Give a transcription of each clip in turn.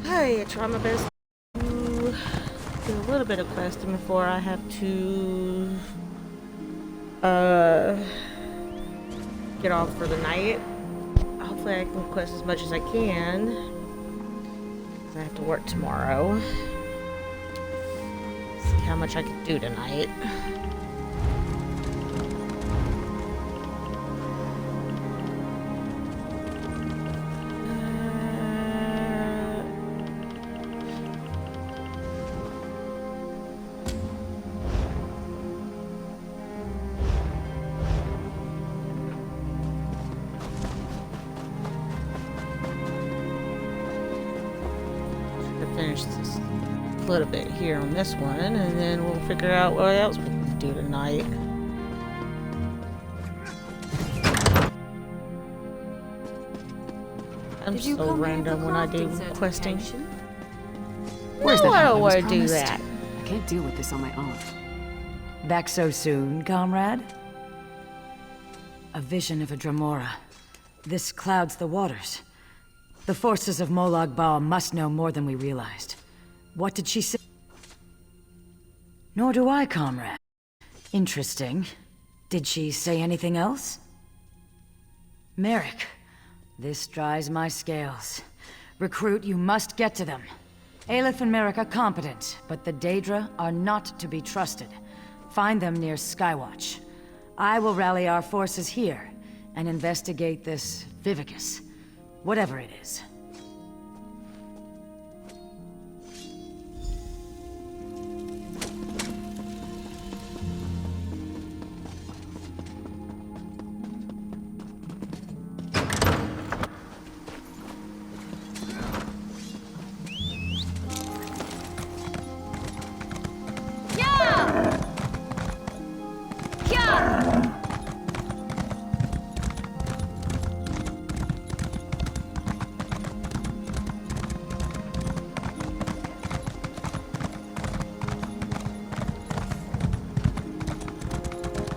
I try my best to do a little bit of questing before I have to uh, get off for the night. Hopefully I can quest as much as I can, because I have to work tomorrow. See how much I can do tonight. Finish this little bit here on this one, and then we'll figure out what else we can do tonight. I'm so random when I do questing. Where's No, the I help don't I was want to do promised? that. I can't deal with this on my own. Back so soon, comrade? A vision of a Dremora. This clouds the waters. The forces of Molag Bal must know more than we realized. What did she say? Nor do I, comrade. Interesting. Did she say anything else? Merrick, this dries my scales. Recruit, you must get to them. Aleph and Merrick are competent, but the Daedra are not to be trusted. Find them near Skywatch. I will rally our forces here and investigate this Vivicus. Whatever it is.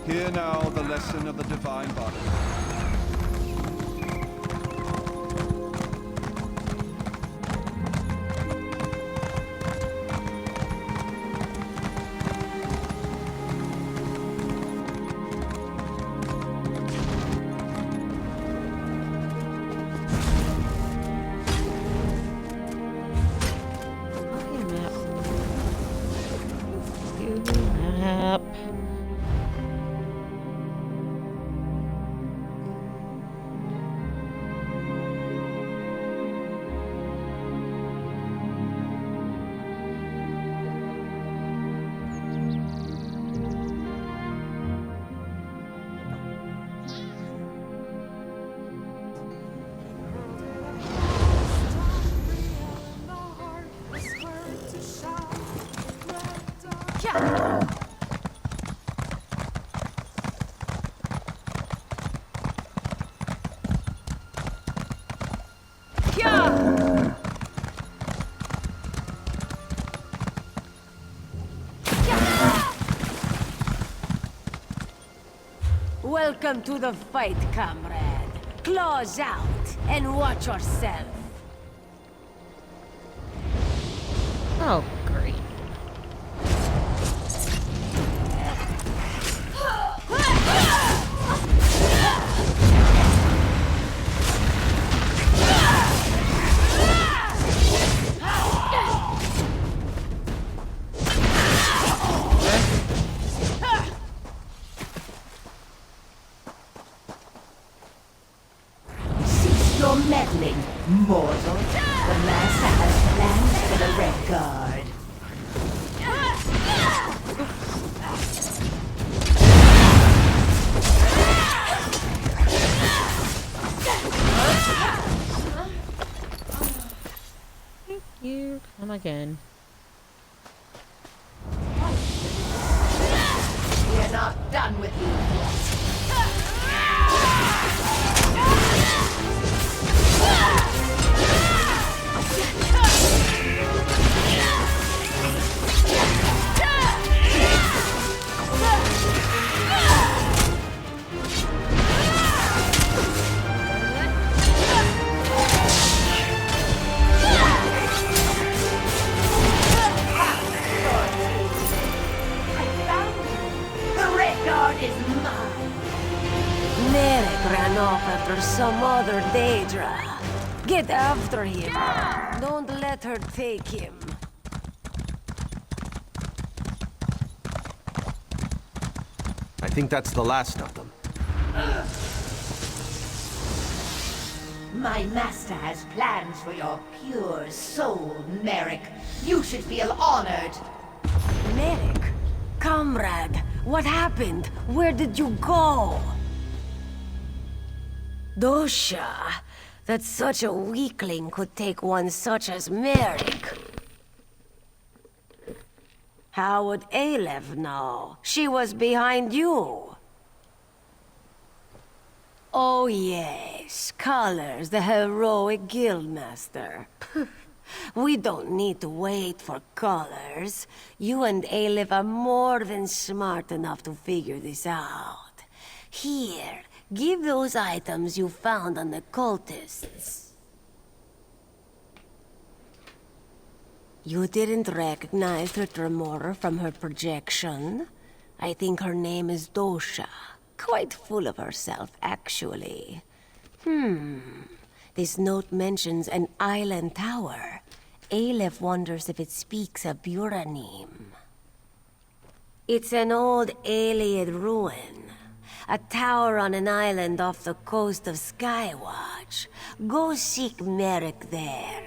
Hear now the lesson of the Divine Body. Map. Welcome to the fight, comrade. Claws out and watch yourself. Oh, great. Cease your meddling, mortal. The Master has plans for the Red Guard. Thank you. Come again. We're not done with you yet. some other Daedra. Get after him. Don't let her take him. I think that's the last of them. My master has plans for your pure soul, Merrick. You should feel honored. Merrick, comrade, what happened? Where did you go? Dosha, that such a weakling could take one such as Merrick. How would Aleph know? She was behind you. Oh yes, Colors, the heroic guildmaster. We don't need to wait for Colors. You and Aleph are more than smart enough to figure this out. Here, give those items you found on the cultists. You didn't recognize her Tremor from her projection? I think her name is Dosha. Quite full of herself, actually. This note mentions an island tower. Aleph wonders if it speaks of Buranim. It's an old Ayleid ruin. A tower on an island off the coast of Skywatch. Go seek Merrick there.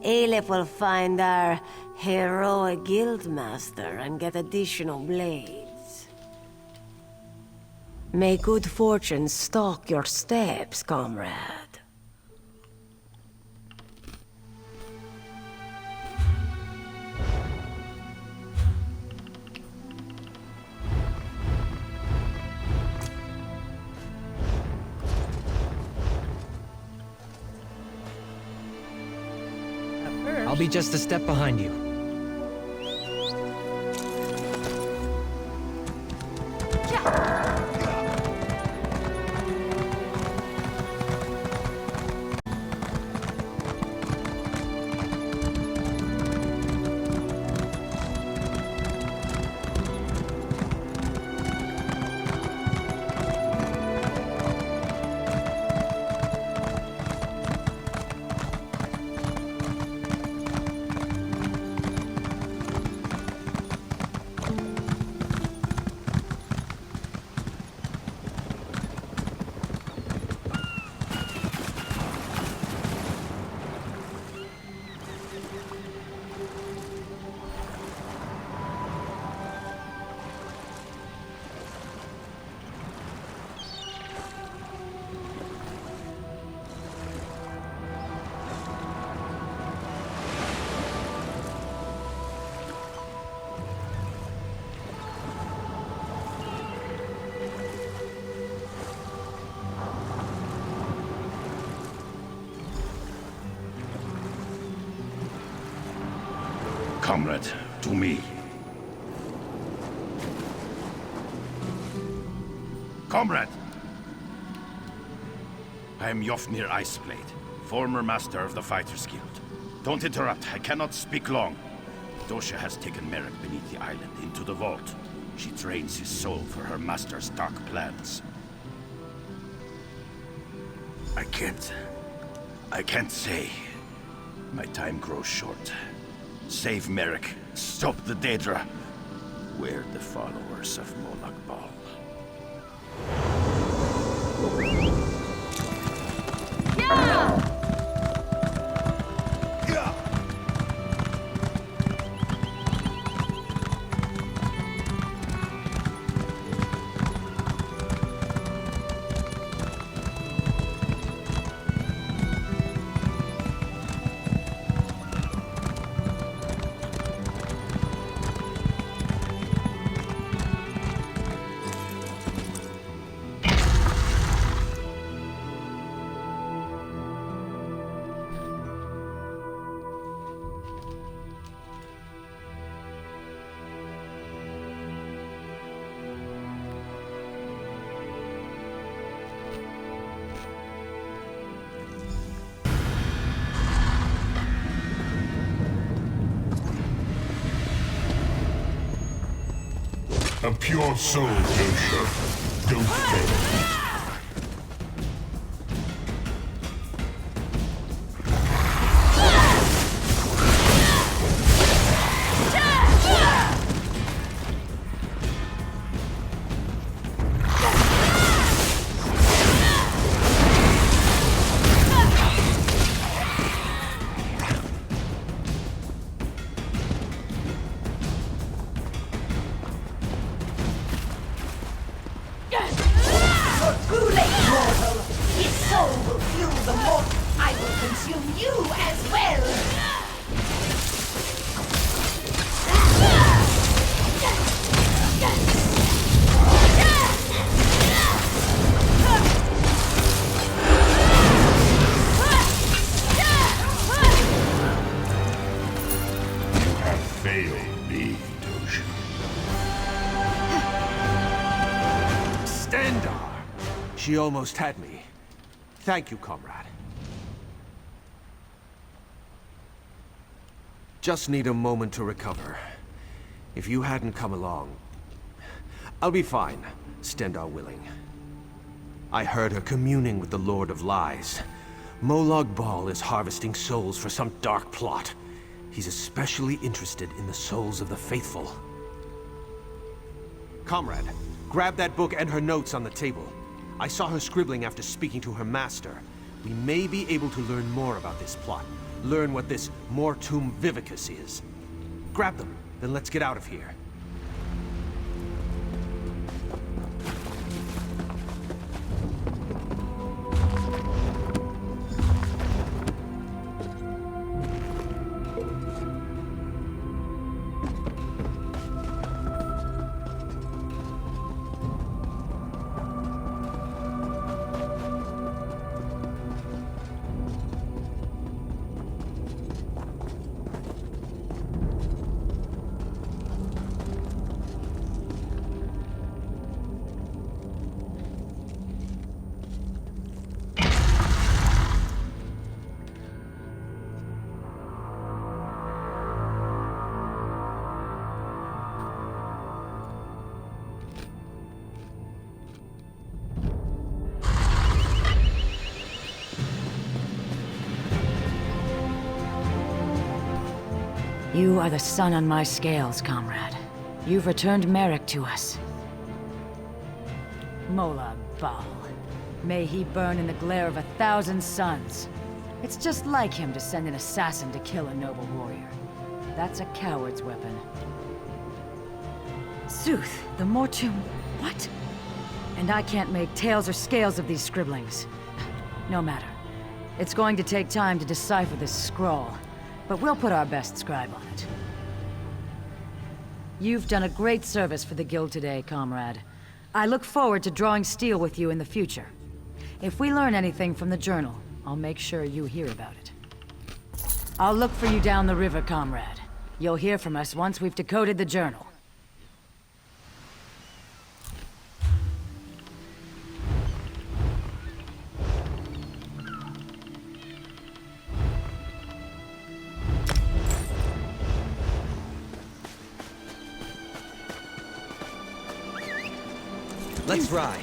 Aleph will find our heroic guildmaster and get additional blades. May good fortune stalk your steps, comrade. I'll be just a step behind you. Comrade, to me. Comrade! I am Yofnir Iceblade, former master of the Fighters Guild. Don't interrupt, I cannot speak long. Dosha has taken Merrick beneath the island into the vault. She trains his soul for her master's dark plans. I can't say. My time grows short. Save Merrick. Stop the Daedra. We're the followers of Molag Bal. A pure soul, Dosha. Don't fail. failed me, Dosha. Stendarr! She almost had me. Thank you, comrade. Just need a moment to recover. If you hadn't come along... I'll be fine, Stendarr willing. I heard her communing with the Lord of Lies. Molag Bal is harvesting souls for some dark plot. He's especially interested in the souls of the faithful. Comrade, grab that book and her notes on the table. I saw her scribbling after speaking to her master. We may be able to learn more about this plot. Learn what this Mortum Vivicus is. Grab them, then let's get out of here. You are the sun on my scales, comrade. You've returned Merrick to us. Molag Bal. May he burn in the glare of 1,000 suns. It's just like him to send an assassin to kill a noble warrior. That's a coward's weapon. Sooth, the Mortum... what? And I can't make tails or scales of these scribblings. No matter. It's going to take time to decipher this scroll, but we'll put our best scribe on it. You've done a great service for the Guild today, comrade. I look forward to drawing steel with you in the future. If we learn anything from the journal, I'll make sure you hear about it. I'll look for you down the river, comrade. You'll hear from us once we've decoded the journal. Let's ride.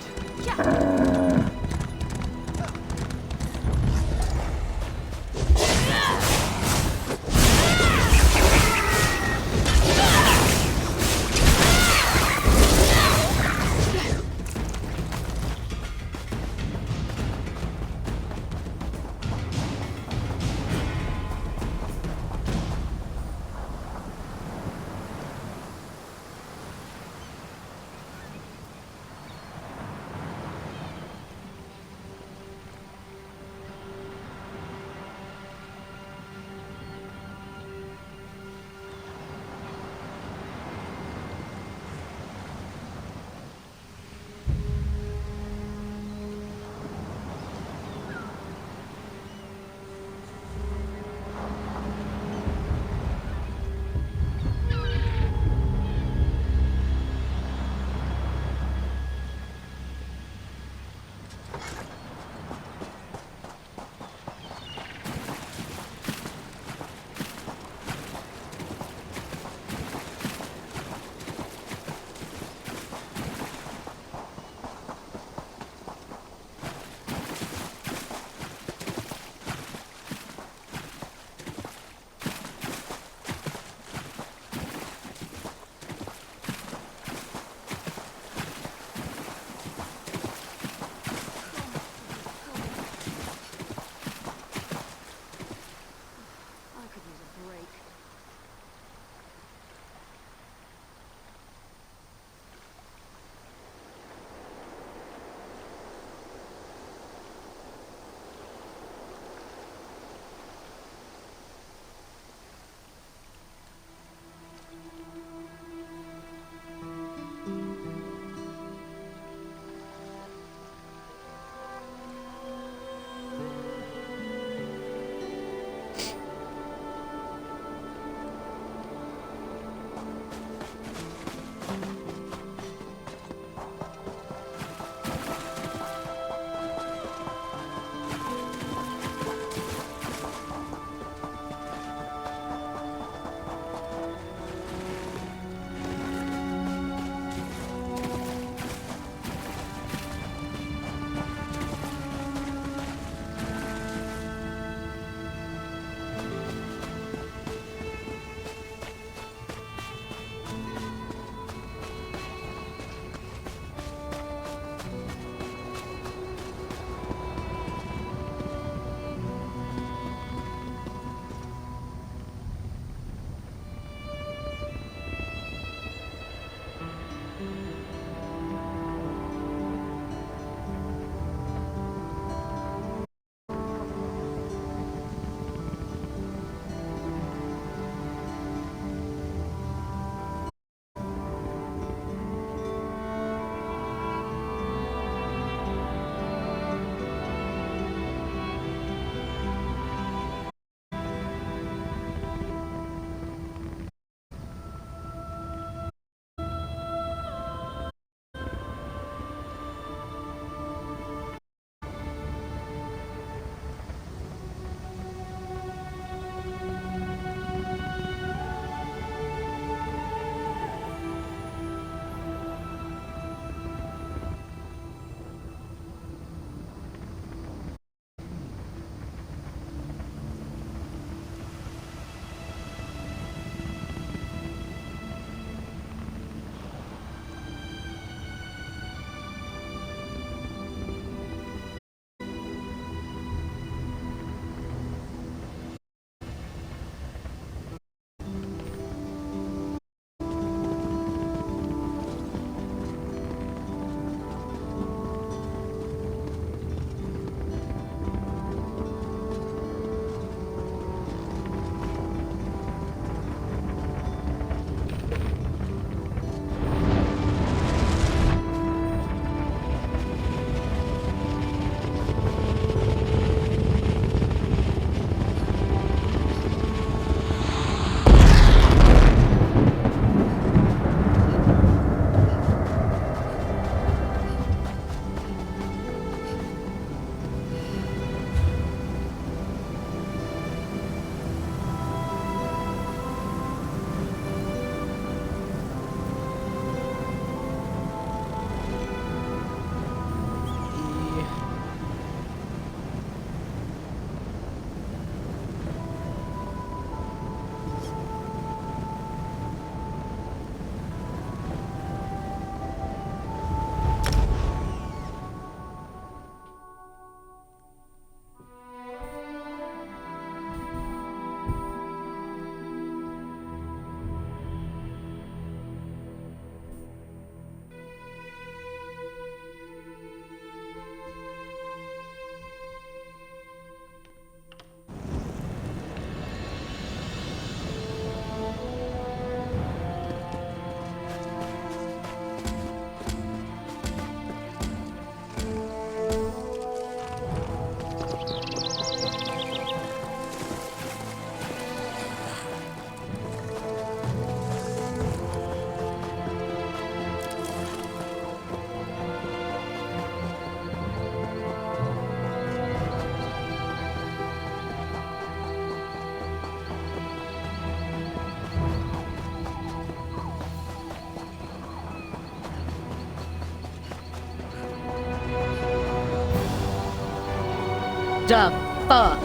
The fuck?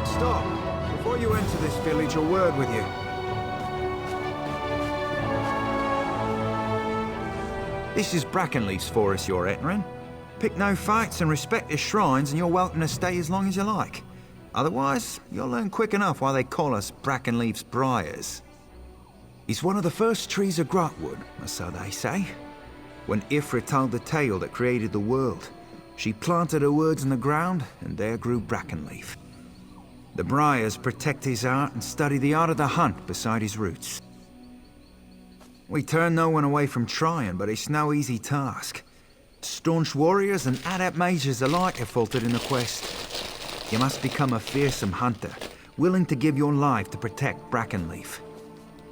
Stop! Before you enter this village, a word with you. This is Brackenleaf's forest you're entering. Pick no fights and respect his shrines, and you're welcome to stay as long as you like. Otherwise, you'll learn quick enough why they call us Brackenleaf's Briars. He's one of the first trees of Grotwood, or so they say. When Ifrit told the tale that created the world, she planted her words in the ground, and there grew Brackenleaf. The Briars protect his art and study the art of the hunt beside his roots. We turn no one away from trying, but it's no easy task. Staunch warriors and adept mages alike have faltered in the quest. You must become a fearsome hunter, willing to give your life to protect Brackenleaf.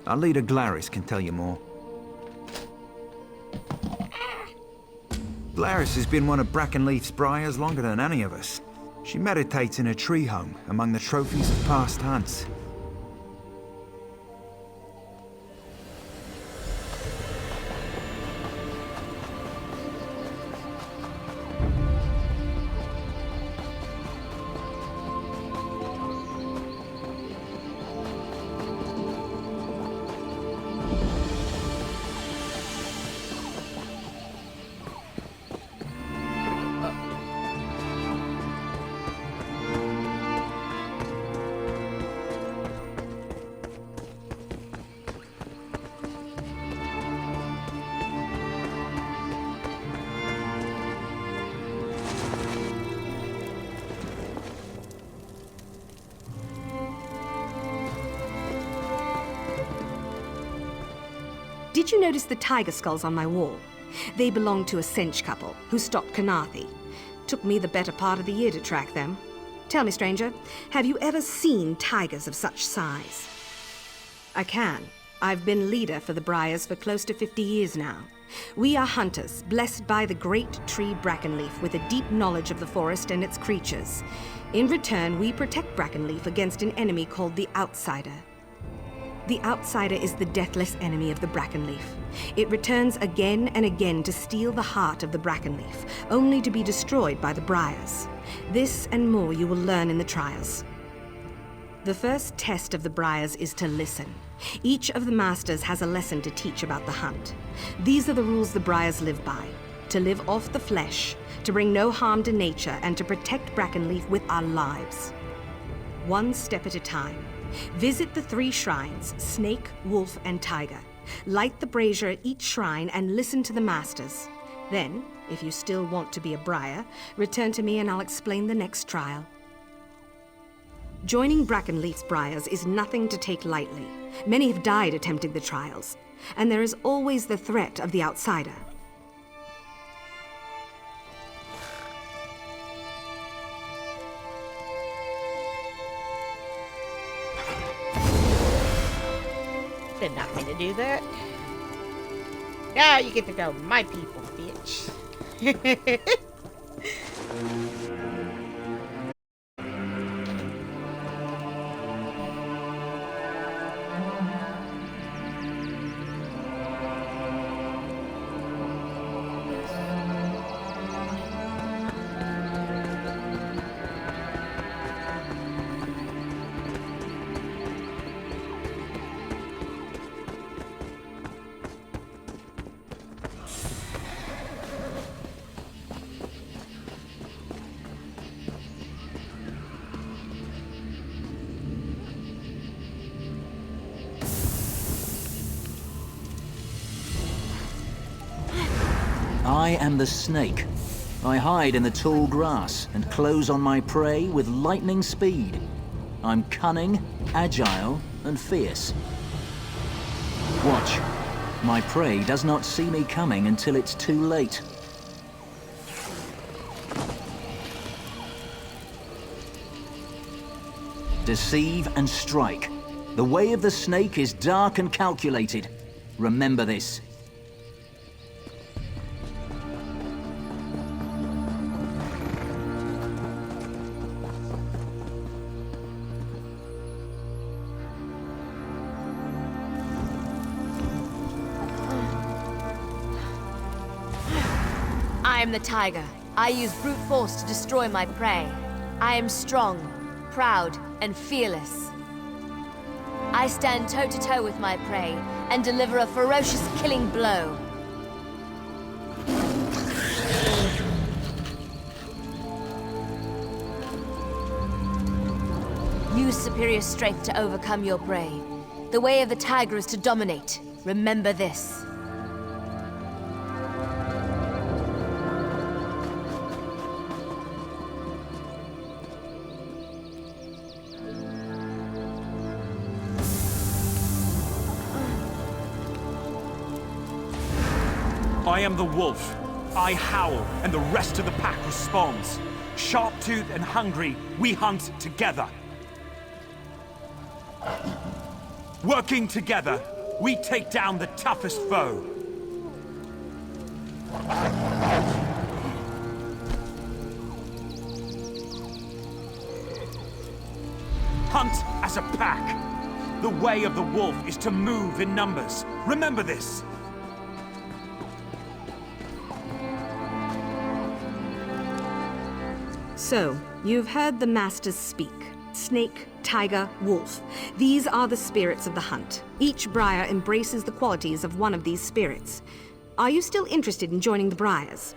Our leader Glaris can tell you more. Glaris has been one of Brackenleaf's Briars longer than any of us. She meditates in a tree home among the trophies of past hunts. Did you notice the tiger skulls on my wall? They belong to a Sench couple who stopped Kanathi. Took me the better part of the year to track them. Tell me, stranger, have you ever seen tigers of such size? I can. I've been leader for the Briars for close to 50 years now. We are hunters, blessed by the great tree Brackenleaf with a deep knowledge of the forest and its creatures. In return, we protect Brackenleaf against an enemy called the Outsider. The Outsider is the deathless enemy of the Brackenleaf. It returns again and again to steal the heart of the Brackenleaf, only to be destroyed by the Briars. This and more you will learn in the trials. The first test of the Briars is to listen. Each of the masters has a lesson to teach about the hunt. These are the rules the Briars live by. To live off the flesh, to bring no harm to nature, and to protect Brackenleaf with our lives. One step at a time. Visit the 3 shrines, Snake, Wolf, and Tiger. Light the brazier at each shrine and listen to the masters. Then, if you still want to be a Briar, return to me and I'll explain the next trial. Joining Brackenleaf's Briars is nothing to take lightly. Many have died attempting the trials, and there is always the threat of the Outsider. Did not mean to do that. Now you get to know my people, bitch. I am the snake. I hide in the tall grass and close on my prey with lightning speed. I'm cunning, agile, and fierce. Watch. My prey does not see me coming until it's too late. Deceive and strike. The way of the snake is dark and calculated. Remember this. I am the tiger. I use brute force to destroy my prey. I am strong, proud, and fearless. I stand toe-to-toe with my prey and deliver a ferocious killing blow. Use superior strength to overcome your prey. The way of the tiger is to dominate. Remember this. I am the wolf. I howl, and the rest of the pack responds. Sharp-toothed and hungry, we hunt together. Working together, we take down the toughest foe. Hunt as a pack. The way of the wolf is to move in numbers. Remember this. So, you've heard the Masters speak. Snake, tiger, wolf. These are the spirits of the hunt. Each Briar embraces the qualities of one of these spirits. Are you still interested in joining the Briars?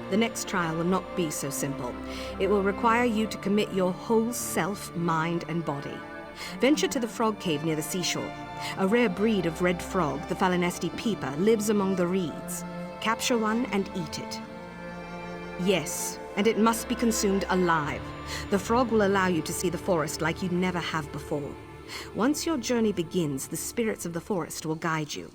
The next trial will not be so simple. It will require you to commit your whole self, mind, and body. Venture to the frog cave near the seashore. A rare breed of red frog, the Falinesti peeper, lives among the reeds. Capture one and eat it. Yes, and it must be consumed alive. The frog will allow you to see the forest like you never have before. Once your journey begins, the spirits of the forest will guide you.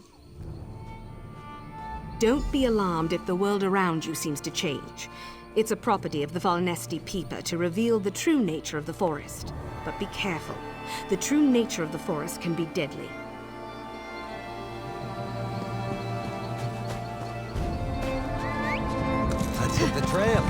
Don't be alarmed if the world around you seems to change. It's a property of the Falinesti peeper to reveal the true nature of the forest. But be careful. The true nature of the forest can be deadly. Let's hit the trail.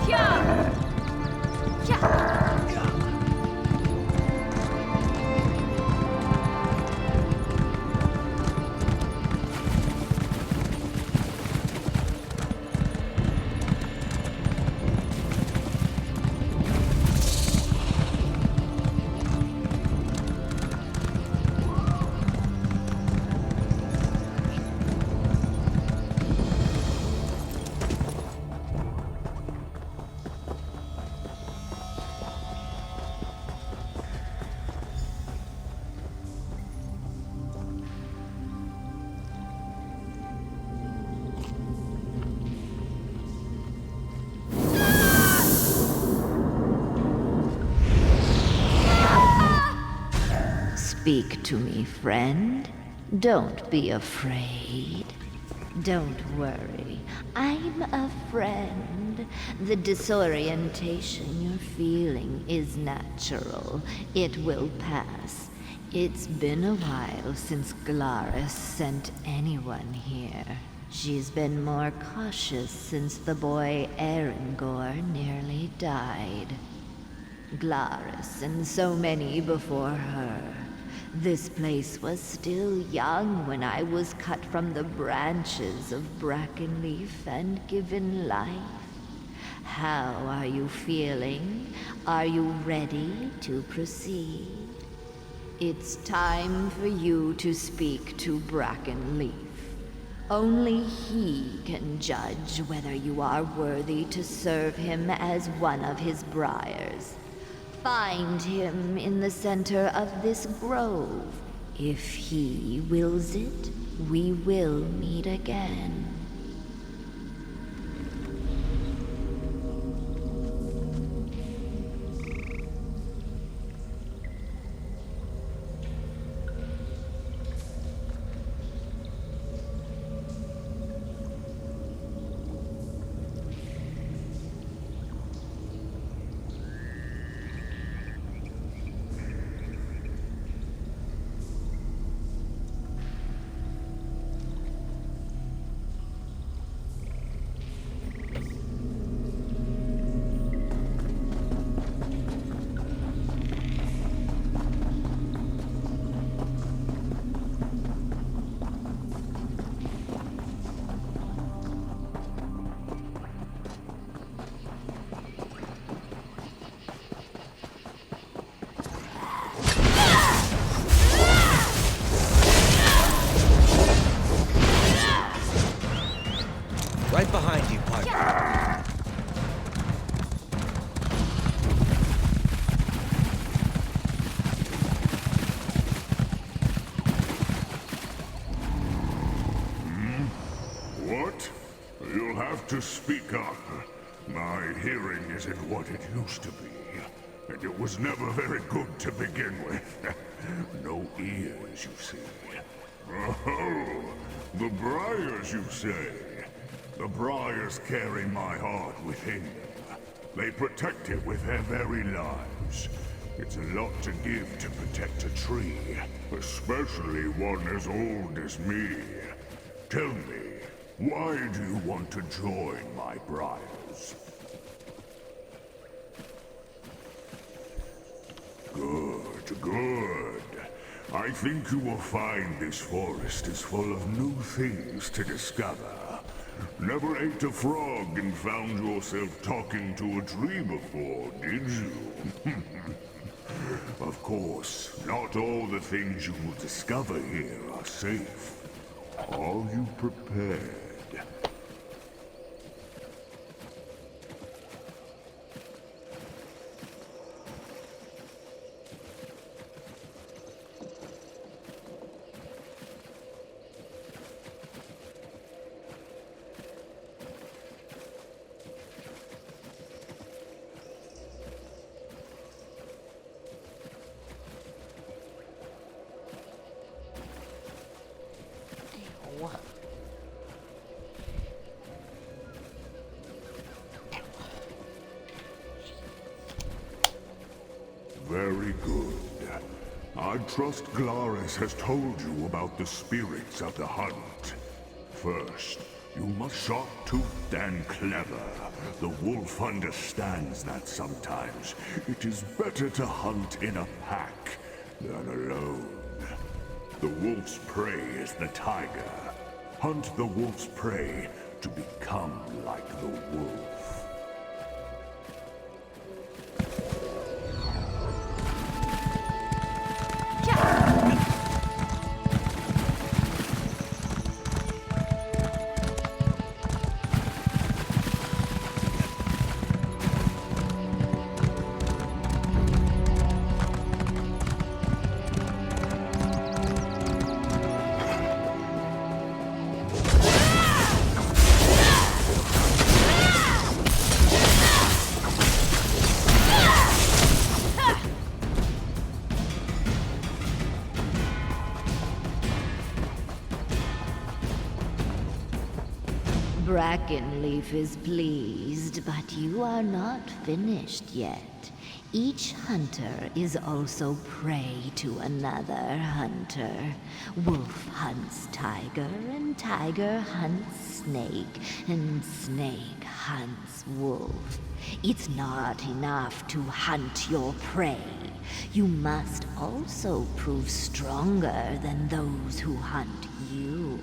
Speak to me, friend. Don't be afraid. Don't worry. I'm a friend. The disorientation you're feeling is natural. It will pass. It's been a while since Glaris sent anyone here. She's been more cautious since the boy Erengor nearly died. Glaris and so many before her. This place was still young when I was cut from the branches of Brackenleaf and given life. How are you feeling? Are you ready to proceed? It's time for you to speak to Brackenleaf. Only he can judge whether you are worthy to serve him as one of his briars. Find him in the center of this grove. If he wills it, we will meet again. Right behind you, partner. What? You'll have to speak up. My hearing isn't what it used to be. And it was never very good to begin with. No ears, you see. Oh, the Briars, you say? The Briars carry my heart within them. They protect it with their very lives. It's a lot to give to protect a tree, especially one as old as me. Tell me, why do you want to join my Briars? Good, good. I think you will find this forest is full of new things to discover. Never ate a frog and found yourself talking to a tree before, did you? Of course, not all the things you will discover here are safe. Are you prepared? Very good. I trust Glaris has told you about the spirits of the hunt. First, you must sharp-toothed and clever. The wolf understands that sometimes it is better to hunt in a pack than alone. The wolf's prey is the tiger. Hunt the wolf's prey to become like the wolf. Brackenleaf is pleased, but you are not finished yet. Each hunter is also prey to another hunter. Wolf hunts tiger, and tiger hunts snake, and snake hunts wolf. It's not enough to hunt your prey. You must also prove stronger than those who hunt you.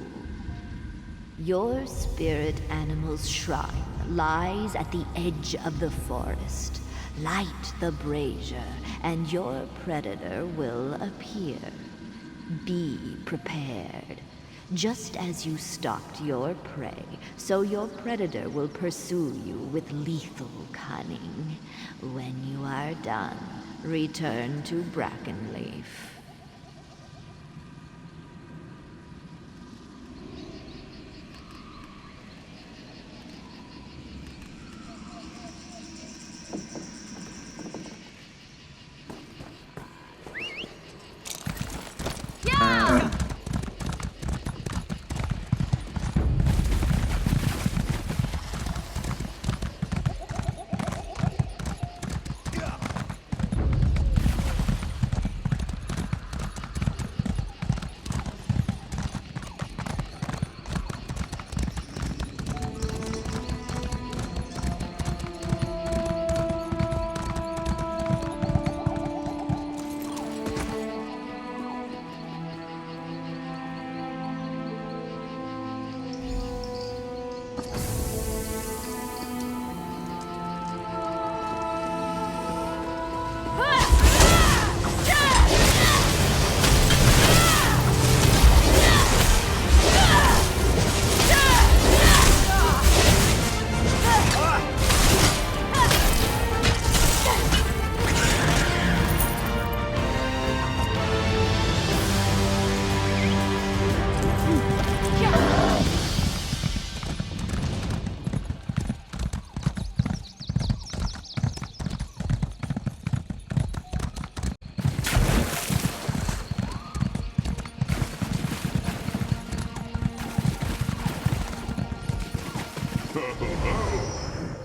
Your spirit animal's shrine lies at the edge of the forest. Light the brazier, and your predator will appear. Be prepared. Just as you stalked your prey, so your predator will pursue you with lethal cunning. When you are done, return to Brackenleaf.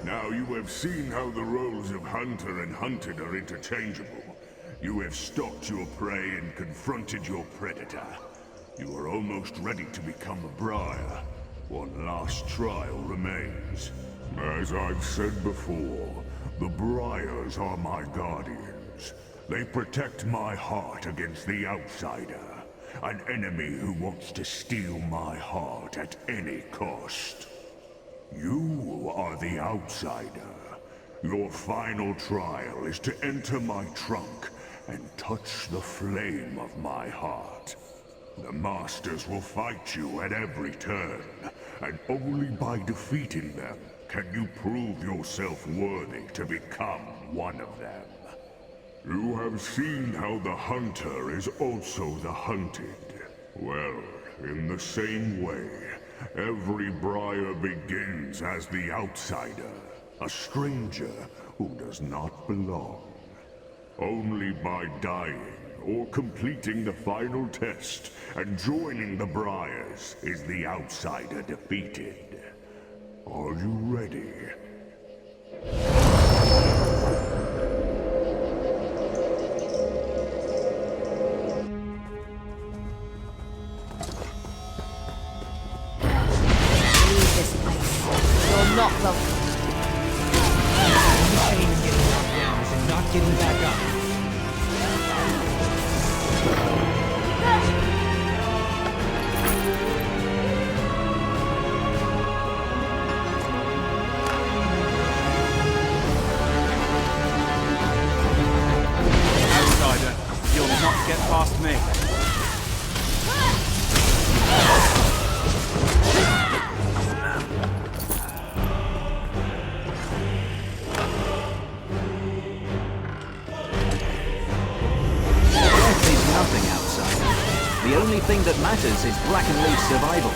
Now you have seen how the roles of hunter and hunted are interchangeable. You have stalked your prey and confronted your predator. You are almost ready to become a Briar. One last trial remains. As I've said before, the Briars are my guardians. They protect my heart against the outsider. An enemy who wants to steal my heart at any cost. You are the outsider. Your final trial is to enter my trunk and touch the flame of my heart. The Masters will fight you at every turn, and only by defeating them can you prove yourself worthy to become one of them. You have seen how the hunter is also the hunted. Well, in the same way, every Briar begins as the outsider, a stranger who does not belong. Only by dying or completing the final test and joining the Briars is the outsider defeated. Are you ready? Leave this place. You're not welcome. The shame in getting knocked down is in not getting back up. Outsider, you'll not get past me. Death is nothing, outsider. The only thing that matters is Brackenleaf's survival.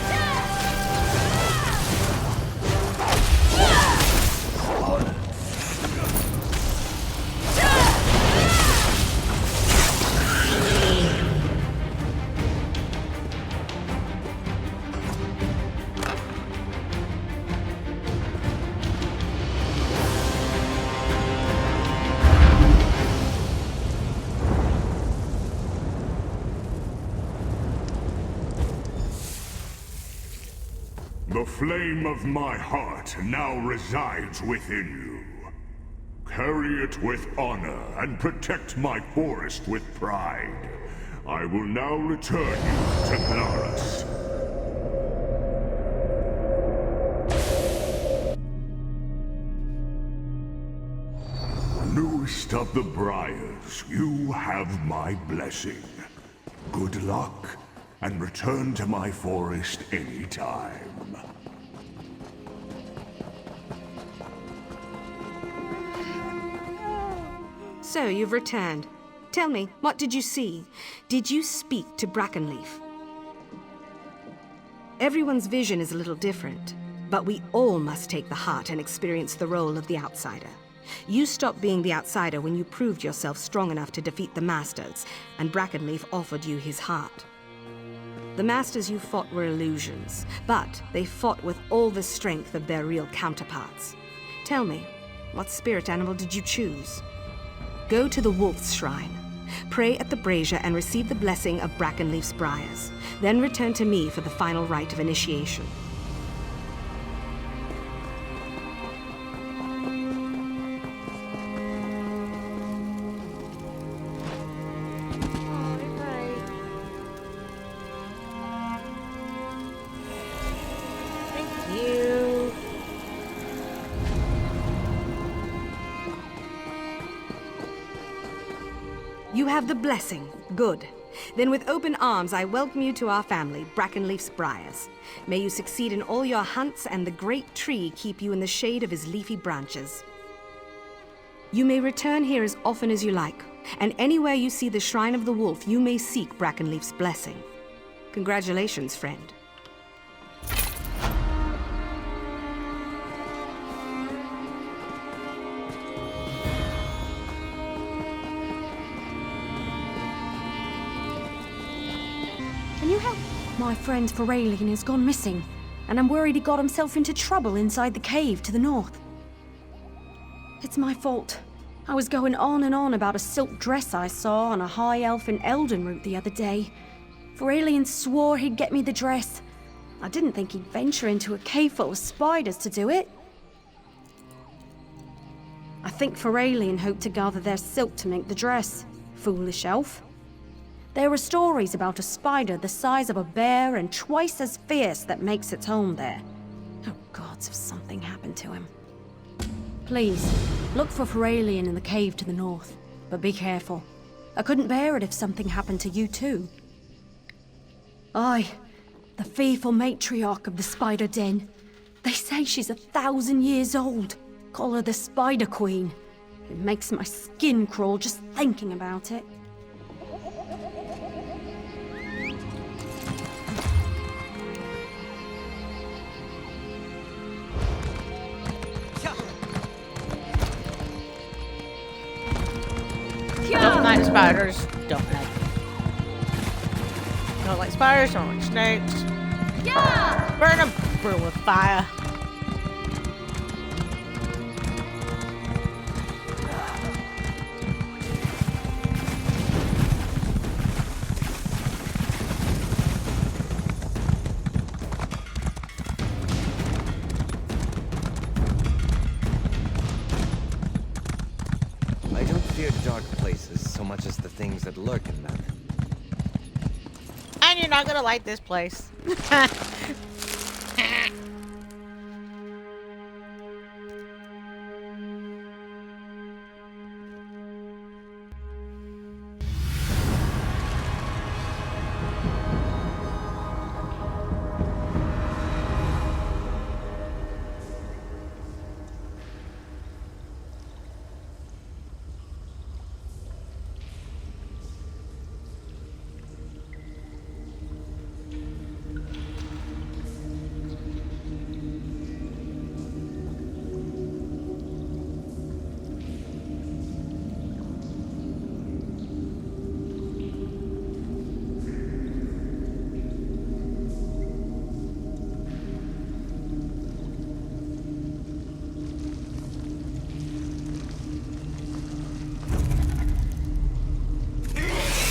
The flame of my heart now resides within you. Carry it with honor and protect my forest with pride. I will now return you to Glarus. Newest of the Briars, you have my blessing. Good luck, and return to my forest anytime. So, you've returned. Tell me, what did you see? Did you speak to Brackenleaf? Everyone's vision is a little different, but we all must take the heart and experience the role of the outsider. You stopped being the outsider when you proved yourself strong enough to defeat the Masters, and Brackenleaf offered you his heart. The Masters you fought were illusions, but they fought with all the strength of their real counterparts. Tell me, what spirit animal did you choose? Go to the Wolf's Shrine. Pray at the brazier and receive the blessing of Brackenleaf's Briars. Then return to me for the final rite of initiation. Thank you. You have the blessing. Good. Then with open arms, I welcome you to our family, Brackenleaf's Briars. May you succeed in all your hunts, and the great tree keep you in the shade of his leafy branches. You may return here as often as you like, and anywhere you see the Shrine of the Wolf, you may seek Brackenleaf's blessing. Congratulations, friend. Can you help? My friend Feralien has gone missing, and I'm worried he got himself into trouble inside the cave to the north. It's my fault. I was going on and on about a silk dress I saw on a high elf in Elden route the other day. Feralion swore he'd get me the dress. I didn't think he'd venture into a cave full of spiders to do it. I think Feralion hoped to gather their silk to make the dress. Foolish elf. There are stories about a spider the size of a bear and twice as fierce that makes its home there. Oh gods, if something happened to him. Please, look for Feralion in the cave to the north, but be careful. I couldn't bear it if something happened to you too. Aye, the fearful matriarch of the Spider Den. They say she's 1,000 years old. Call her the Spider Queen. It makes my skin crawl just thinking about it. Don't like spiders. Don't like. Don't like spiders. Don't like snakes. Yeah! Burn them. Burn with fire. I don't fear dark places so much as the things that lurk in them. And you're not gonna like this place.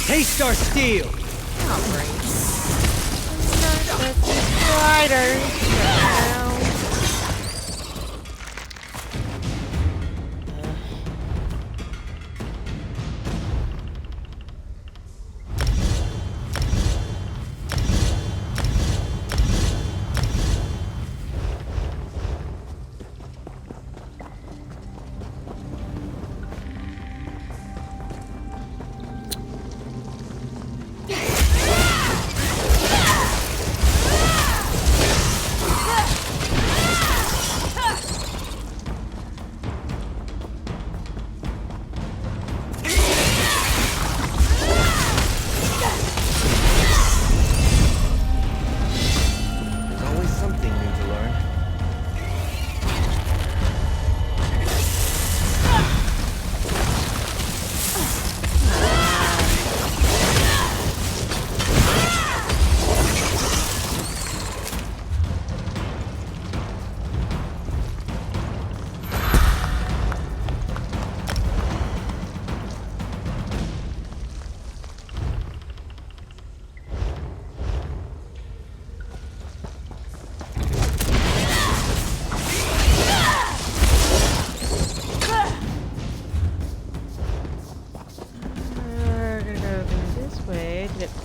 Taste our steel!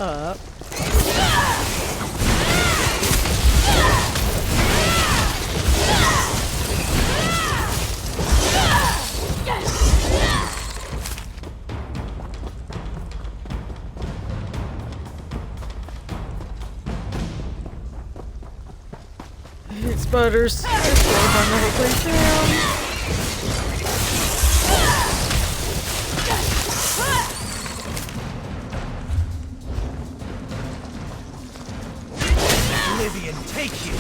Up. Spiders. Just roll on the whole place down. Take you!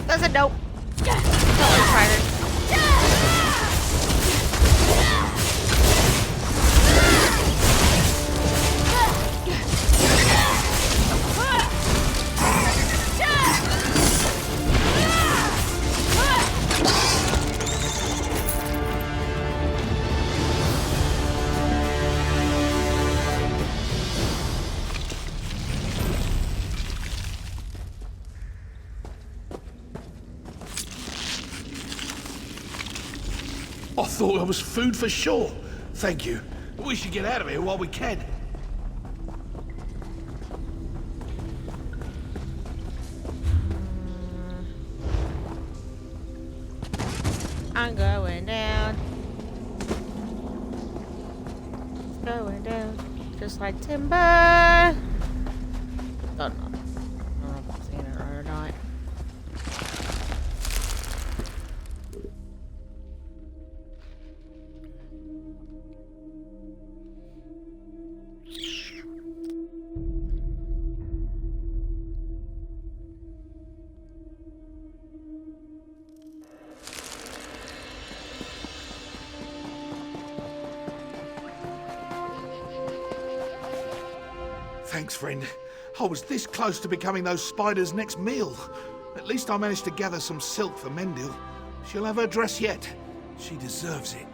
That's a nope. Don't like spiders. I thought I was food for sure. Thank you. We should get out of here while we can. I'm going down. It's going down. Just like timber. Don't know. I don't know if I'm saying it right or not. Thanks, friend. I was this close to becoming those spiders' next meal. At least I managed to gather some silk for Mendil. She'll have her dress yet. She deserves it.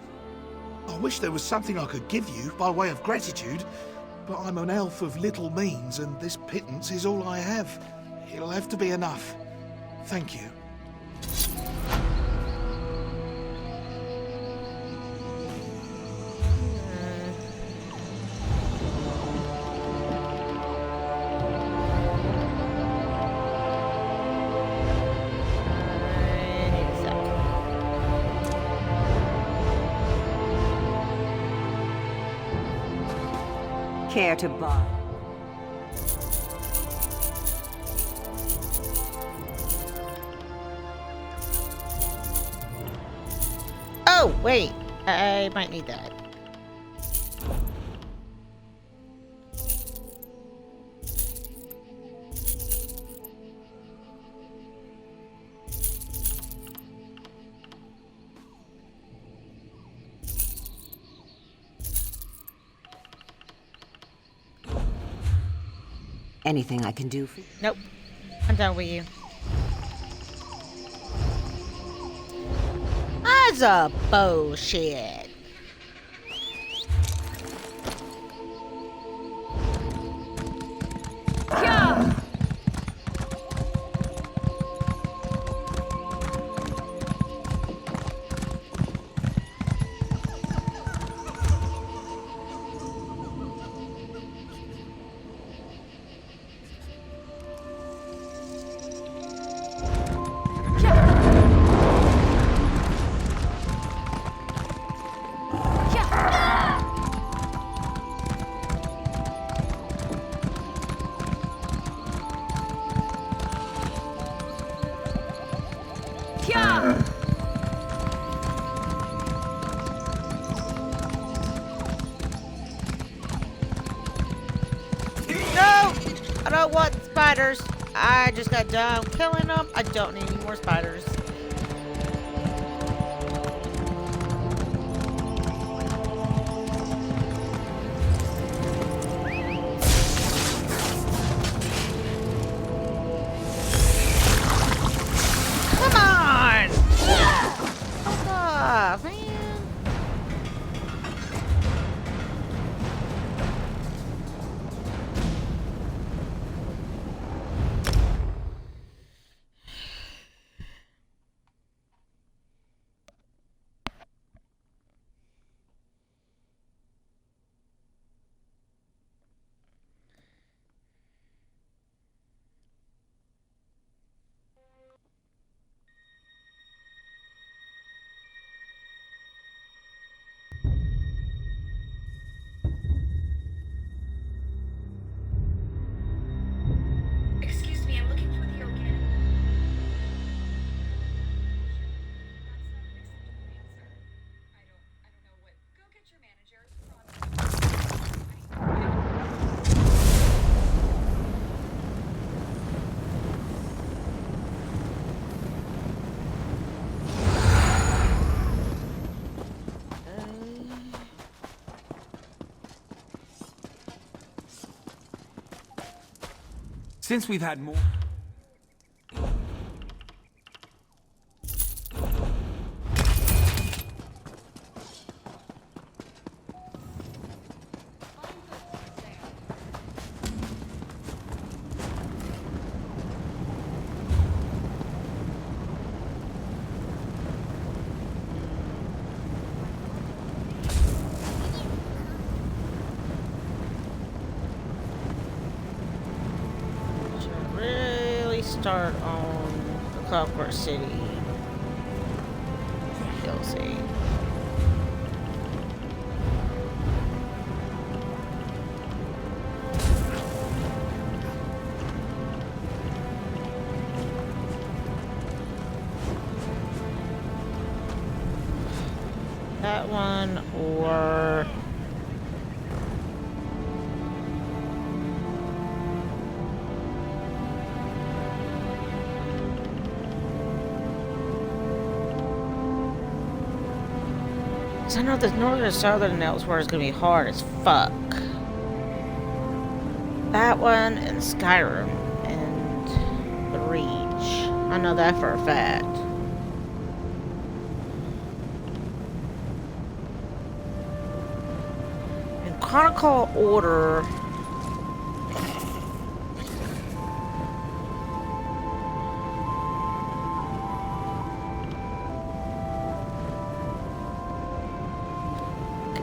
I wish there was something I could give you by way of gratitude, but I'm an elf of little means, and this pittance is all I have. It'll have to be enough. Thank you. Care to buy? Oh, wait. I might need that. Anything I can do for you? Nope. I'm done with you. That's a bullshit. I don't want spiders. I just got done killing them. I don't need any more spiders. Come on! Fuck off, man. Since we've had more... Start on the Clockwork City DLC. That one or I know the northern and southern and elsewhere is gonna be hard as fuck. That one and Skyrim and the Reach. I know that for a fact. In Chronicle order.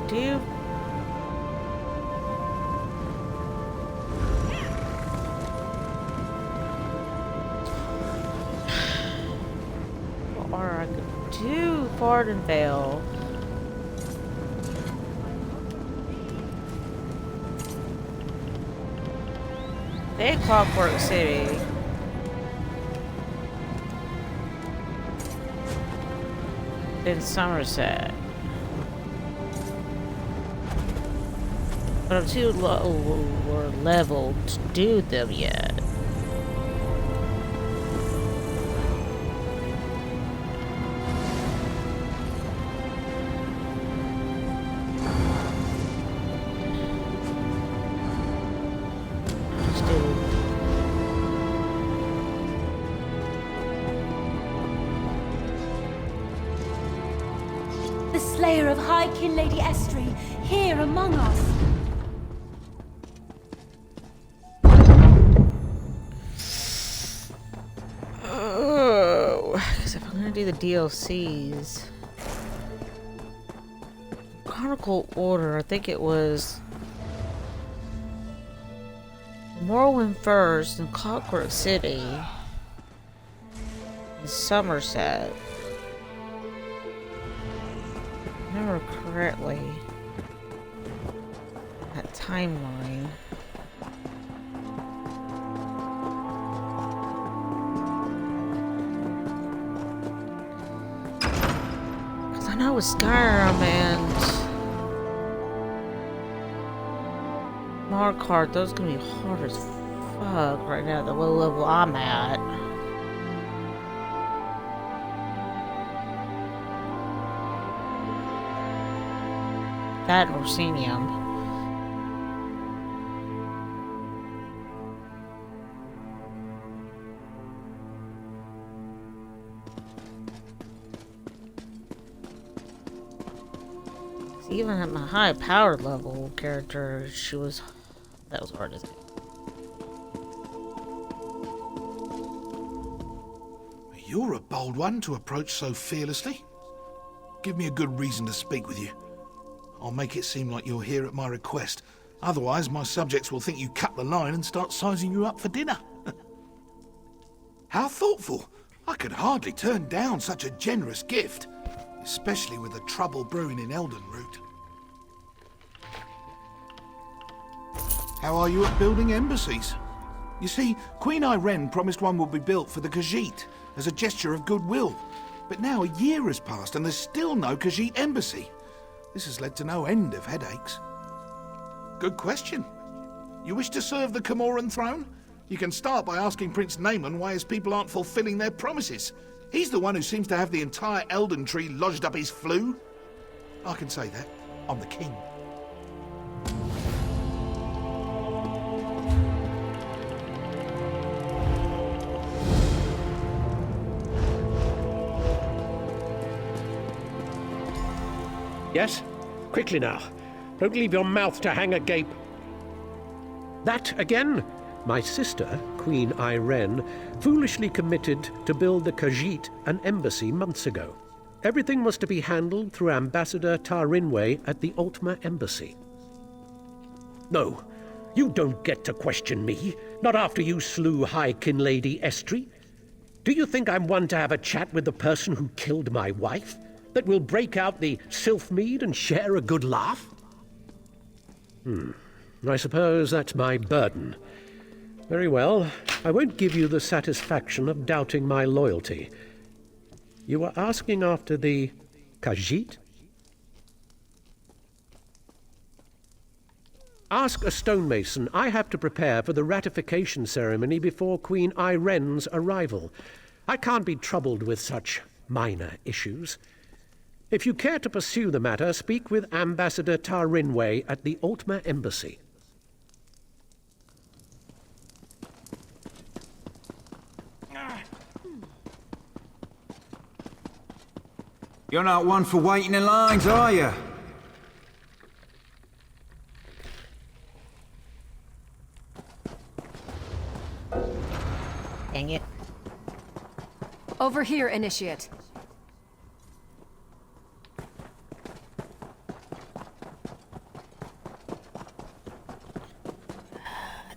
Do or I could do Vardenvale. They Clockwork City. In Somerset. But I'm too low or leveled to do them yet. Let's do The slayer of High Kin Lady Estri, here among us. do the DLCs. Chronicle Order, I think it was Morrowind first and Clockwork City and Somerset. If I remember correctly, that timeline. I know with Skyrim and Markarth, those are gonna be hard as fuck right now, the low level I'm at. That and Orsinium. Even at my high powered level character, that was hard as it. You're a bold one to approach so fearlessly. Give me a good reason to speak with you. I'll make it seem like you're here at my request. Otherwise, my subjects will think you cut the line and start sizing you up for dinner. How thoughtful. I could hardly turn down such a generous gift. Especially with the trouble brewing in Eldenroot. How are you at building embassies? You see, Queen Irene promised one would be built for the Khajiit as a gesture of goodwill. But now a year has passed and there's still no Khajiit embassy. This has led to no end of headaches. Good question. You wish to serve the Comoran throne? You can start by asking Prince Naaman why his people aren't fulfilling their promises. He's the one who seems to have the entire Elden Tree lodged up his flue. I can say that. I'm the king. Yes? Quickly now. Don't leave your mouth to hang agape. That again? My sister, Queen Irene, foolishly committed to build the Khajiit an embassy months ago. Everything was to be handled through Ambassador Tarinway at the Ultima Embassy. No, you don't get to question me, not after you slew High Kinlady Estri. Do you think I'm one to have a chat with the person who killed my wife? That will break out the Sylphmead and share a good laugh? I suppose that's my burden. Very well, I won't give you the satisfaction of doubting my loyalty. You were asking after the Khajiit? Ask a stonemason. I have to prepare for the ratification ceremony before Queen Irene's arrival. I can't be troubled with such minor issues. If you care to pursue the matter, speak with Ambassador Tarinway at the Ultima Embassy. You're not one for waiting in lines, are you? Dang it. Over here, Initiate.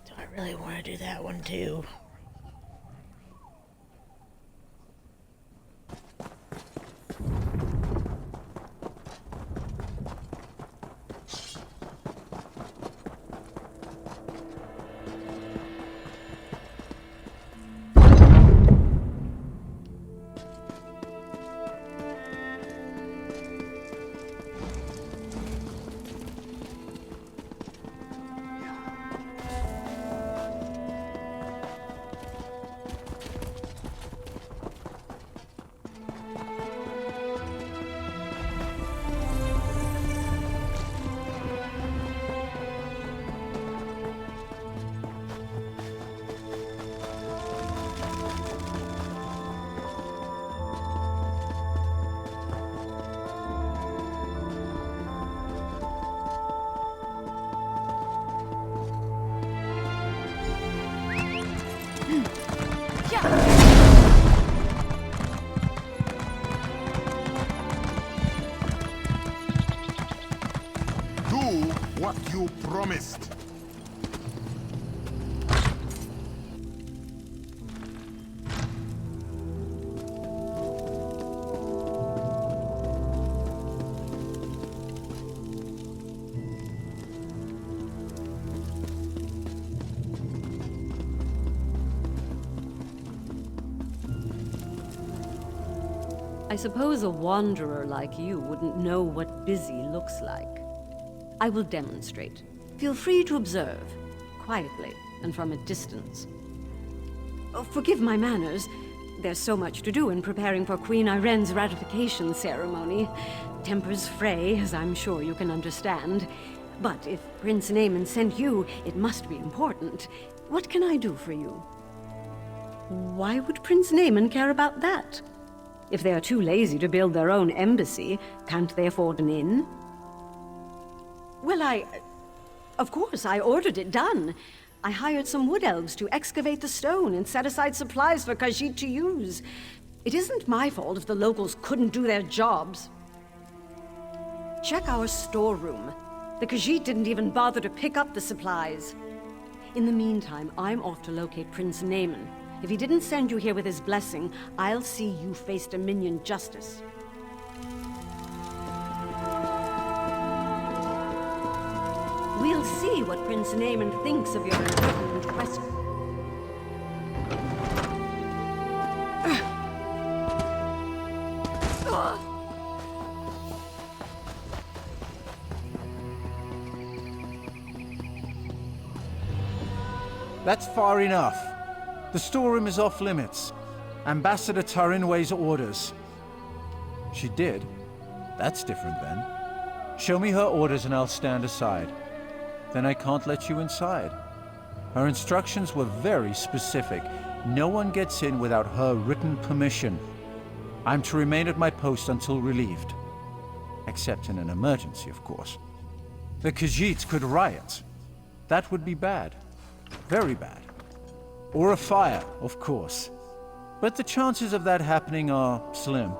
Do I really want to do that one too? What you promised. I suppose a wanderer like you wouldn't know what busy looks like. I will demonstrate. Feel free to observe, quietly and from a distance. Oh, forgive my manners. There's so much to do in preparing for Queen Irene's ratification ceremony. Tempers fray, as I'm sure you can understand. But if Prince Naaman sent you, it must be important. What can I do for you? Why would Prince Naaman care about that? If they are too lazy to build their own embassy, can't they afford an inn? Well, of course, I ordered it done. I hired some wood elves to excavate the stone and set aside supplies for Khajiit to use. It isn't my fault if the locals couldn't do their jobs. Check our storeroom. The Khajiit didn't even bother to pick up the supplies. In the meantime, I'm off to locate Prince Naaman. If he didn't send you here with his blessing, I'll see you face Dominion justice. We'll see what Prince Naaman thinks of your important question. That's far enough. The storeroom is off limits. Ambassador Tarinway's orders. She did? That's different then. Show me her orders and I'll stand aside. Then I can't let you inside. Her instructions were very specific. No one gets in without her written permission. I'm to remain at my post until relieved. Except in an emergency, of course. The Khajiits could riot. That would be bad. Very bad. Or a fire, of course. But the chances of that happening are slim.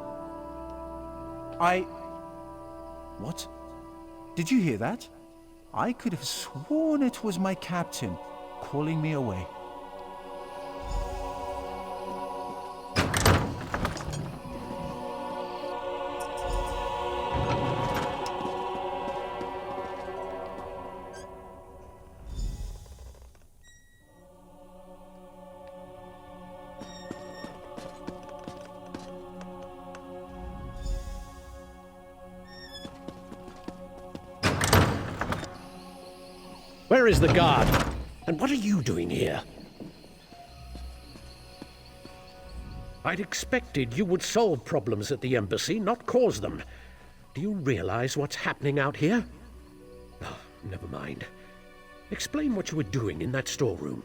What? Did you hear that? I could have sworn it was my captain calling me away. Where is the guard? And what are you doing here? I'd expected you would solve problems at the embassy, not cause them. Do you realize what's happening out here? Oh, never mind. Explain what you were doing in that storeroom.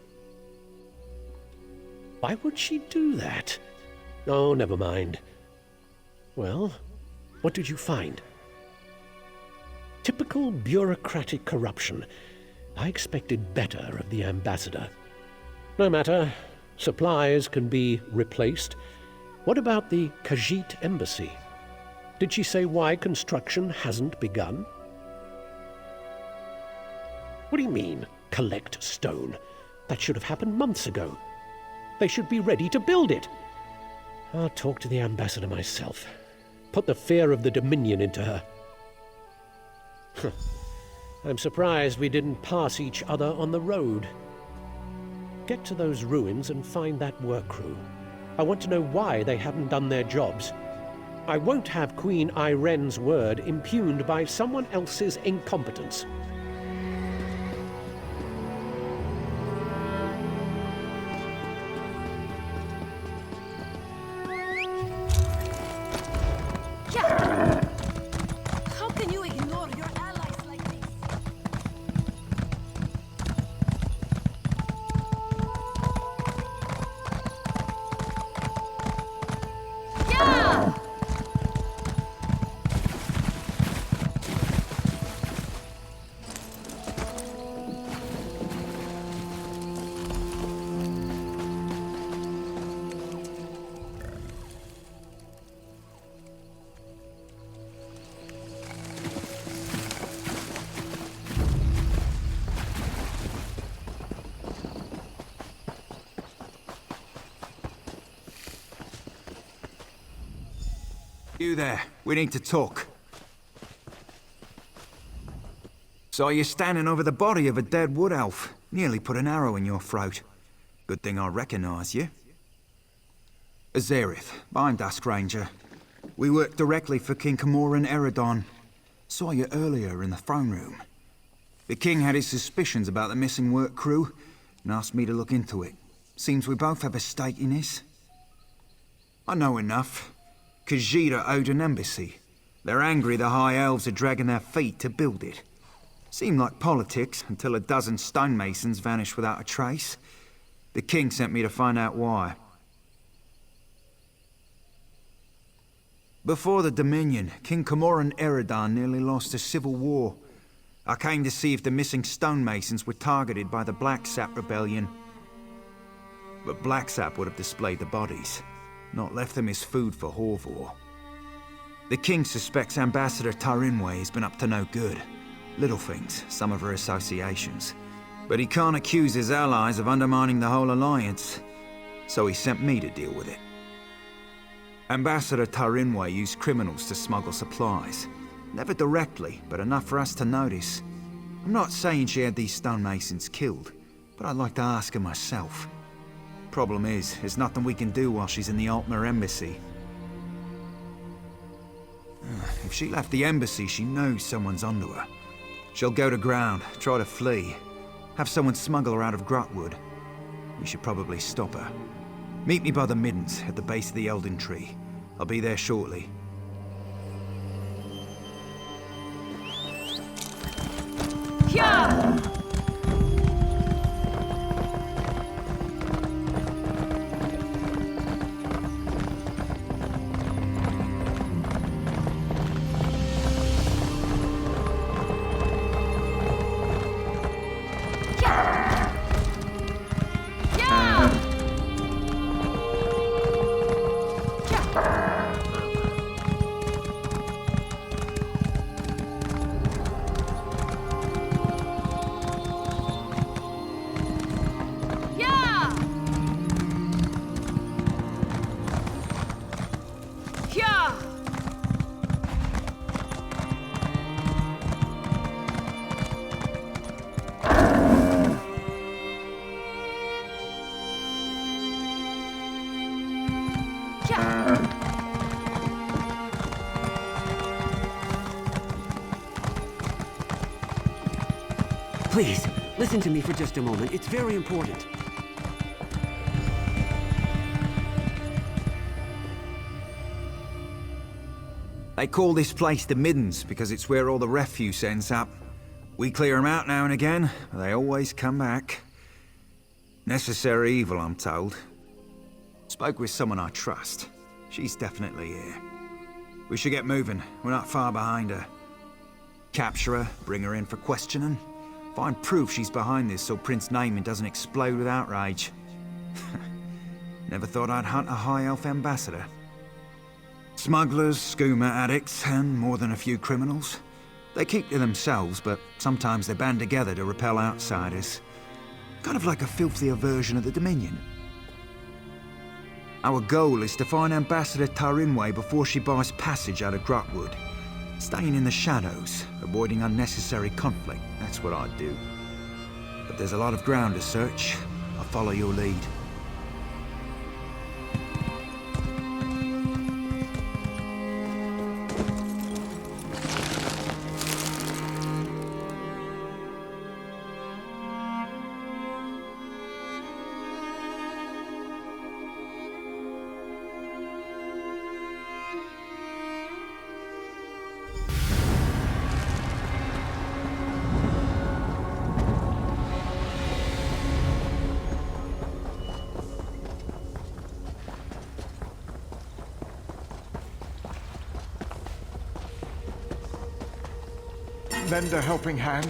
Why would she do that? Oh, never mind. Well, what did you find? Typical bureaucratic corruption. I expected better of the ambassador. No matter. Supplies can be replaced. What about the Khajiit embassy? Did she say why construction hasn't begun? What do you mean, collect stone? That should have happened months ago. They should be ready to build it. I'll talk to the ambassador myself. Put the fear of the Dominion into her. I'm surprised we didn't pass each other on the road. Get to those ruins and find that work crew. I want to know why they haven't done their jobs. I won't have Queen Irene's word impugned by someone else's incompetence. How can you ignore your allies like this? Yeah! You there. We need to talk. Saw you standing over the body of a dead wood elf. Nearly put an arrow in your throat. Good thing I recognize you. Azerith, I'm Dusk Ranger. We work directly for King Camoran Eredon. Saw you earlier in the throne room. The king had his suspicions about the missing work crew and asked me to look into it. Seems we both have a stake in this. I know enough. Khajiit are owed an embassy. They're angry the High Elves are dragging their feet to build it. Seemed like politics until a dozen stonemasons vanished without a trace. The king sent me to find out why. Before the Dominion, King Camoran Eredon nearly lost a civil war. I came to see if the missing stonemasons were targeted by the Blacksap rebellion. But Blacksap would have displayed the bodies, not left them as food for Horvor. The king suspects Ambassador Tarinwe has been up to no good. Little things, some of her associations. But he can't accuse his allies of undermining the whole alliance, so he sent me to deal with it. Ambassador Tarinwe used criminals to smuggle supplies. Never directly, but enough for us to notice. I'm not saying she had these stonemasons killed, but I'd like to ask her myself. Problem is, there's nothing we can do while she's in the Altmer embassy. If she left the embassy, she knows someone's onto her. She'll go to ground, try to flee, have someone smuggle her out of Grotwood. We should probably stop her. Meet me by the Middens, at the base of the Elden Tree. I'll be there shortly. Yeah! Please, listen to me for just a moment. It's very important. They call this place the Middens because it's where all the refuse ends up. We clear them out now and again, but they always come back. Necessary evil, I'm told. Spoke with someone I trust. She's definitely here. We should get moving. We're not far behind her. Capture her, bring her in for questioning. Find proof she's behind this so Prince Naaman doesn't explode with outrage. Never thought I'd hunt a High Elf ambassador. Smugglers, skooma addicts, and more than a few criminals. They keep to themselves, but sometimes they band together to repel outsiders. Kind of like a filthier version of the Dominion. Our goal is to find Ambassador Tarinwe before she buys passage out of Grotwood. Staying in the shadows, avoiding unnecessary conflict, that's what I'd do. But there's a lot of ground to search. I'll follow your lead. Lend a helping hand.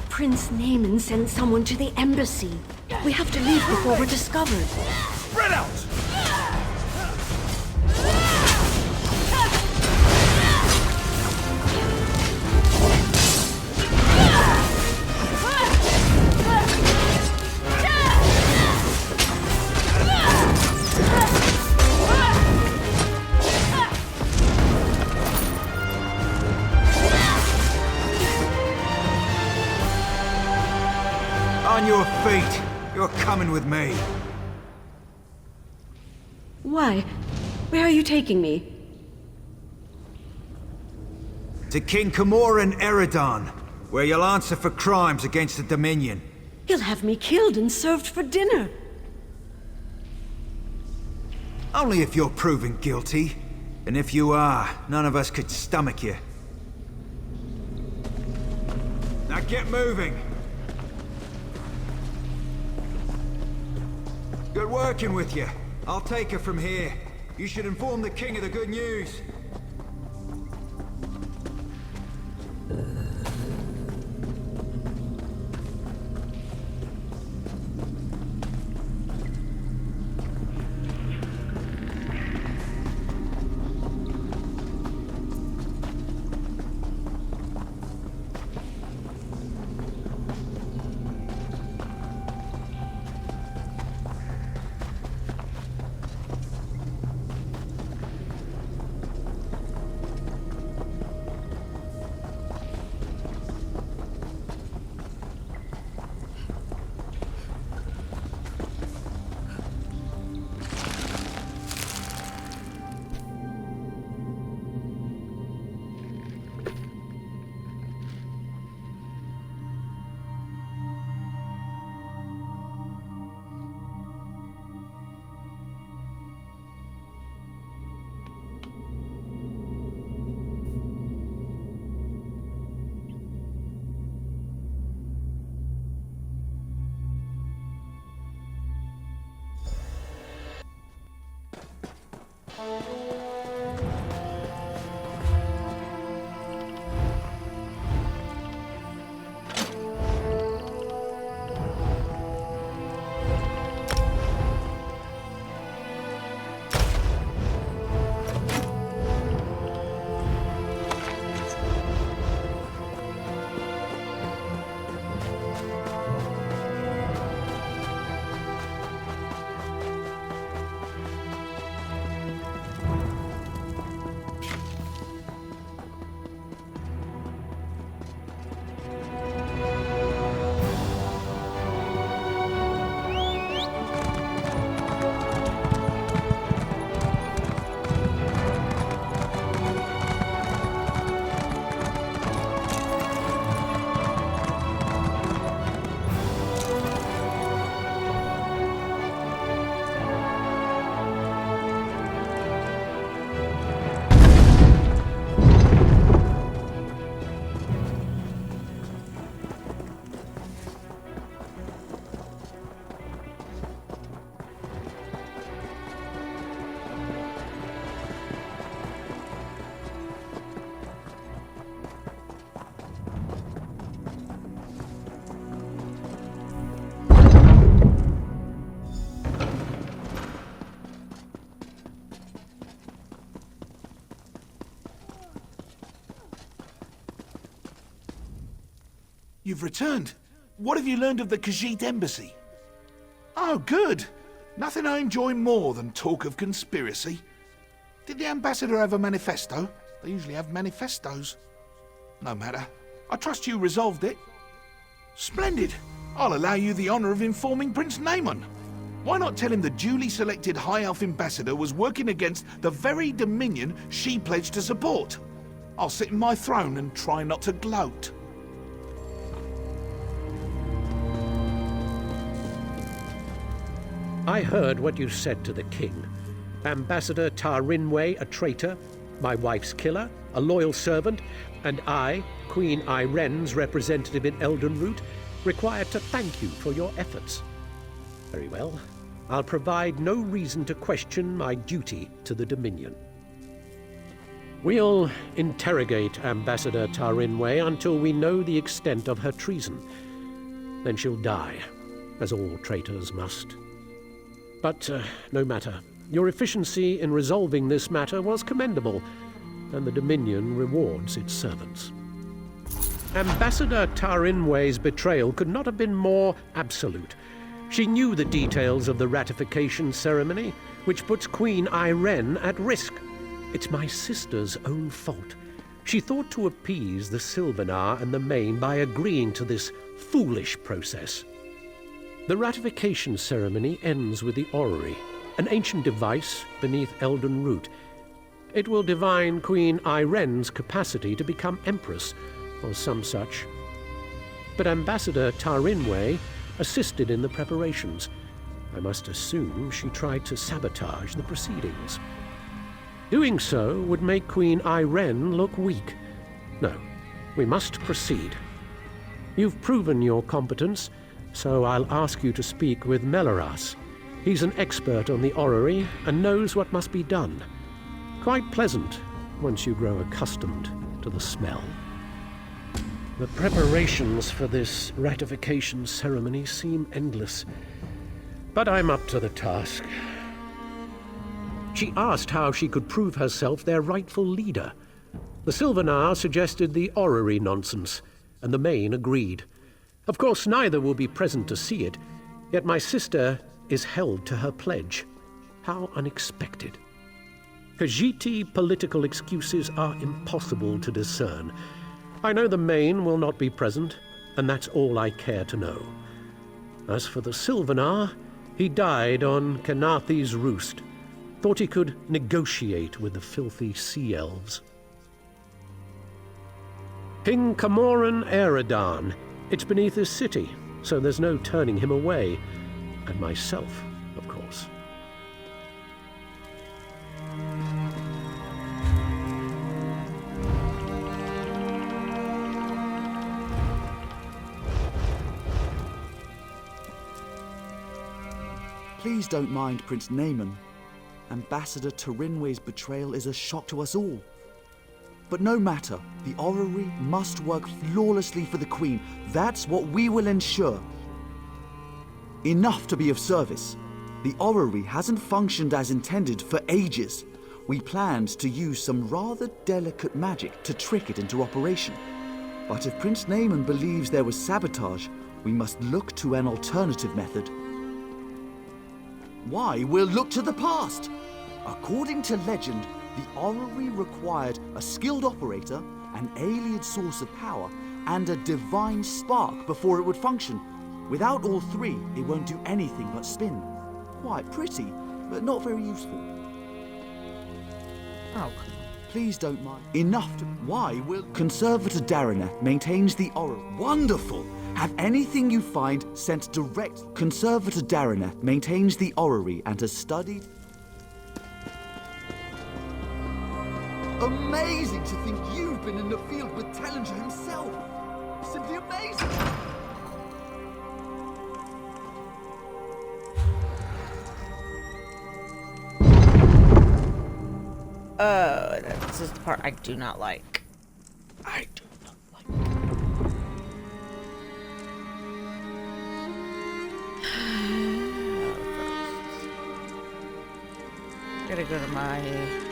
Prince Naaman sent someone to the embassy. We have to leave before we're discovered. Spread out! On your feet! You're coming with me! Why? Where are you taking me? To King Camoran Eredon, where you'll answer for crimes against the Dominion. He'll have me killed and served for dinner. Only if you're proven guilty. And if you are, none of us could stomach you. Now get moving! Good working with you. I'll take her from here. You should inform the king of the good news. You've returned. What have you learned of the Khajiit embassy? Oh, good. Nothing I enjoy more than talk of conspiracy. Did the ambassador have a manifesto? They usually have manifestos. No matter. I trust you resolved it. Splendid. I'll allow you the honor of informing Prince Naaman. Why not tell him the duly selected High Elf ambassador was working against the very dominion she pledged to support? I'll sit in my throne and try not to gloat. I heard what you said to the king. Ambassador Ta Rinwei, a traitor, my wife's killer, a loyal servant, and I, Queen Iren's representative in Eldenroot, required to thank you for your efforts. Very well. I'll provide no reason to question my duty to the Dominion. We'll interrogate Ambassador Ta Rinwei until we know the extent of her treason. Then she'll die, as all traitors must. But no matter. Your efficiency in resolving this matter was commendable, and the Dominion rewards its servants. Ambassador Ta Rinwei's betrayal could not have been more absolute. She knew the details of the ratification ceremony, which puts Queen Iren at risk. It's my sister's own fault. She thought to appease the Sylvanar and the Main by agreeing to this foolish process. The ratification ceremony ends with the orrery, an ancient device beneath Eldenroot. It will divine Queen Iren's capacity to become Empress, or some such. But Ambassador Ta Rinwei assisted in the preparations. I must assume she tried to sabotage the proceedings. Doing so would make Queen Iren look weak. No, we must proceed. You've proven your competence, so I'll ask you to speak with Melaras. He's an expert on the orrery and knows what must be done. Quite pleasant once you grow accustomed to the smell. The preparations for this ratification ceremony seem endless, but I'm up to the task. She asked how she could prove herself their rightful leader. The Sylvanar suggested the orrery nonsense, and the Main agreed. Of course, neither will be present to see it, yet my sister is held to her pledge. How unexpected. Khajiiti political excuses are impossible to discern. I know the Main will not be present, and that's all I care to know. As for the Sylvanar, he died on Kenathi's roost. Thought he could negotiate with the filthy sea elves. King Camoran Eredan. It's beneath this city, so there's no turning him away. And myself, of course. Please don't mind Prince Naaman. Ambassador Ta Rinwei's betrayal is a shock to us all. But no matter, the orrery must work flawlessly for the Queen. That's what we will ensure. Enough to be of service. The orrery hasn't functioned as intended for ages. We planned to use some rather delicate magic to trick it into operation. But if Prince Naaman believes there was sabotage, we must look to an alternative method. Why, we'll look to the past! According to legend, the orrery required a skilled operator, an alien source of power, and a divine spark before it would function. Without all three, it won't do anything but spin. Quite pretty, but not very useful. Oh. Please don't mind. Enough to... Why will... Conservator Daranath maintains the orrery. Wonderful! Have anything you find sent direct... Conservator Daranath maintains the orrery and has studied... Amazing to think you've been in the field with Tellinger himself! Simply amazing! This is the part I do not like. I do not like. Gotta go to my house.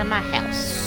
my house.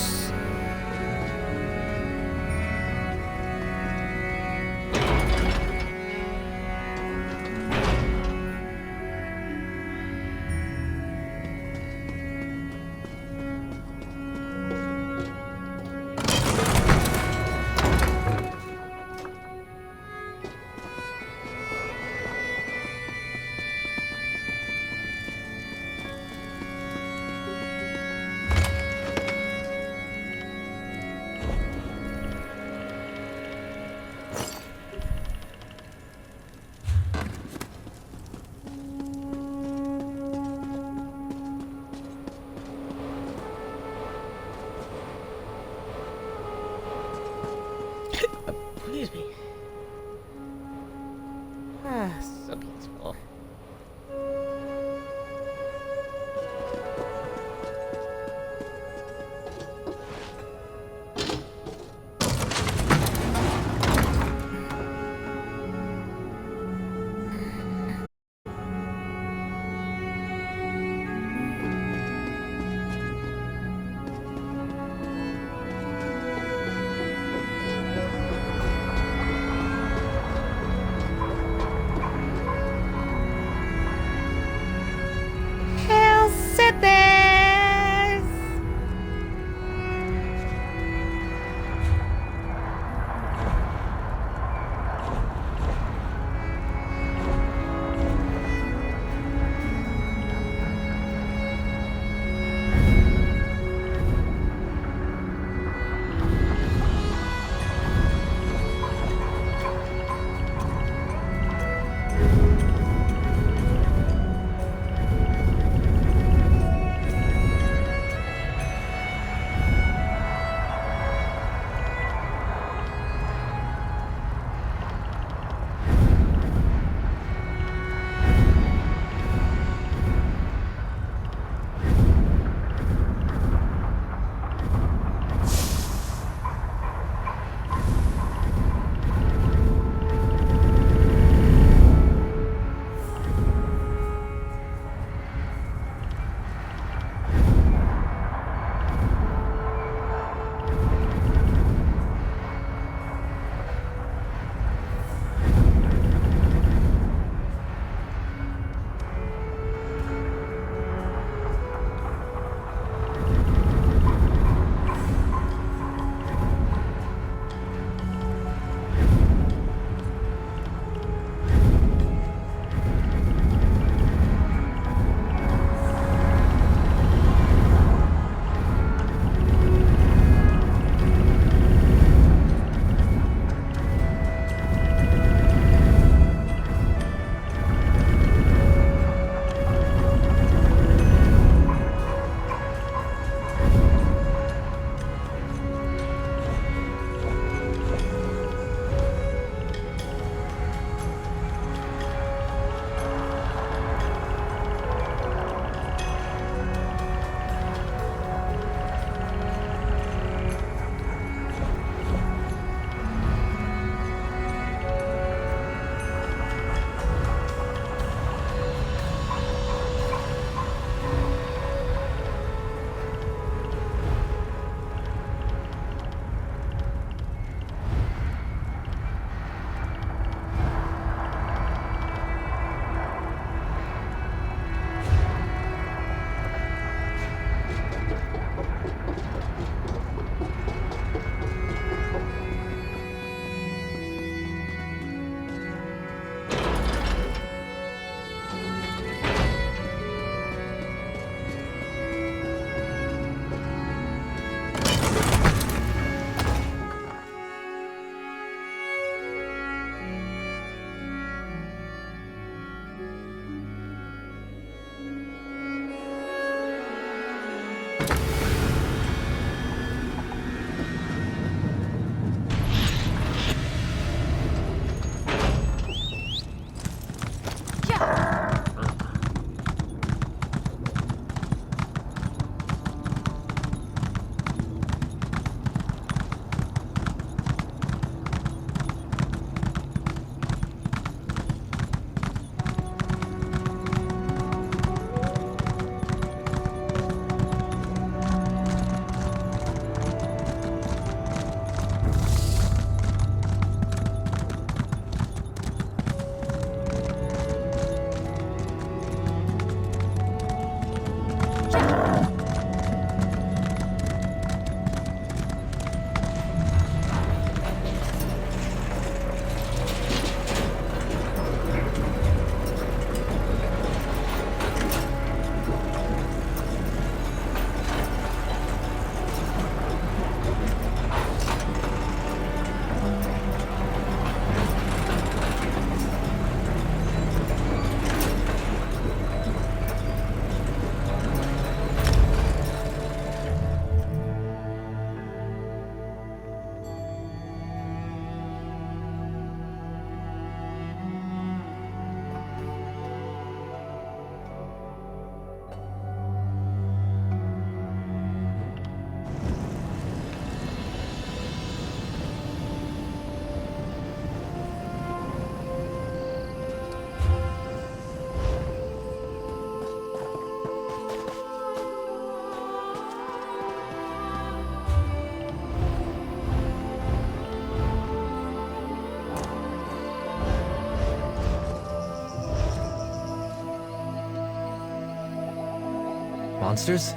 Monsters?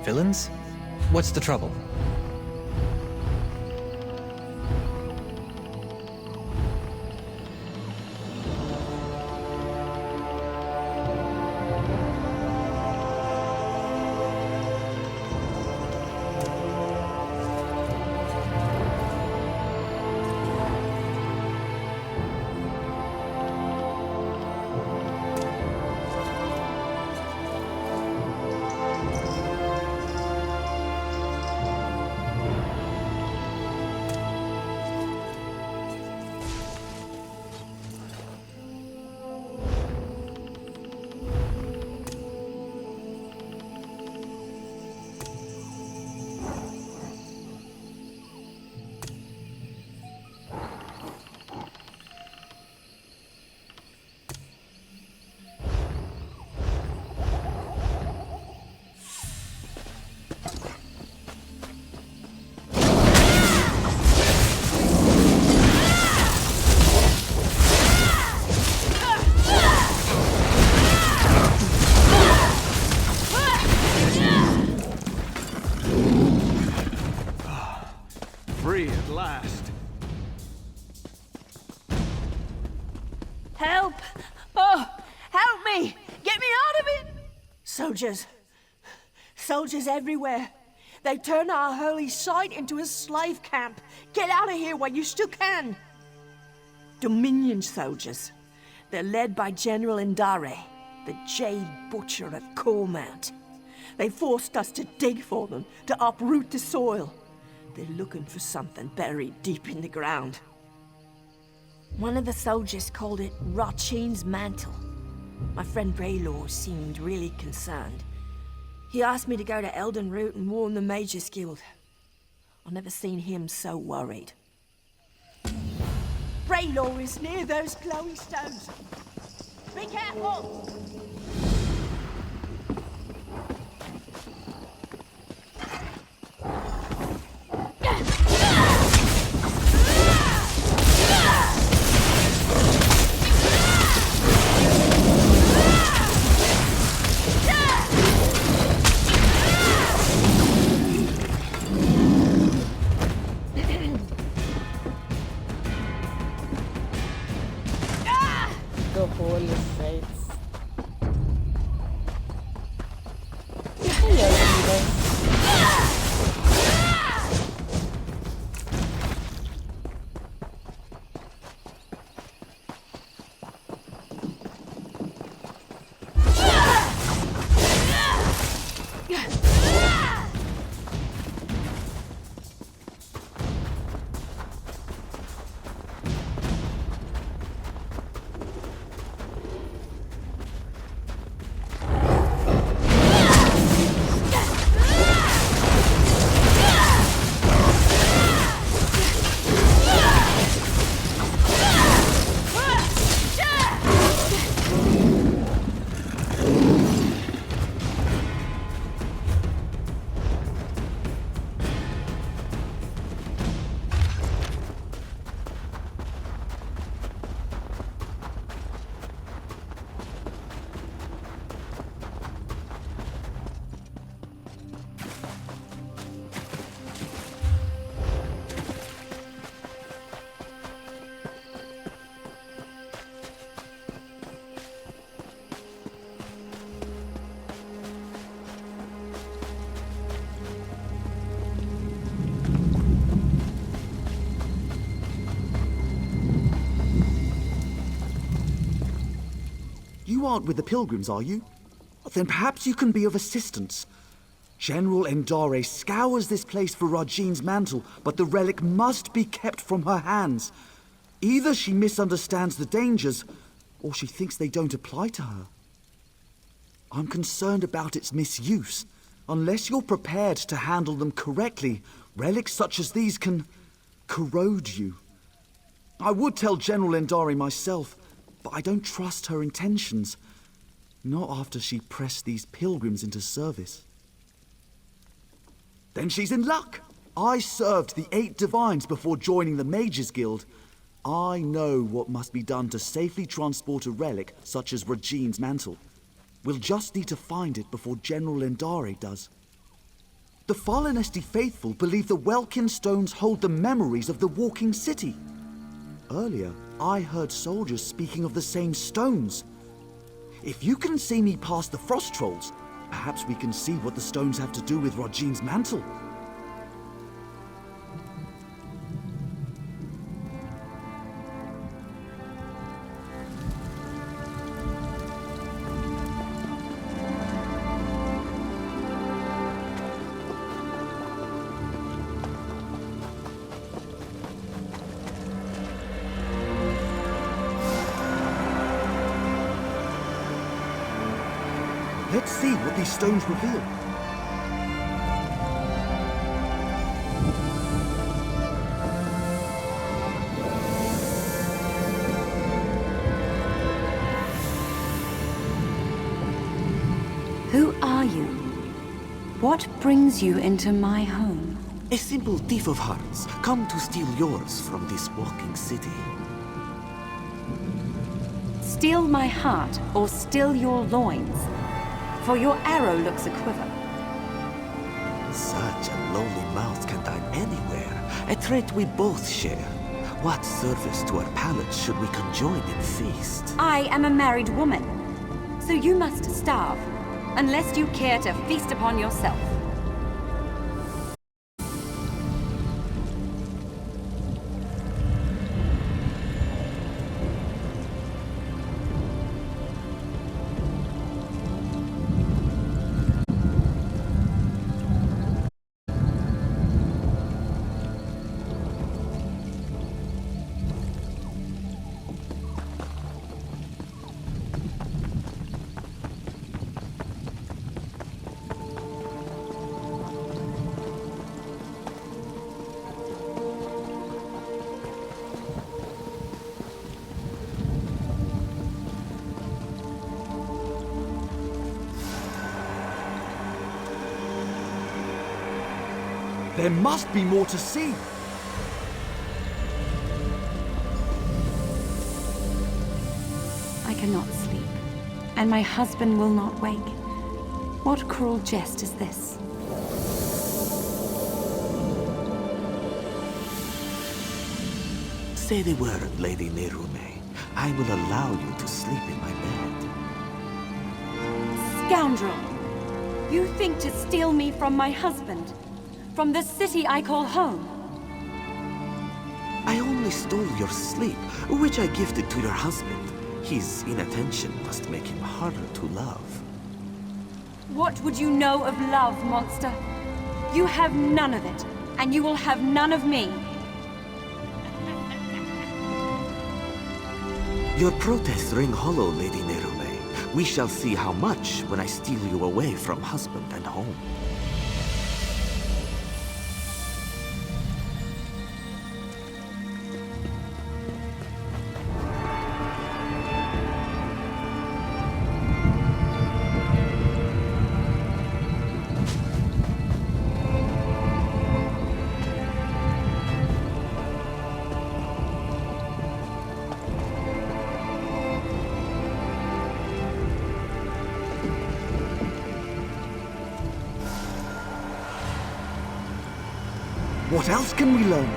Villains? What's the trouble? Free at last. Help! Oh, help me! Get me out of it! Soldiers. Soldiers everywhere. They turn our holy site into a slave camp. Get out of here while you still can. Dominion soldiers. They're led by General Indare, the Jade Butcher at Cormount. They forced us to dig for them, to uproot the soil. They're looking for something buried deep in the ground. One of the soldiers called it Rachin's mantle. My friend Braylor seemed really concerned. He asked me to go to Elden Root and warn the Mages Guild. I've never seen him so worried. Braylor is near those glowing stones. Be careful! The holy fates. You aren't with the pilgrims, are you? Then perhaps you can be of assistance. General Indare scours this place for Rajin's mantle, but the relic must be kept from her hands. Either she misunderstands the dangers, or she thinks they don't apply to her. I'm concerned about its misuse. Unless you're prepared to handle them correctly, relics such as these can corrode you. I would tell General Indare myself, but I don't trust her intentions. Not after she pressed these pilgrims into service. Then she's in luck. I served the 8 divines before joining the Mages Guild. I know what must be done to safely transport a relic such as Rajin's mantle. We'll just need to find it before General Endare does. The Falinesti faithful believe the Welkin stones hold the memories of the Walking City. Earlier, I heard soldiers speaking of the same stones. If you can see me past the Frost Trolls, perhaps we can see what the stones have to do with Rodjine's mantle. Let's see what these stones reveal. Who are you? What brings you into my home? A simple thief of hearts, come to steal yours from this walking city. Steal my heart or steal your loins? For your arrow looks a quiver. Such a lowly mouth can dine anywhere, a trait we both share. What service to our palates should we conjoin in feast? I am a married woman, so you must starve, unless you care to feast upon yourself. There must be more to see. I cannot sleep, and my husband will not wake. What cruel jest is this? Say the word, Lady Nerume. I will allow you to sleep in my bed. Scoundrel! You think to steal me from my husband? From the city I call home? I only stole your sleep, which I gifted to your husband. His inattention must make him harder to love. What would you know of love, monster? You have none of it, and you will have none of me. Your protests ring hollow, Lady Nerume. We shall see how much when I steal you away from husband and home. What else can we learn?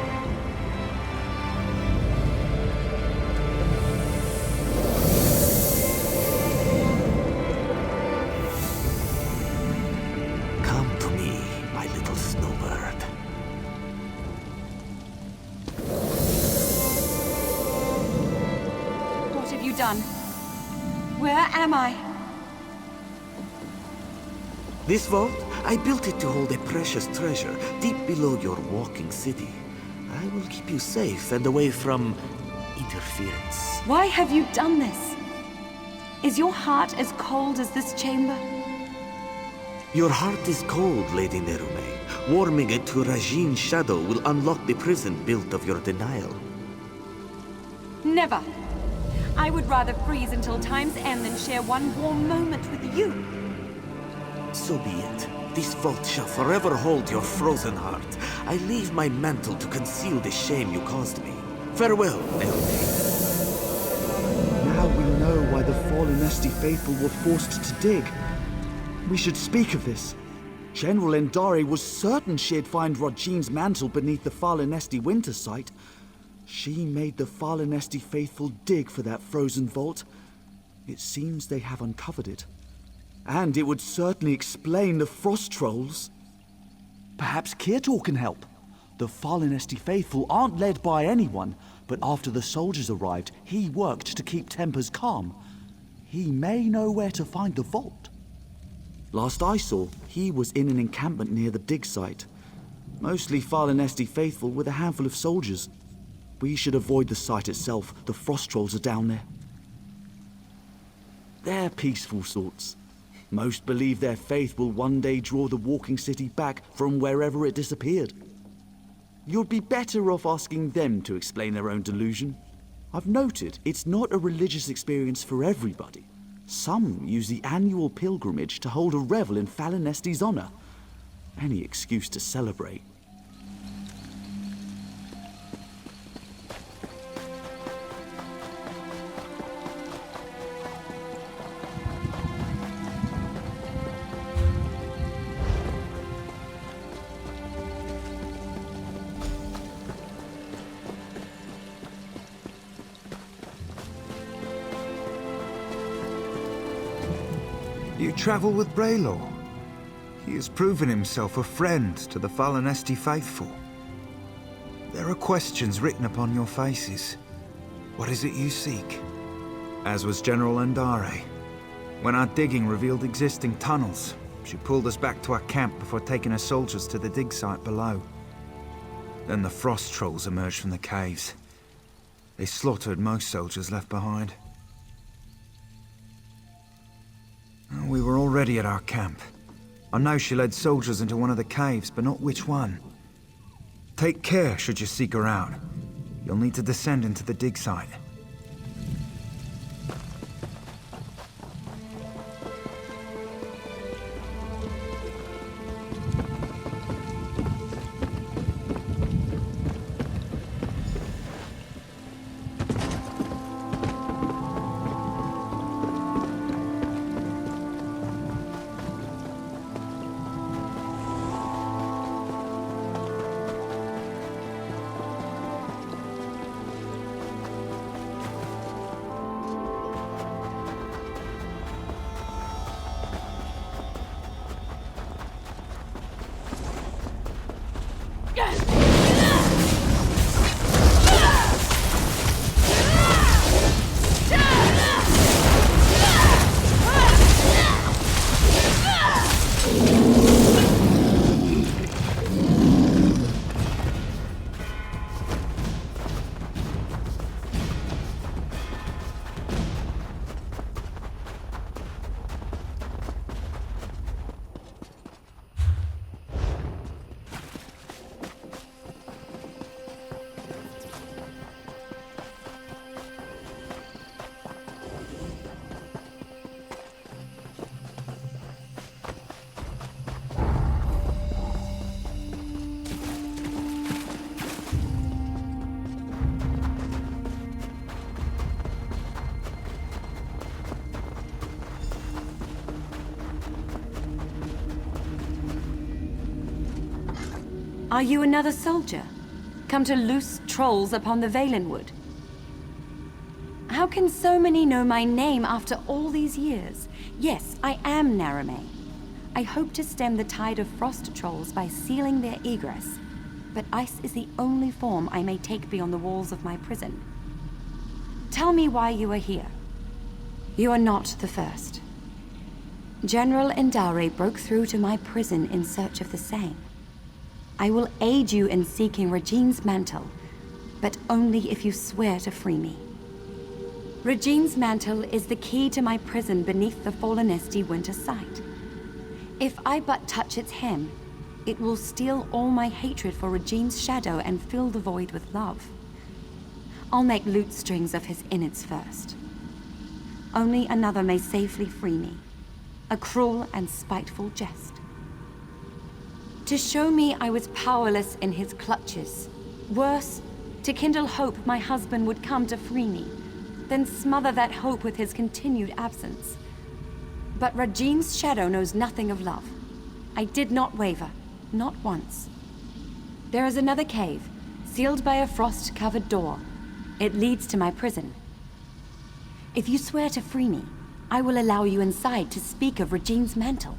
Come to me, my little snowbird. What have you done? Where am I? This vault, I built it to hold a precious treasure deep below your walking city. I will keep you safe and away from interference. Why have you done this? Is your heart as cold as this chamber? Your heart is cold, Lady Nerume. Warming it to Rajine's shadow will unlock the prison built of your denial. Never. I would rather freeze until time's end than share one warm moment with you. So be it. This vault shall forever hold your frozen heart. I leave my mantle to conceal the shame you caused me. Farewell, Nerume. Now we know know why the Fallenesti faithful were forced to dig. We should speak of this. General Endari was certain she'd find Rodjine's mantle beneath the Fallenesti winter site. She made the Fallenesti faithful dig for that frozen vault. It seems they have uncovered it. And it would certainly explain the frost trolls. Perhaps Kirtor can help. The Fallenesti faithful aren't led by anyone, but after the soldiers arrived, he worked to keep tempers calm. He may know where to find the vault. Last I saw, he was in an encampment near the dig site. Mostly Fallenesti faithful with a handful of soldiers. We should avoid the site itself. The frost trolls are down there. They're peaceful sorts. Most believe their faith will one day draw the walking city back from wherever it disappeared. You'd be better off asking them to explain their own delusion. I've noted it's not a religious experience for everybody. Some use the annual pilgrimage to hold a revel in Fallenesti's honor. Any excuse to celebrate. You travel with Braylor. He has proven himself a friend to the Fallenesti faithful. There are questions written upon your faces. What is it you seek? As was General Endari. When our digging revealed existing tunnels, she pulled us back to our camp before taking her soldiers to the dig site below. Then the frost trolls emerged from the caves. They slaughtered most soldiers left behind. We were already at our camp. I know she led soldiers into one of the caves, but not which one. Take care should you seek her out. You'll need to descend into the dig site. Are you another soldier? Come to loose trolls upon the Valenwood? How can so many know my name after all these years? Yes, I am Narame. I hope to stem the tide of frost trolls by sealing their egress, but ice is the only form I may take beyond the walls of my prison. Tell me why you are here. You are not the first. General Endari broke through to my prison in search of the same. I will aid you in seeking Regine's mantle, but only if you swear to free me. Regine's mantle is the key to my prison beneath the Fallenesti winter site. If I but touch its hem, it will steal all my hatred for Regine's shadow and fill the void with love. I'll make lute strings of his innards first. Only another may safely free me. A cruel and spiteful jest. To show me I was powerless in his clutches. Worse, to kindle hope my husband would come to free me. then smother that hope with his continued absence. But Rajine's shadow knows nothing of love. I did not waver, not once. There is another cave, sealed by a frost-covered door. It leads to my prison. If you swear to free me, I will allow you inside to speak of Rajine's mantle.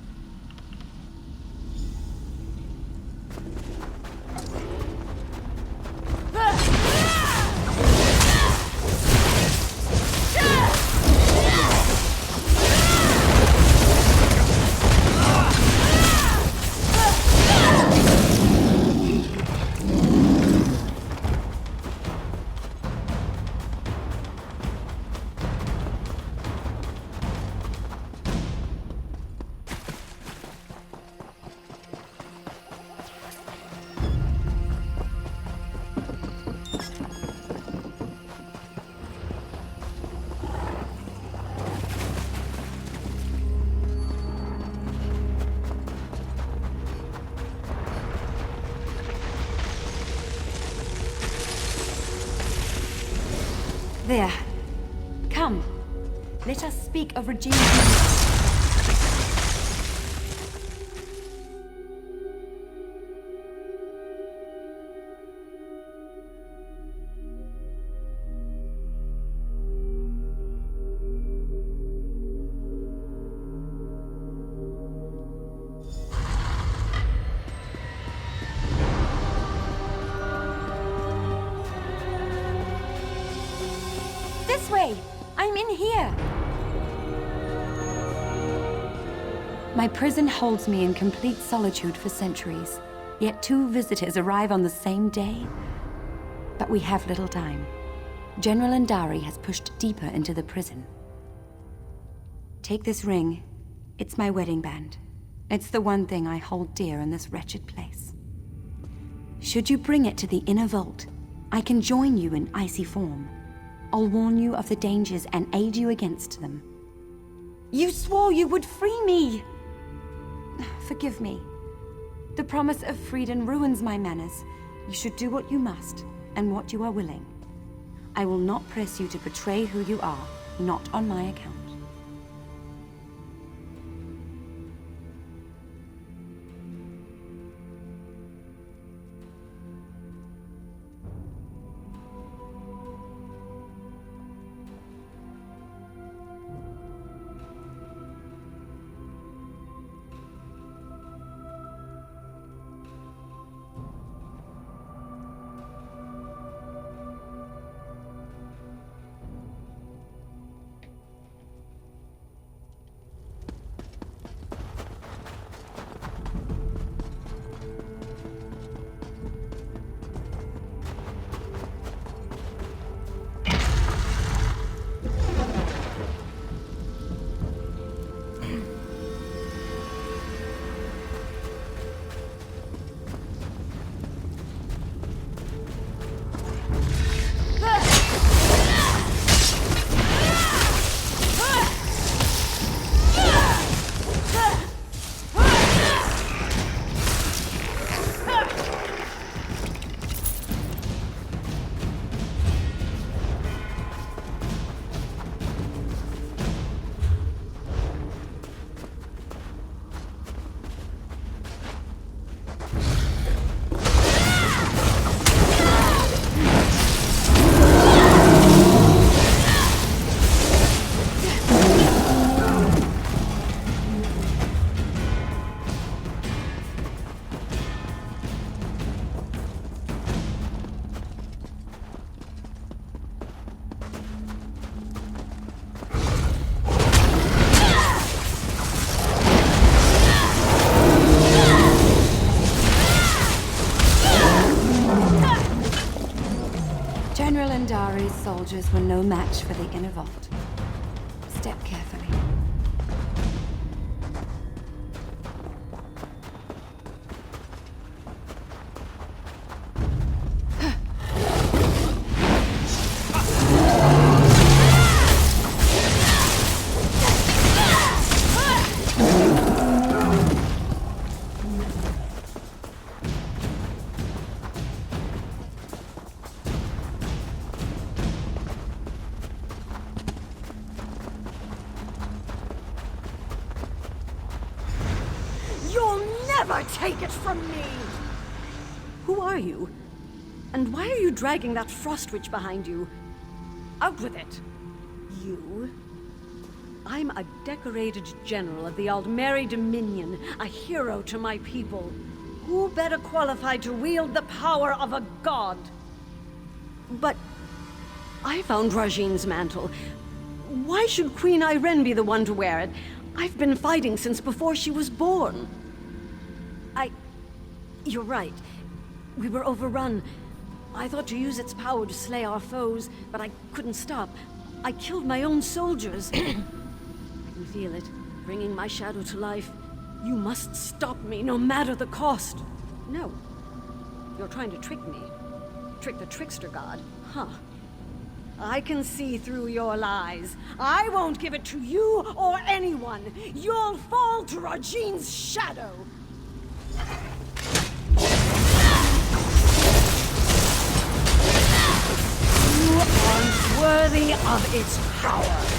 There. Come. Let us speak of Rajine's mantle. I'm in here! My prison holds me in complete solitude for centuries, yet 2 visitors arrive on the same day. But we have little time. General Andari has pushed deeper into the prison. Take this ring. It's my wedding band. It's the one thing I hold dear in this wretched place. Should you bring it to the inner vault, I can join you in icy form. I'll warn you of the dangers and aid you against them. You swore you would free me! Forgive me. The promise of freedom ruins my manners. You should do what you must, and what you are willing. I will not press you to betray who you are, not on my account. Andari's soldiers were no match for the inner vault. Step carefully. never take it from me! Who are you? And why are you dragging that frost witch behind you? Out with it! You? I'm a decorated general of the Aldmeri Dominion, a hero to my people. Who better qualified to wield the power of a god? But I found Rajin's mantle. Why should Queen Irene be the one to wear it? I've been fighting since before she was born. You're right. We were overrun. I thought to use its power to slay our foes, but I couldn't stop. I killed my own soldiers. I can feel it, bringing my shadow to life. You must stop me, no matter the cost. No. You're trying to trick me. Trick the trickster god. Huh. I can see through your lies. I won't give it to you or anyone. You'll fall to Rajin's shadow. You aren't worthy of its power.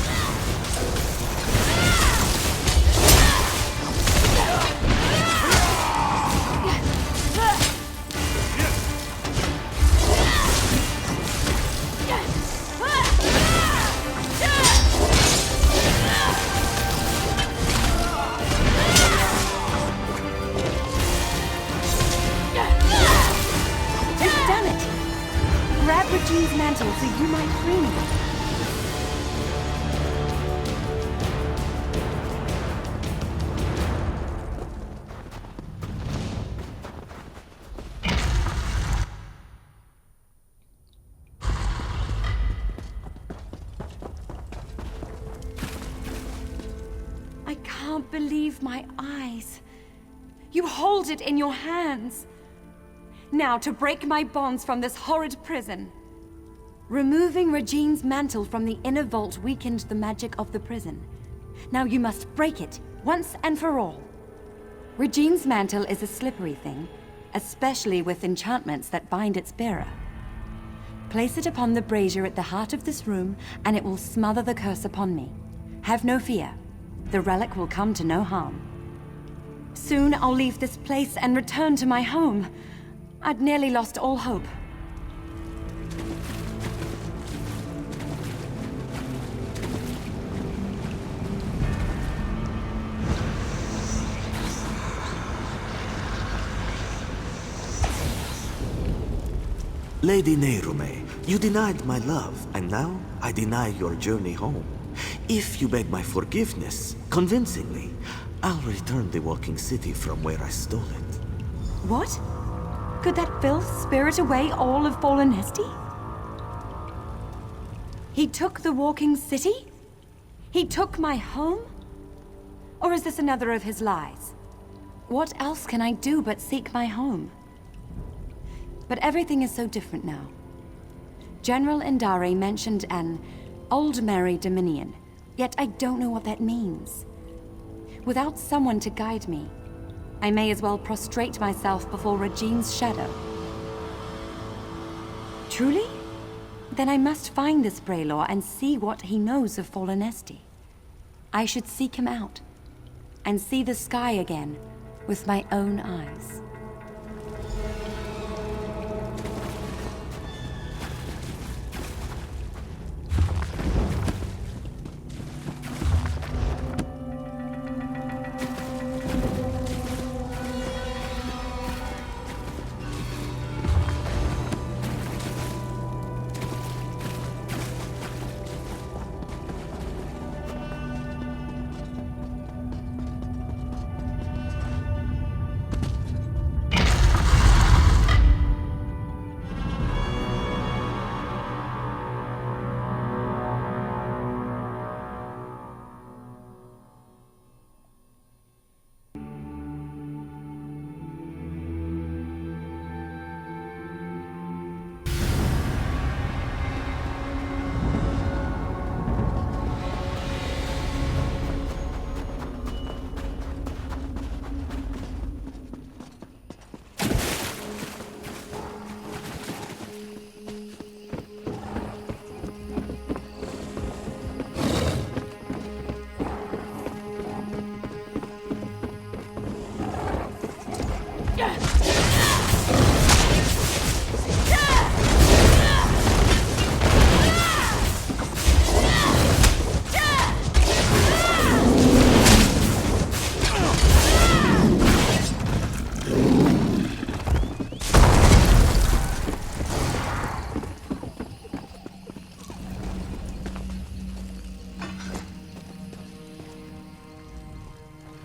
Grab Rajin's mantle so you might free me. I can't believe my eyes. You hold it in your hands. Now, to break my bonds from this horrid prison. Removing Rajin's mantle from the inner vault weakened the magic of the prison. Now you must break it, once and for all. Rajin's mantle is a slippery thing, especially with enchantments that bind its bearer. Place it upon the brazier at the heart of this room, and it will smother the curse upon me. Have no fear. The relic will come to no harm. Soon I'll leave this place and return to my home. I'd nearly lost all hope. Lady Nehrume, you denied my love, and now I deny your journey home. If you beg my forgiveness, convincingly, I'll return the walking city from where I stole it. What? Could that filth spirit away all of Fallen Hesti? He took the walking city? He took my home? Or is this another of his lies? What else can I do but seek my home? But everything is so different now. General Indare mentioned an Aldmeri Dominion, yet I don't know what that means. Without someone to guide me, I may as well prostrate myself before Rajin's shadow. Truly? Then I must find this Braylor and see what he knows of Fallen Hesti. I should seek him out, and see the sky again with my own eyes.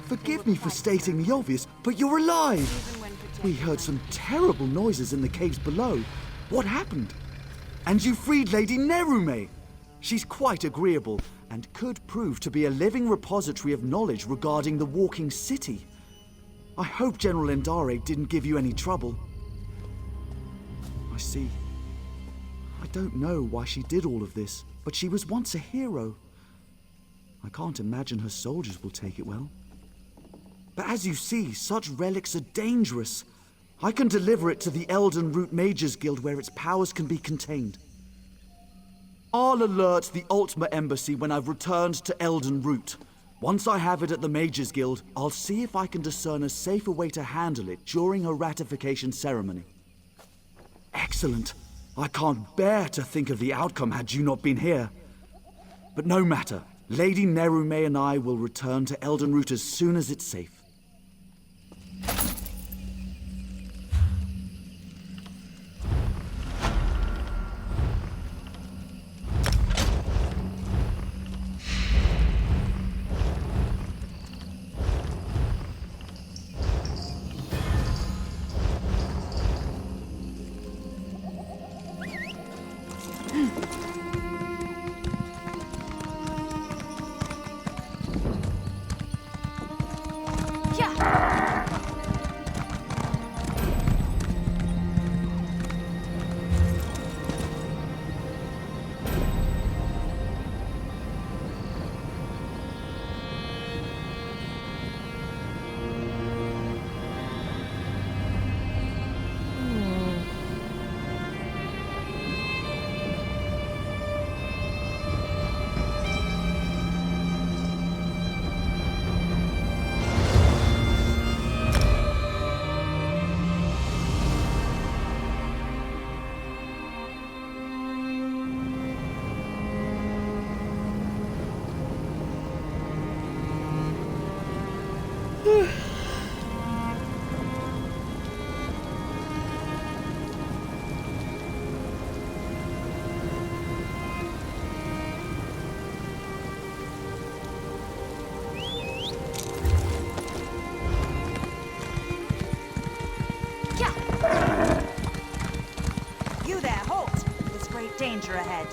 Forgive me for stating the obvious, but you're alive! We heard some terrible noises in the caves below. What happened? And you freed Lady Nerume! She's quite agreeable, and could prove to be a living repository of knowledge regarding the Walking City. I hope General Endare didn't give you any trouble. I see. I don't know why she did all of this, but she was once a hero. I can't imagine her soldiers will take it well. But as you see, such relics are dangerous. I can deliver it to the Elden Root Mages Guild where its powers can be contained. I'll alert the Ultima Embassy when I've returned to Elden Root. Once I have it at the Mages Guild, I'll see if I can discern a safer way to handle it during her ratification ceremony. Excellent. I can't bear to think of the outcome had you not been here. But no matter. Lady Nerume and I will return to Elden Root as soon as it's safe. You there, halt! There's great danger ahead.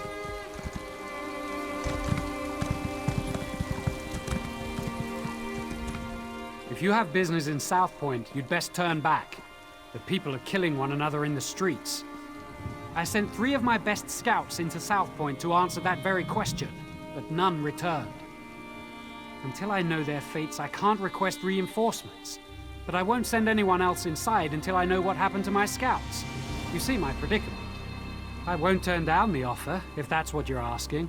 If you have business in South Point, you'd best turn back. The people are killing one another in the streets. I sent 3 of my best scouts into South Point to answer that very question, but none returned. Until I know their fates, I can't request reinforcements. But I won't send anyone else inside until I know what happened to my scouts. You see my predicament. I won't turn down the offer, if that's what you're asking.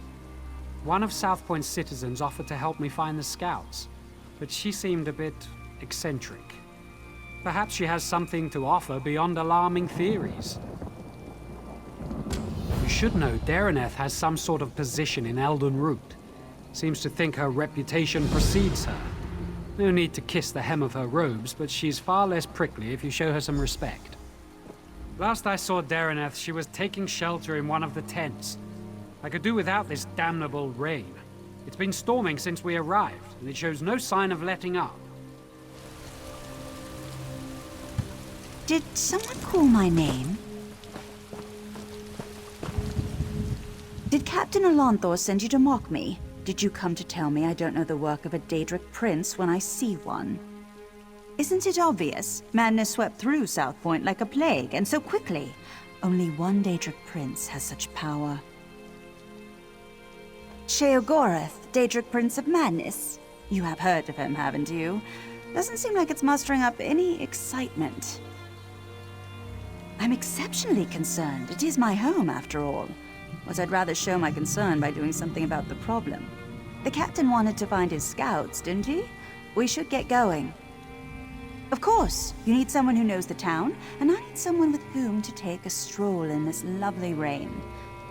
One of South Point's citizens offered to help me find the scouts, but she seemed a bit eccentric. Perhaps she has something to offer beyond alarming theories. You should know Dareneth has some sort of position in Elden Root. Seems to think her reputation precedes her. No need to kiss the hem of her robes, but she's far less prickly if you show her some respect. Last I saw Dareneth, she was taking shelter in one of the tents. I could do without this damnable rain. It's been storming since we arrived, and it shows no sign of letting up. Did someone call my name? Did Captain Alonthor send you to mock me? Did you come to tell me I don't know the work of a Daedric prince when I see one? Isn't it obvious? Madness swept through South Point like a plague, and so quickly. Only one Daedric prince has such power. Sheogorath, Daedric Prince of Madness. You have heard of him, haven't you? Doesn't seem like it's mustering up any excitement. I'm exceptionally concerned. It is my home, after all. But I'd rather show my concern by doing something about the problem. The captain wanted to find his scouts, didn't he? We should get going. Of course, you need someone who knows the town, and I need someone with whom to take a stroll in this lovely rain.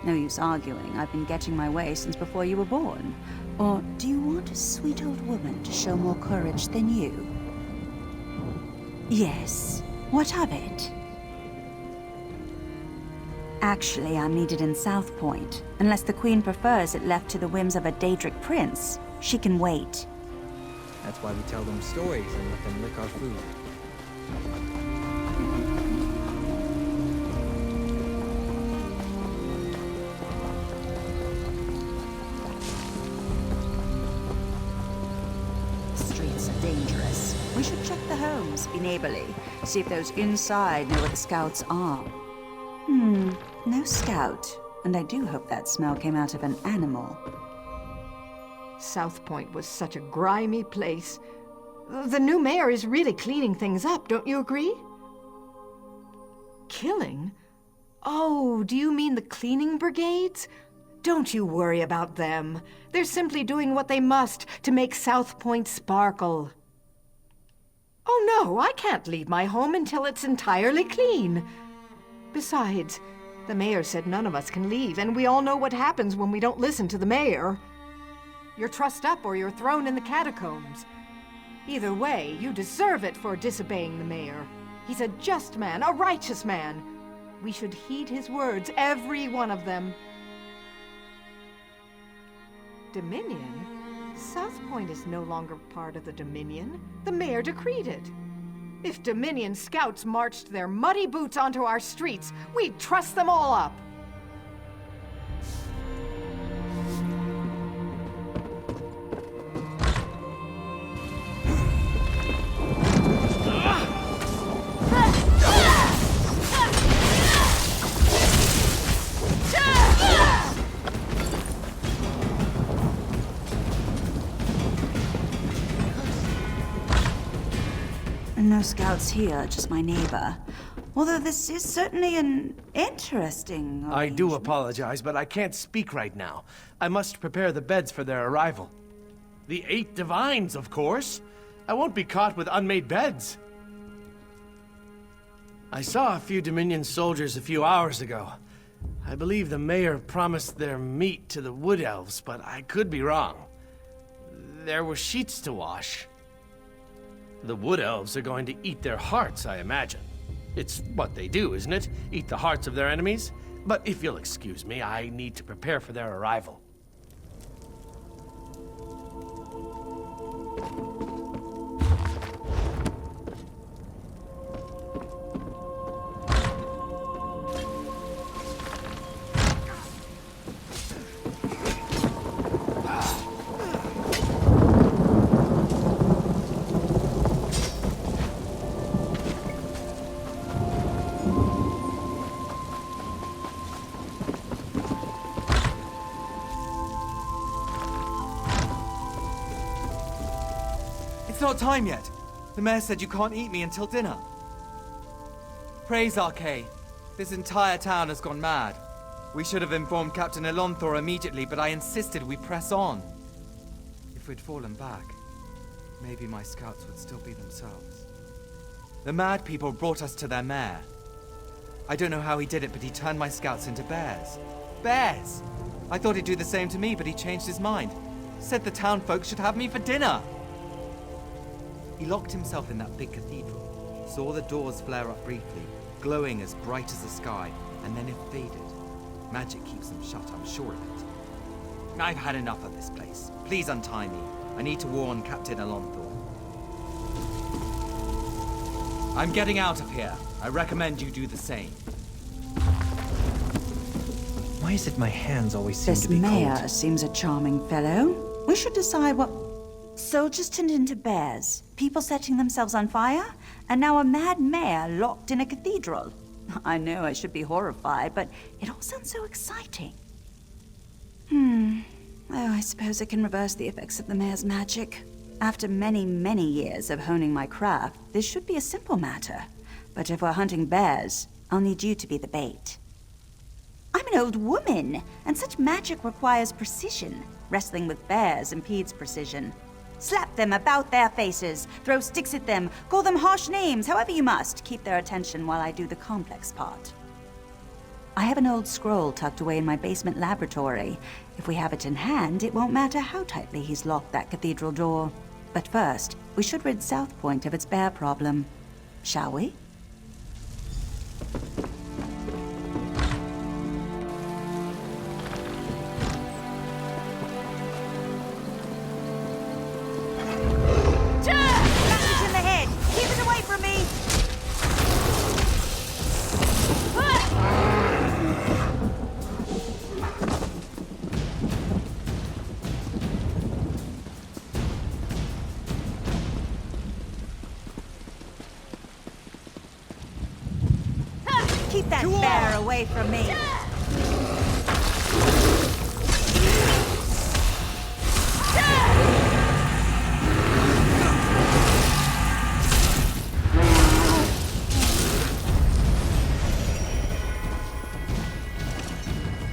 No use arguing. I've been getting my way since before you were born. Or do you want a sweet old woman to show more courage than you? Yes. What of it? Actually, I'm needed in South Point. Unless the Queen prefers it left to the whims of a Daedric prince, she can wait. That's why we tell them stories and let them lick our food. The streets are dangerous. We should check the homes, be neighborly, see if those inside know where the scouts are. No scout. And I do hope that smell came out of an animal. South Point was such a grimy place. The new mayor is really cleaning things up, don't you agree? Killing? Oh, do you mean the cleaning brigades? Don't you worry about them. They're simply doing what they must to make South Point sparkle. Oh no, I can't leave my home until it's entirely clean. Besides, the mayor said none of us can leave, and we all know what happens when we don't listen to the mayor. You're trussed up or you're thrown in the catacombs. Either way, you deserve it for disobeying the mayor. He's a just man, a righteous man. We should heed his words, every one of them. Dominion? South Point is no longer part of the Dominion. The mayor decreed it. If Dominion scouts marched their muddy boots onto our streets, we'd truss them all up. No scouts here, just my neighbor. Although this is certainly an interesting... I do apologize, but I can't speak right now. I must prepare the beds for their arrival. The 8 divines, of course. I won't be caught with unmade beds. I saw a few Dominion soldiers a few hours ago. I believe the mayor promised their meat to the Wood Elves, but I could be wrong. There were sheets to wash. The Wood Elves are going to eat their hearts, I imagine. It's what they do, isn't it? Eat the hearts of their enemies? But if you'll excuse me, I need to prepare for their arrival. It's not time yet. The mayor said you can't eat me until dinner. Praise Arcade. This entire town has gone mad. We should have informed Captain Elonthor immediately, but I insisted we press on. If we'd fallen back, maybe my scouts would still be themselves. The mad people brought us to their mayor. I don't know how he did it, but he turned my scouts into bears. Bears! I thought he'd do the same to me, but he changed his mind. Said the town folks should have me for dinner. He locked himself in that big cathedral, saw the doors flare up briefly, glowing as bright as the sky, and then it faded. Magic keeps them shut, I'm sure of it. I've had enough of this place. Please untie me. I need to warn Captain Elonthor. I'm getting out of here. I recommend you do the same. Why is it my hands always seem to be This cold? mayor seems a charming fellow. We should decide what... Soldiers turned into bears, people setting themselves on fire, and now a mad mayor locked in a cathedral. I know I should be horrified, but it all sounds so exciting. Oh, I suppose I can reverse the effects of the mayor's magic. After many, many years of honing my craft, this should be a simple matter. But if we're hunting bears, I'll need you to be the bait. I'm an old woman, and such magic requires precision. Wrestling with bears impedes precision. Slap them about their faces, throw sticks at them, call them harsh names, however you must. Keep their attention while I do the complex part. I have an old scroll tucked away in my basement laboratory. If we have it in hand, it won't matter how tightly he's locked that cathedral door. But first, we should rid South Point of its bear problem. Shall we? that bear away from me!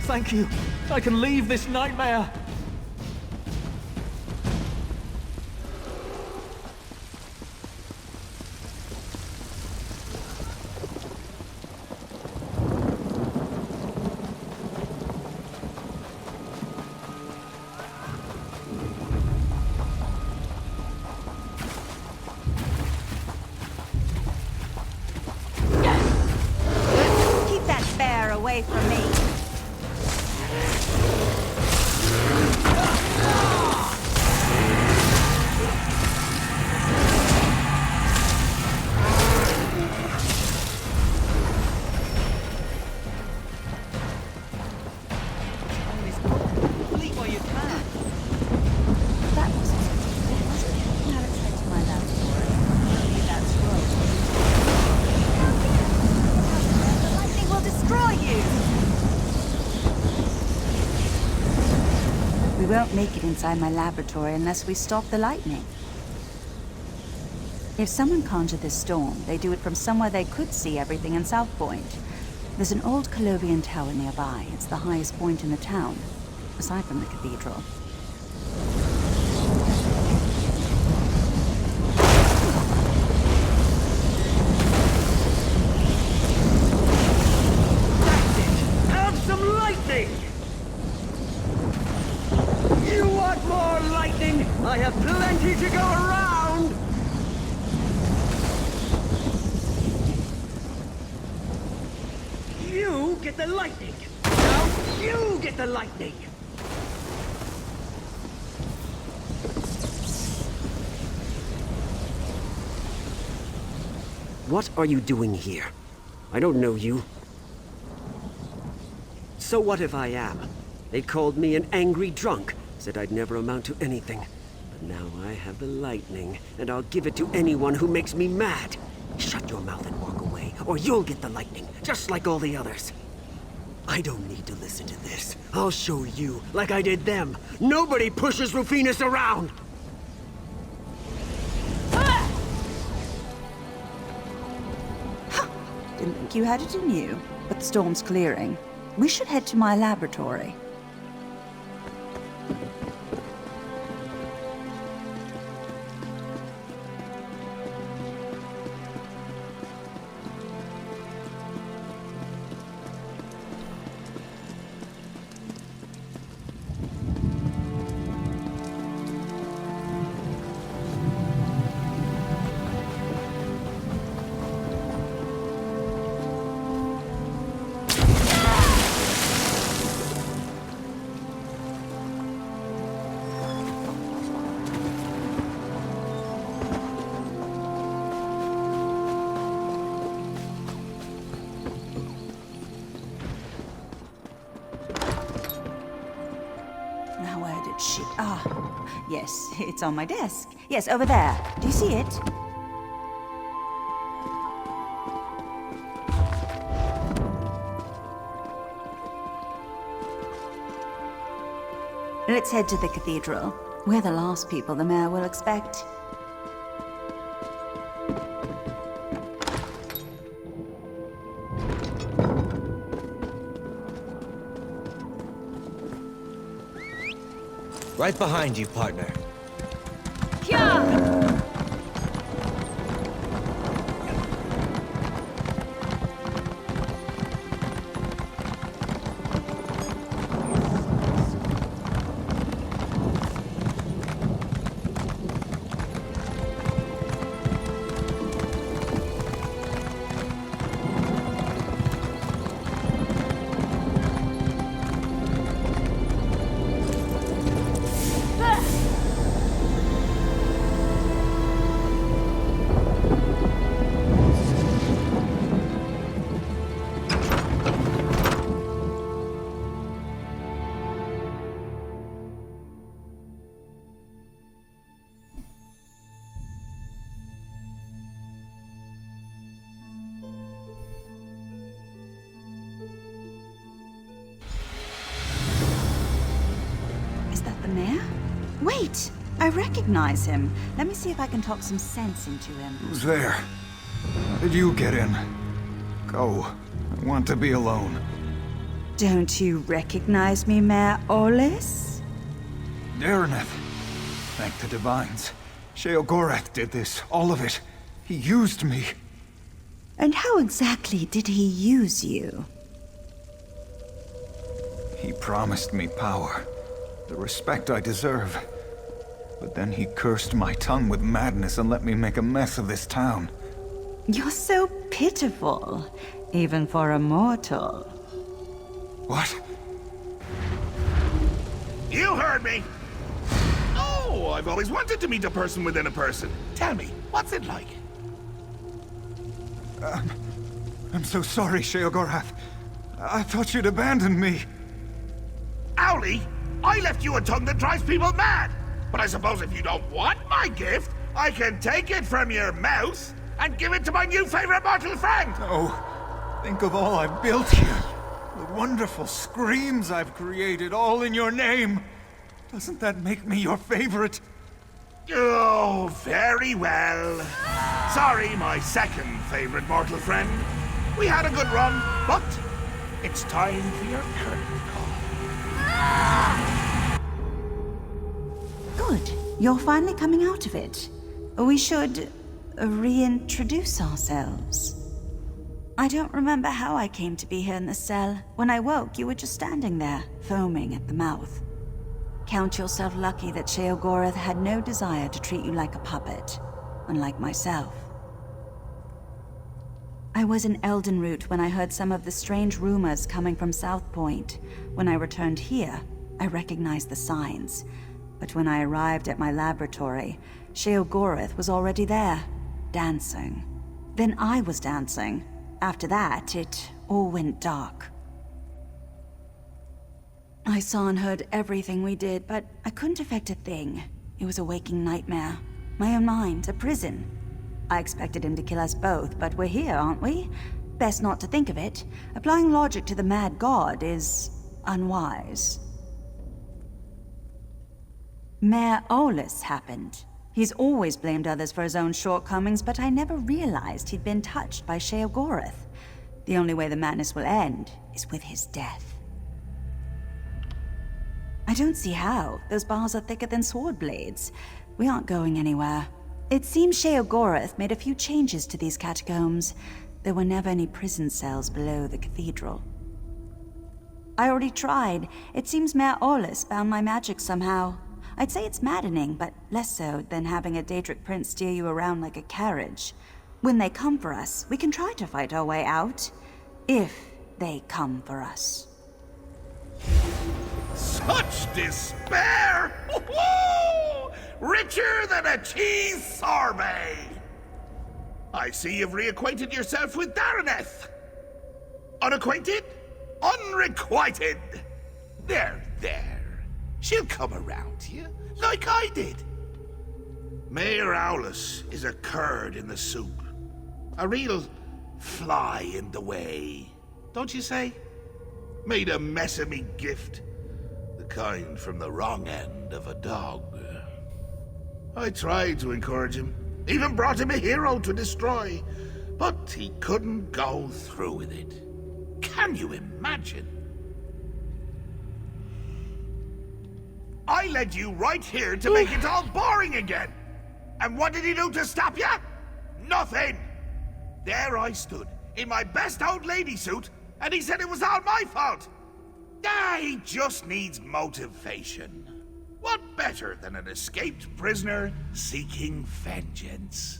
Thank you. I can leave this nightmare. Keep that bear away from me! Leave while you can. That wasn't so difficult, was it? Now let's head to my laboratory. We'll need that scroll. The lightning will destroy you! We won't make it inside my laboratory unless we stop the lightning. If someone conjured this storm, they do it from somewhere they could see everything in South Point. There's an old Colovian tower nearby. It's the highest point in the town, aside from the cathedral. Have some lightning! You want more lightning? I have plenty to go around! You get the lightning! Now you get the lightning! What are you doing here? I don't know you. So what if I am? They called me an angry drunk, said I'd never amount to anything. But now I have the lightning, and I'll give it to anyone who makes me mad. Shut your mouth and walk away, or you'll get the lightning, just like all the others. I don't need to listen to this. I'll show you, like I did them. Nobody pushes Rufinus around! Didn't think you had it in you, but the storm's clearing. We should head to my laboratory. Yes, it's on my desk. Yes, over there. Do you see it? Let's head to the cathedral. We're the last people the mayor will expect. Right behind you, partner. Wait! I recognize him. Let me see if I can talk some sense into him. Who's there? How did you get in? Go. I want to be alone. Don't you recognize me, Mayor Olis? Dareneth. Thank the Divines. Sheogorath did this. All of it. He used me. And how exactly did he use you? He promised me power. The respect I deserve. But then he cursed my tongue with madness and let me make a mess of this town. You're so pitiful, even for a mortal. What? You heard me! Oh, I've always wanted to meet a person within a person. Tell me, what's it like? I'm so sorry, Sheogorath. I thought you'd abandoned me. Owlie, I left you a tongue that drives people mad! But I suppose if you don't want my gift, I can take it from your mouth and give it to my new favorite mortal friend! Oh, think of all I've built here. The wonderful screams I've created, all in your name. Doesn't that make me your favorite? Oh, very well. Sorry, my second favorite mortal friend. We had a good run, but it's time for your curtain call. Good. You're finally coming out of it. We should reintroduce ourselves. I don't remember how I came to be here in the cell. When I woke, you were just standing there, foaming at the mouth. Count yourself lucky that Sheogorath had no desire to treat you like a puppet, unlike myself. I was in Eldenroot when I heard some of the strange rumors coming from South Point. When I returned here, I recognized the signs. But when I arrived at my laboratory, Sheogorath was already there, dancing. Then I was dancing. After that, it all went dark. I saw and heard everything we did, but I couldn't affect a thing. It was a waking nightmare. My own mind, a prison. I expected him to kill us both, but we're here, aren't we? Best not to think of it. Applying logic to the mad god is unwise. Mayor Olis happened. He's always blamed others for his own shortcomings, but I never realized he'd been touched by Sheogorath. The only way the madness will end is with his death. I don't see how. Those bars are thicker than sword blades. We aren't going anywhere. It seems Sheogorath made a few changes to these catacombs. There were never any prison cells below the cathedral. I already tried. It seems Mayor Olis bound my magic somehow. I'd say it's maddening, but less so than having a Daedric prince steer you around like a carriage. When they come for us, we can try to fight our way out. If they come for us. Such despair! Woo-hoo! Richer than a cheese sorbet! I see you've reacquainted yourself with Dareneth. Unacquainted? Unrequited! There. She'll come around to you, like I did. Mayor Owlis is a curd in the soup. A real fly in the way, don't you say? Made a mess of me gift. The kind from the wrong end of a dog. I tried to encourage him. Even brought him a hero to destroy. But he couldn't go through with it. Can you imagine? I led you right here to make it all boring again. And what did he do to stop you? Nothing. There I stood, in my best old lady suit, and he said it was all my fault. He just needs motivation. What better than an escaped prisoner seeking vengeance?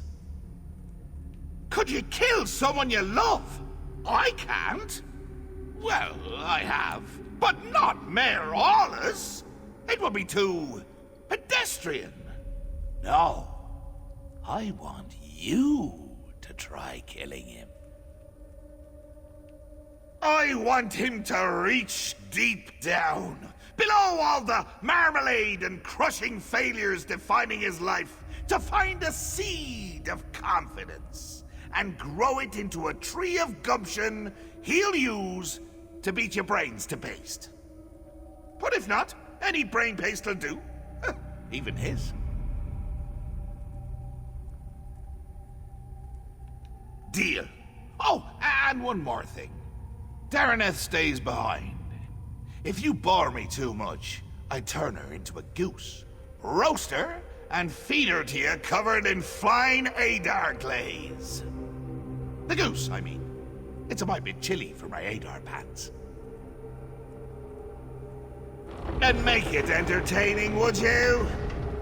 Could you kill someone you love? I can't. Well, I have, but not Mayor Olis. It would be too pedestrian. No, I want you to try killing him. I want him to reach deep down, below all the marmalade and crushing failures defining his life, to find a seed of confidence and grow it into a tree of gumption he'll use to beat your brains to paste. But if not, any brain paste will do. even his. Deal. Oh, and one more thing. Daraneth stays behind. If you bore me too much, I turn her into a goose, roast her, and feed her to you covered in fine Adar glaze. The goose, I mean. It's a mite bit chilly for my Adar pants. And make it entertaining, would you?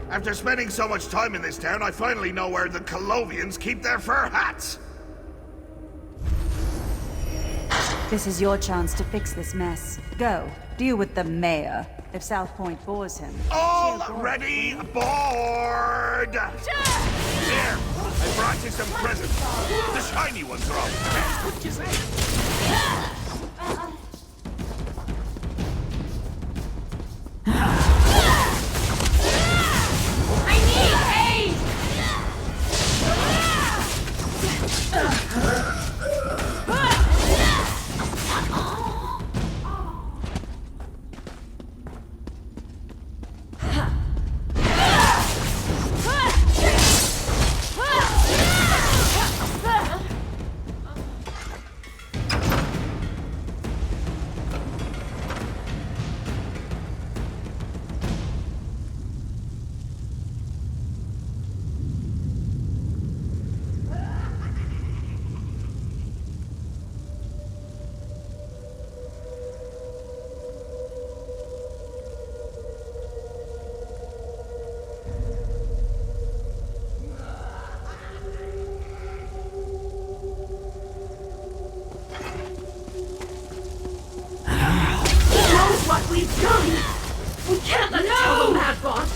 After spending so much time in this town, I finally know where the Colovians keep their fur hats. This is your chance to fix this mess. Go, deal with the mayor. If South Point bores him. Already aboard! Here, I brought you some presents. The shiny ones are all. What'd you say? We've done! We can't let it go, the Mad God!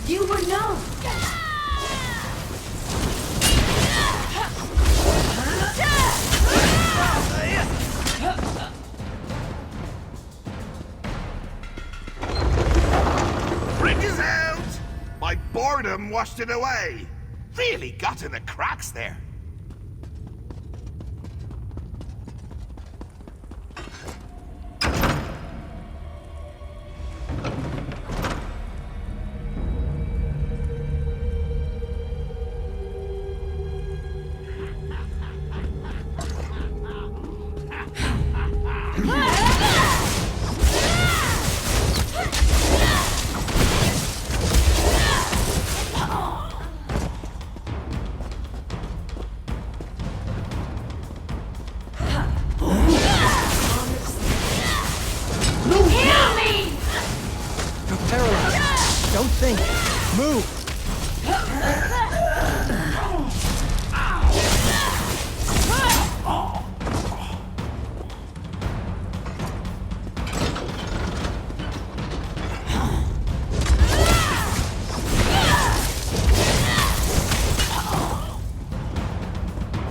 You would know! Bring us out! My boredom washed it away. Really got in the cracks there. Don't think. Move!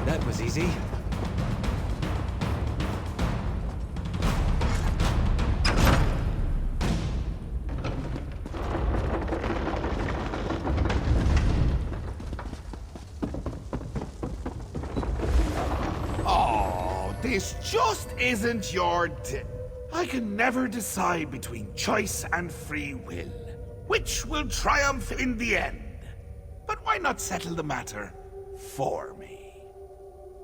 That was easy. This just isn't your I can never decide between choice and free will. Which will triumph in the end? But why not settle the matter for me?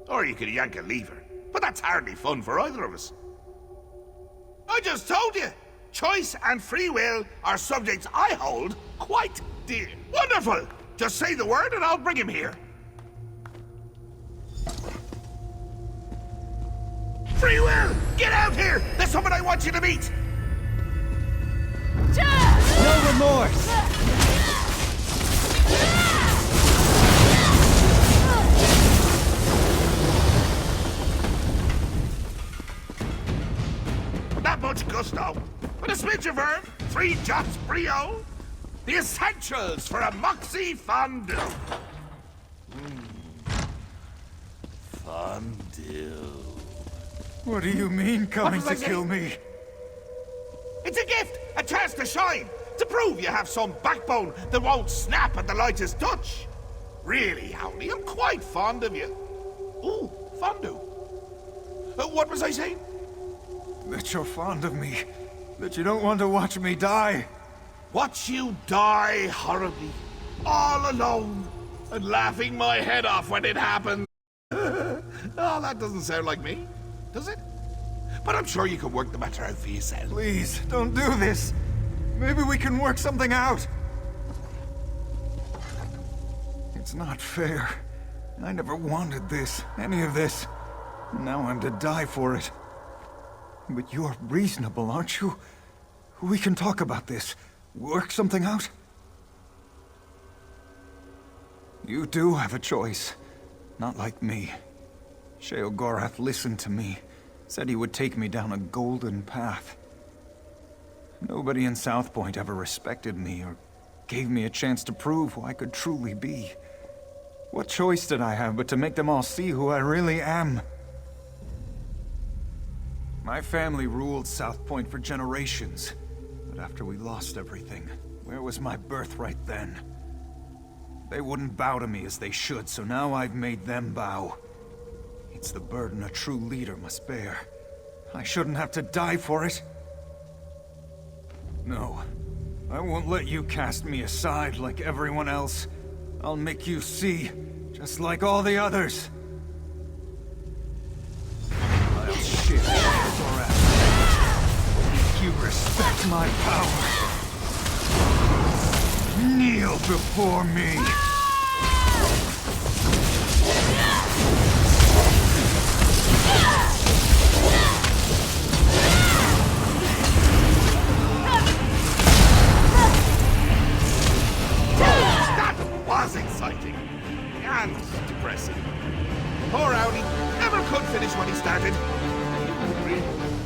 Or you could yank a lever, but that's hardly fun for either of us. I just told you, choice and free will are subjects I hold quite dear. Wonderful! Just say the word and I'll bring him here. Free will! Get out here! There's someone I want you to meet! No remorse! Not much gusto, but a smidge of verve, 3 jots brio. The essentials for a Moxie fondue. Fondue. What do you mean coming to kill me? It's a gift, a chance to shine, to prove you have some backbone that won't snap at the lightest touch. Really, Howley, I'm quite fond of you. Ooh, fondue. What was I saying? That you're fond of me. That you don't want to watch me die. Watch you die horribly, all alone, and laughing my head off when it happens. Oh, that doesn't sound like me, does it? But I'm sure you can work the matter out for yourself. Please, don't do this. Maybe we can work something out. It's not fair. I never wanted this, any of this. Now I'm to die for it. But you're reasonable, aren't you? We can talk about this. Work something out. You do have a choice. Not like me. Sheogorath listened to me. Said he would take me down a golden path. Nobody in South Point ever respected me or gave me a chance to prove who I could truly be. What choice did I have but to make them all see who I really am? My family ruled South Point for generations. But after we lost everything, where was my birthright then? They wouldn't bow to me as they should, so now I've made them bow. It's the burden a true leader must bear. I shouldn't have to die for it. No, I won't let you cast me aside like everyone else. I'll make you see, just like all the others. I'll shit your ass. Make you respect my power. Kneel before me. That was exciting and depressing. Poor Audi never could finish what he started.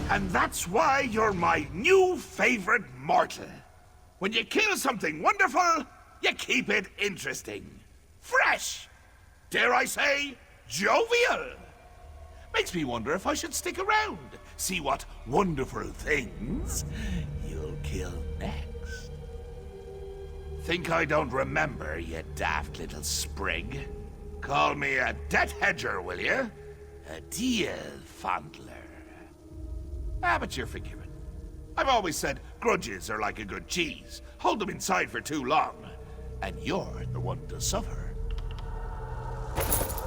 And that's why you're my new favorite mortal. When you kill something wonderful, you keep it interesting. Fresh. Dare I say, jovial. Makes me wonder if I should stick around, see what wonderful things you'll kill next. Think I don't remember, you daft little sprig? Call me a debt hedger, will you? A deal fondler. But you're forgiven. I've always said grudges are like a good cheese. Hold them inside for too long, and you're the one to suffer.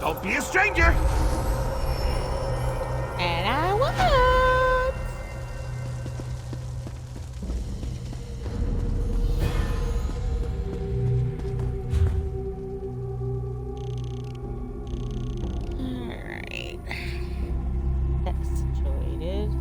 Don't be a stranger! And I won't! Alright. That's situated.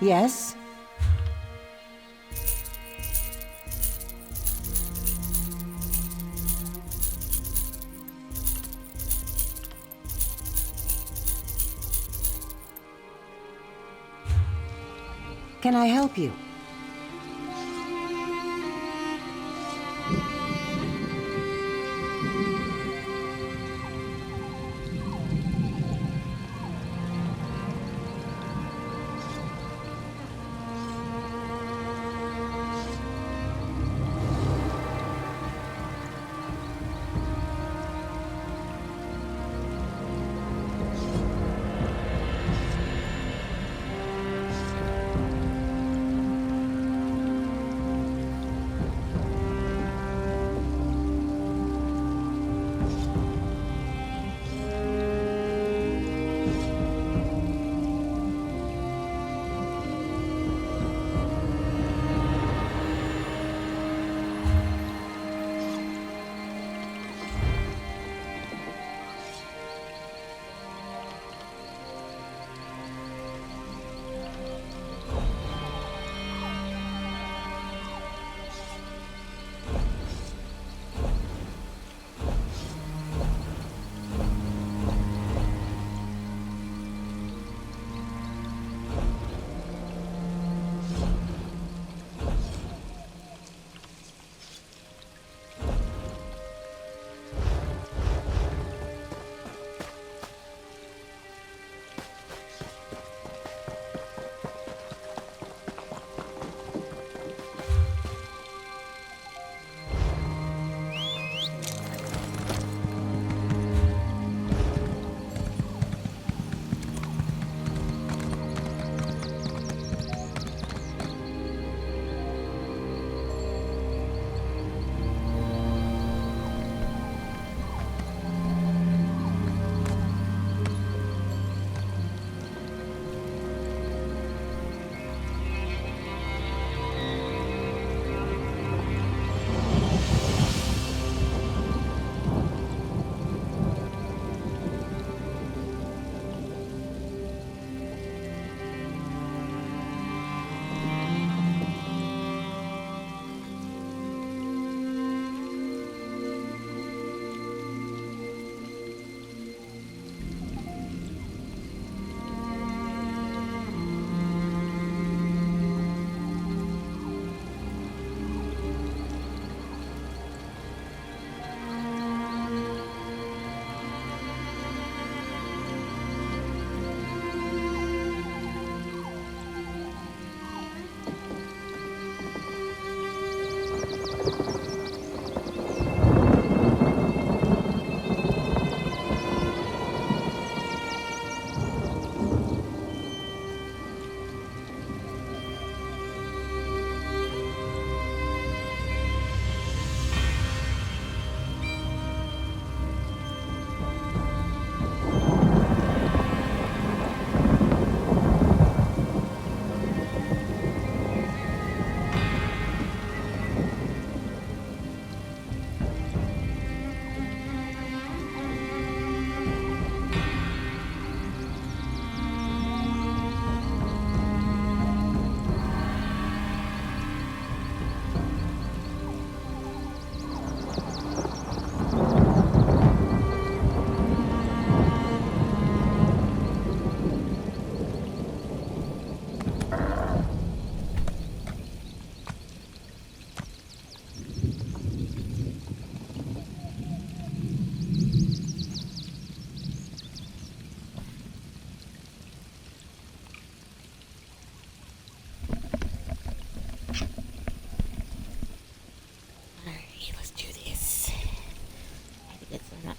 Yes? Can I help you?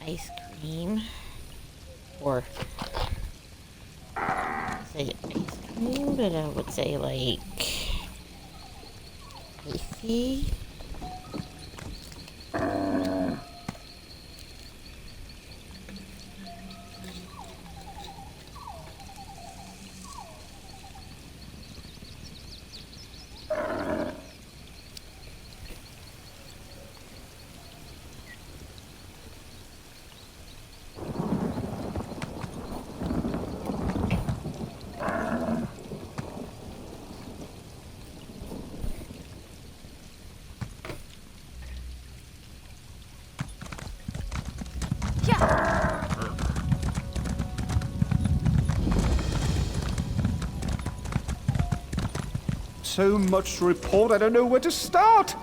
ice cream, or say ice cream, but I would say like icy. so much to report, I don't know where to start.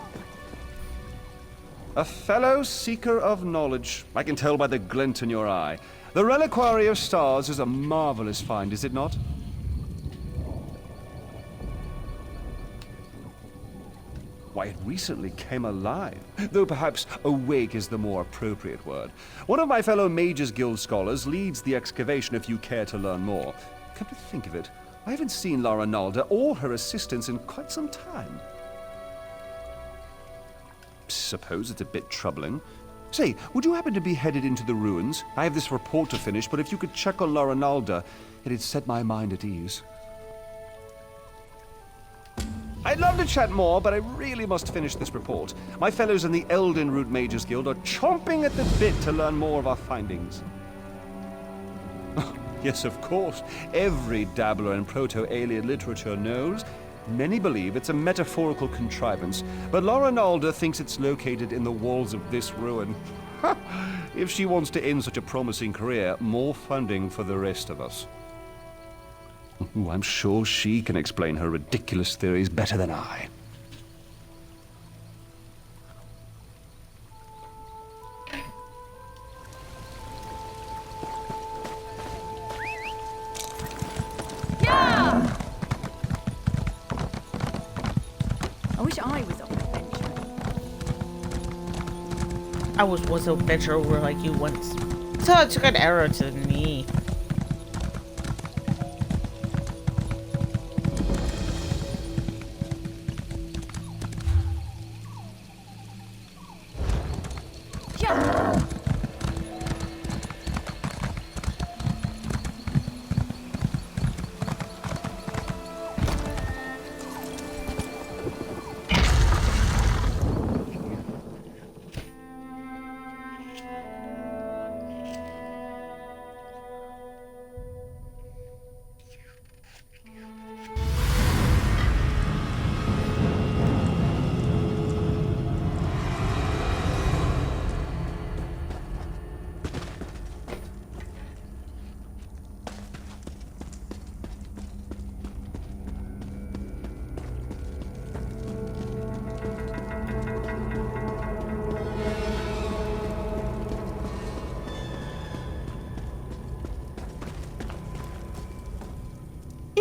A fellow seeker of knowledge. I can tell by the glint in your eye. The Reliquary of Stars is a marvelous find, is it not? Why, it recently came alive, though perhaps awake is the more appropriate word. One of my fellow Mages Guild scholars leads the excavation if you care to learn more. Come to think of it, I haven't seen Lara Nalda or her assistants in quite some time. Suppose it's a bit troubling. Say, would you happen to be headed into the ruins? I have this report to finish, but if you could check on Lara Nalda, it'd set my mind at ease. I'd love to chat more, but I really must finish this report. My fellows in the Eldenroot Mages Guild are chomping at the bit to learn more of our findings. Yes, of course. Every dabbler in Proto-Alien literature knows. Many believe it's a metaphorical contrivance, but Lara Nalda thinks it's located in the walls of this ruin. If she wants to end such a promising career, more funding for the rest of us. Ooh, I'm sure she can explain her ridiculous theories better than I. Yeah! I wish I was on an adventure. I was an adventurer like you once. So I took an arrow to the knee.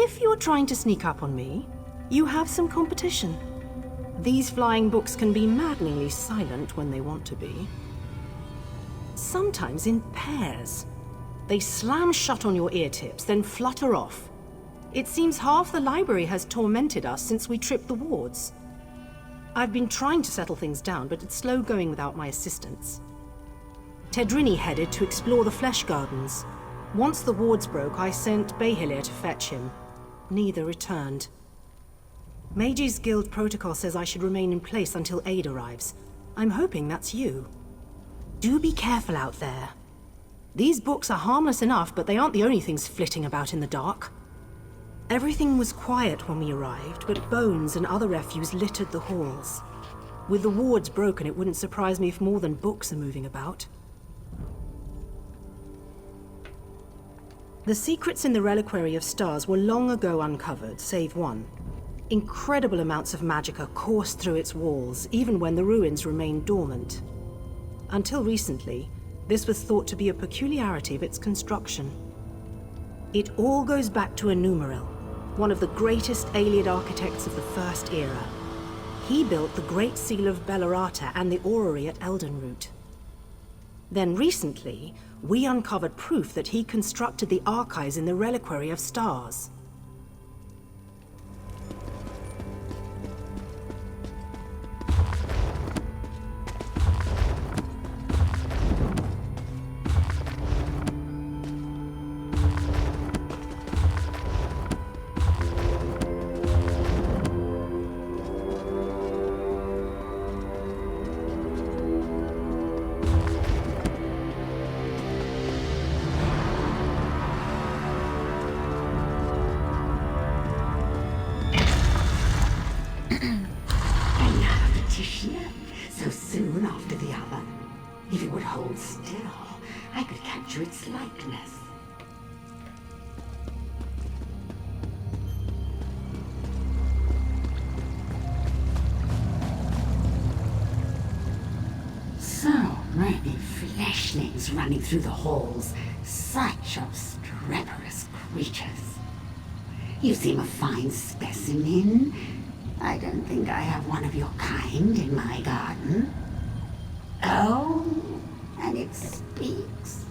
If you're trying to sneak up on me, you have some competition. These flying books can be maddeningly silent when they want to be. Sometimes in pairs. They slam shut on your ear tips, then flutter off. It seems half the library has tormented us since we tripped the wards. I've been trying to settle things down, but it's slow going without my assistance. Tedrini headed to explore the Flesh Gardens. Once the wards broke, I sent Behilir to fetch him. Neither returned. Mages Guild protocol says I should remain in place until aid arrives. I'm hoping that's you. Do be careful out there. These books are harmless enough, but they aren't the only things flitting about in the dark. Everything was quiet when we arrived, but bones and other refuse littered the halls. With the wards broken, it wouldn't surprise me if more than books are moving about. The secrets in the Reliquary of Stars were long ago uncovered, save one. Incredible amounts of magicka coursed through its walls, even when the ruins remained dormant. Until recently, this was thought to be a peculiarity of its construction. It all goes back to Enumeril, one of the greatest Ayleid architects of the First Era. He built the Great Seal of Bellerata and the orrery at Eldenroot. Then recently, we uncovered proof that he constructed the archives in the Reliquary of Stars. So soon after the other. If it would hold still, I could capture its likeness. Many fleshlings running through the halls. Such obstreperous creatures. You seem a fine specimen. I don't think I have one of your kind in my garden. Oh, and it speaks.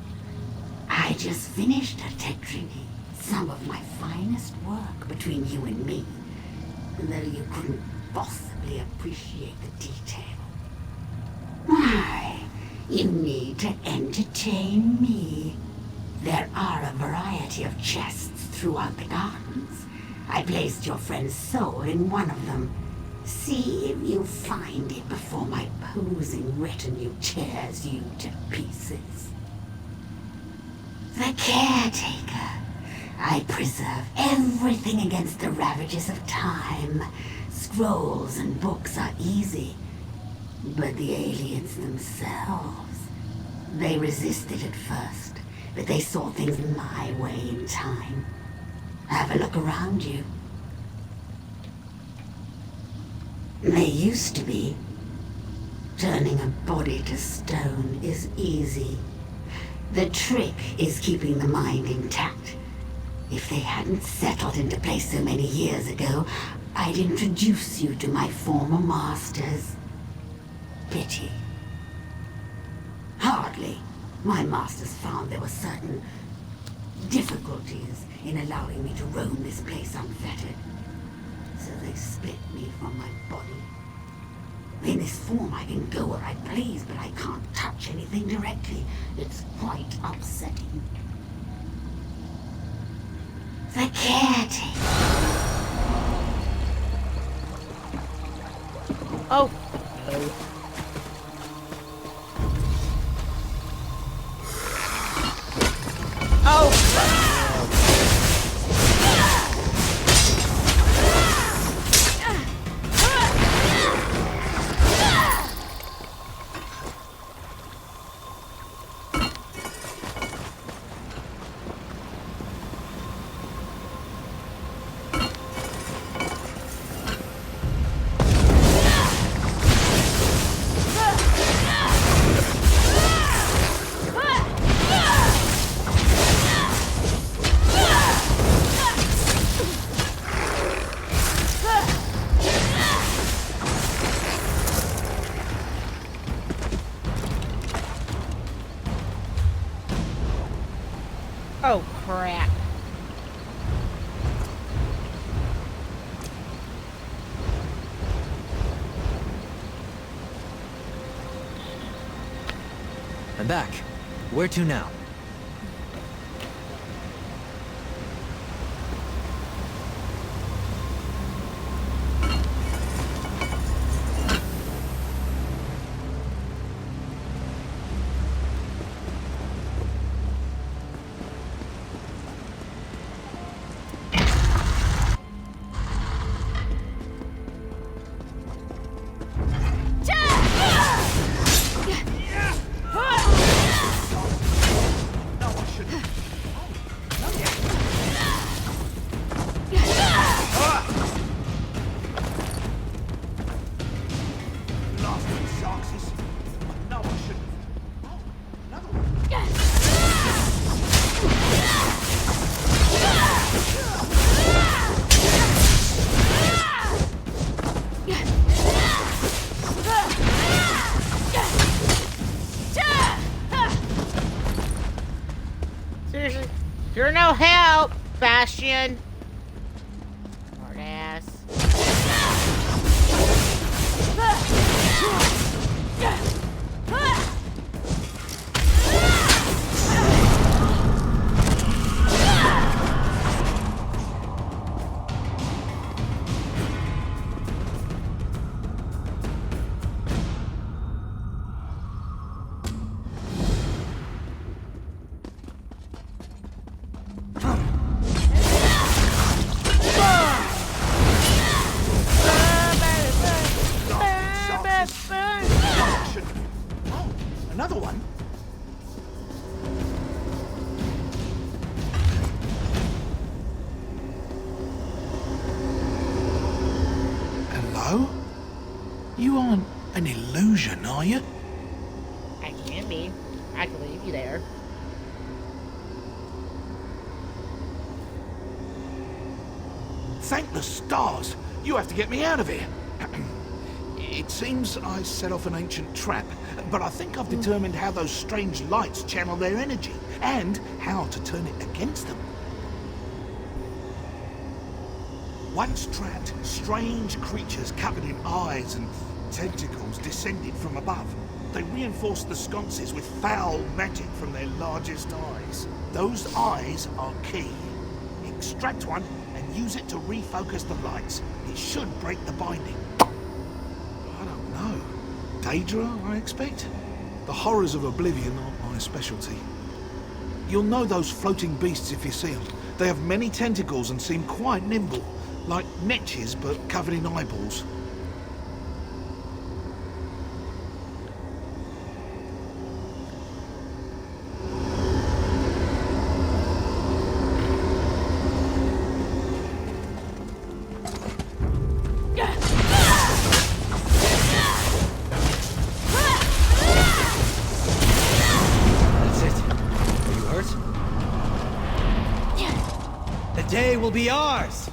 I just finished a tetriny, some of my finest work between you and me, though you couldn't possibly appreciate the detail. Why, you need to entertain me. There are a variety of chests throughout the gardens. I placed your friend's soul in one of them. See if you find it before my posing retinue tears you to pieces. The caretaker. I preserve everything against the ravages of time. Scrolls and books are easy. But the aliens themselves, they resisted at first, but they saw things my way in time. Have a look around you. They used to be. Turning a body to stone is easy. The trick is keeping the mind intact. If they hadn't settled into place so many years ago, I'd introduce you to my former masters. Pity. Hardly. My masters found there were certain difficulties in allowing me to roam this place unfettered. So they split me from my body. In this form I can go where I please, but I can't touch anything directly. It's quite upsetting. The caretaker. Oh. Oh, crap. I'm back. Where to now? Seriously? You're no help, Bastion. Smart ass. Another one? Hello? You aren't an illusion, are you? I can't need me, I can leave you there. Thank the stars! You have to get me out of here. It seems I set off an ancient trap, but I think I've determined how those strange lights channel their energy, and how to turn it against them. Once trapped, strange creatures covered in eyes and tentacles descended from above. They reinforced the sconces with foul magic from their largest eyes. Those eyes are key. Extract one and use it to refocus the lights. It should break the binding. I don't know. Daedra, I expect? The horrors of Oblivion aren't my specialty. You'll know those floating beasts if you see them. They have many tentacles and seem quite nimble, like netches but covered in eyeballs. Day will be ours!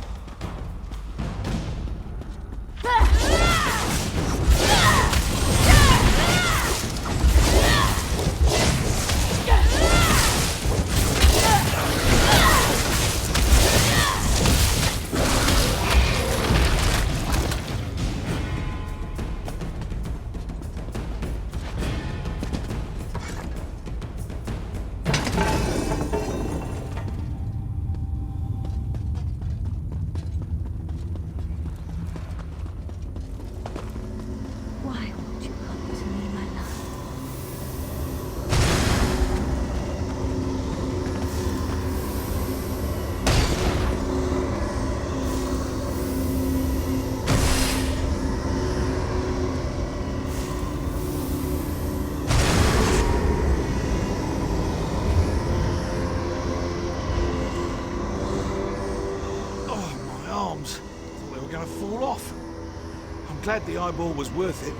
Glad the eyeball was worth it.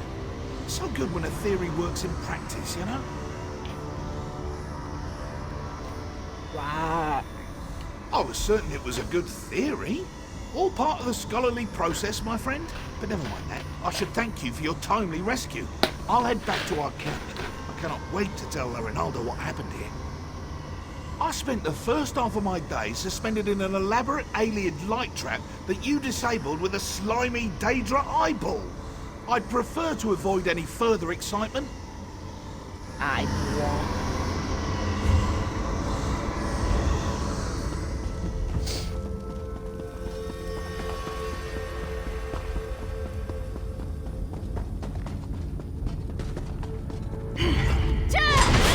So good when a theory works in practice, you know? Right. I was certain it was a good theory. All part of the scholarly process, my friend. But never mind that. I should thank you for your timely rescue. I'll head back to our camp. I cannot wait to tell Rinaldo what happened here. I spent the first half of my day suspended in an elaborate alien light trap that you disabled with a slimy Daedra eyeball. I'd prefer to avoid any further excitement.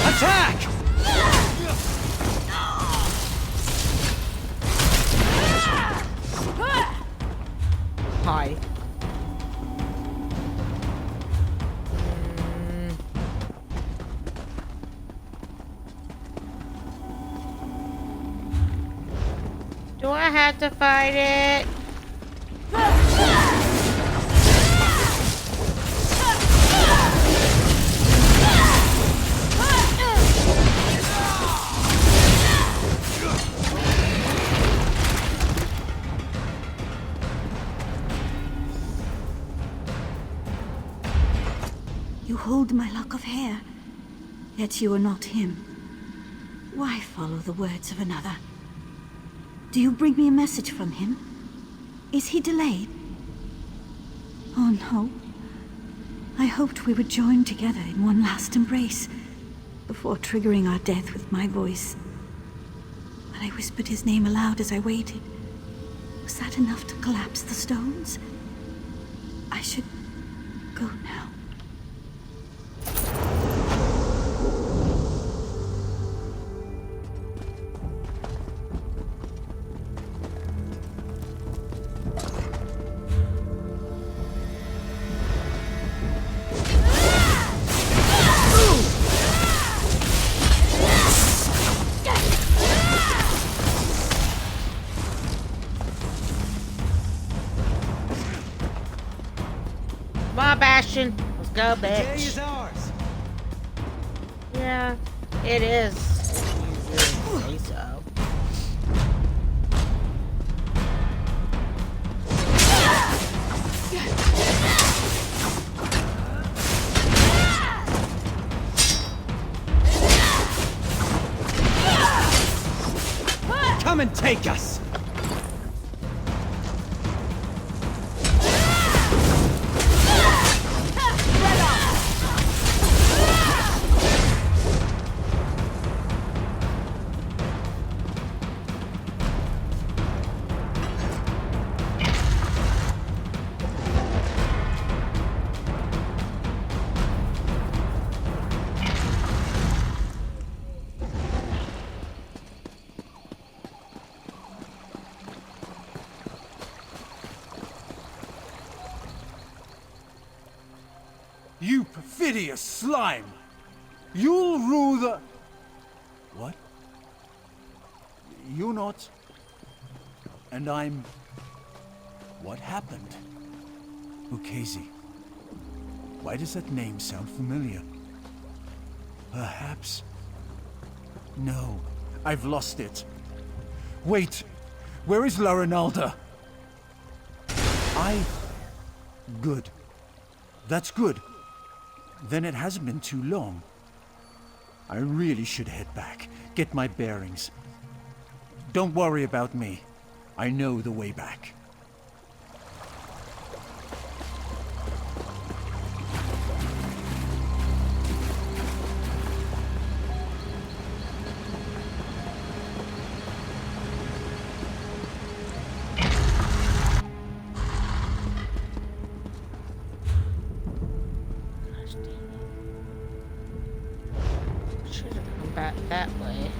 Attack! Hi. Do I have to fight it? You hold my lock of hair, yet you are not him. Why follow the words of another? Do you bring me a message from him? Is he delayed? Oh no. I hoped we would join together in one last embrace, before triggering our death with my voice. But I whispered his name aloud as I waited. Was that enough to collapse the stones? I should go now. Come on, Bastion. Let's go, bitch. The day is ours. Yeah, it is. Easier to say so. Come and take us! You perfidious slime! You'll rule the... What? You're not... And I'm... What happened? Ukezi. Why does that name sound familiar? Perhaps... No, I've lost it. Wait! Where is La Ronalda? Good. That's good. Then it hasn't been too long. I really should head back, get my bearings. Don't worry about me. I know the way back. Back that way.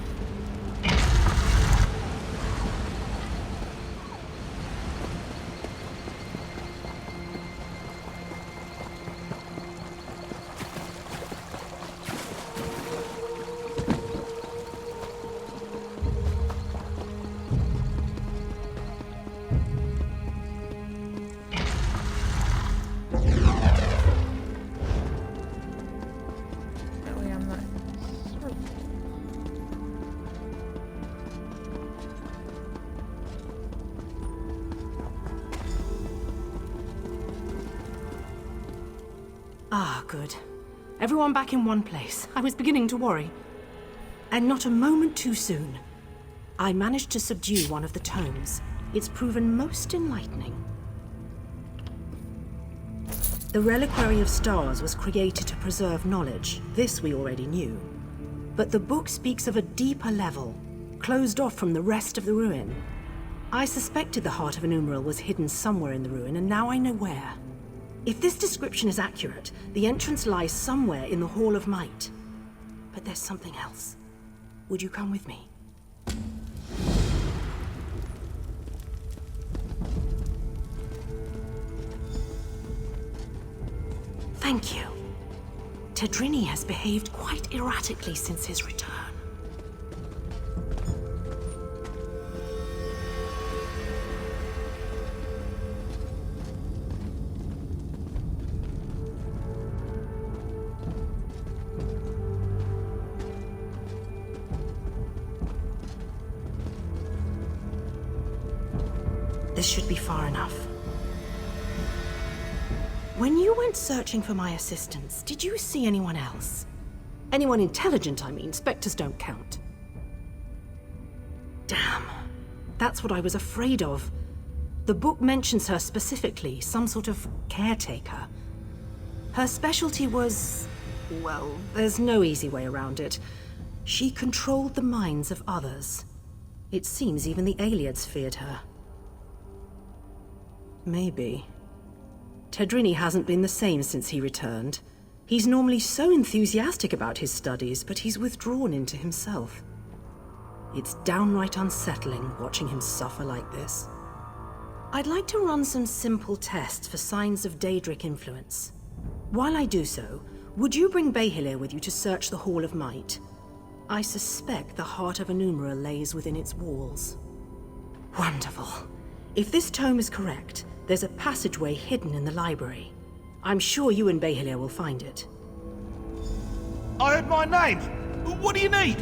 That way I'm not. Ah, good. Everyone back in one place. I was beginning to worry. And not a moment too soon. I managed to subdue one of the tomes. It's proven most enlightening. The Reliquary of Stars was created to preserve knowledge. This we already knew. But the book speaks of a deeper level, closed off from the rest of the ruin. I suspected the Heart of Enumeral was hidden somewhere in the ruin, and now I know where. If this description is accurate, the entrance lies somewhere in the Hall of Might. But there's something else. Would you come with me? Thank you. Tedrini has behaved quite erratically since his return. This should be far enough. When you went searching for my assistance, did you see anyone else? Anyone intelligent, I mean. Spectres don't count. Damn. That's what I was afraid of. The book mentions her specifically, some sort of caretaker. Her specialty was... well, there's no easy way around it. She controlled the minds of others. It seems even the Ayleids feared her. Maybe. Tedrini hasn't been the same since he returned. He's normally so enthusiastic about his studies, but he's withdrawn into himself. It's downright unsettling watching him suffer like this. I'd like to run some simple tests for signs of Daedric influence. While I do so, would you bring Behilir with you to search the Hall of Might? I suspect the Heart of Enumeral lays within its walls. Wonderful. If this tome is correct, there's a passageway hidden in the library. I'm sure you and Behilir will find it. I heard my name! What do you need?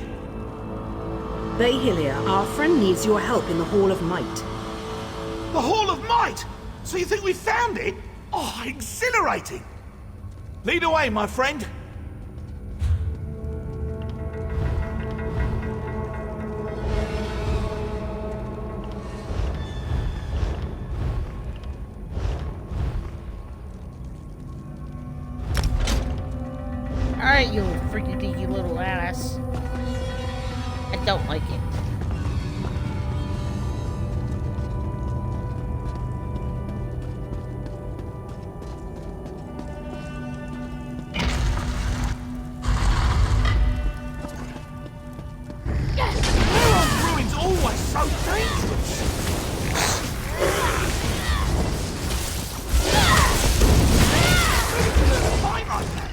Bahylia, our friend needs your help in the Hall of Might. The Hall of Might? So you think we found it? Oh, exhilarating! Lead away, my friend. Alright, you freaky deaky little ass. I don't like it. Ruin's always so dangerous. Fight like that.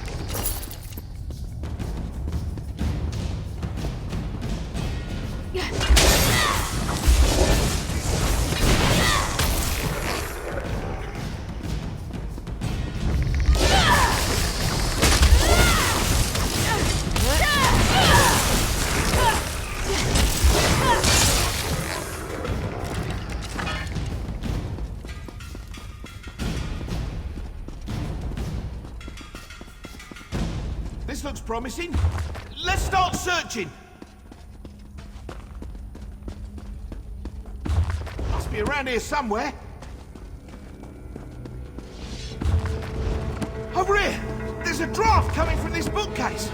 This looks promising. Let's start searching. Must be around here somewhere. Over here! There's a draft coming from this bookcase.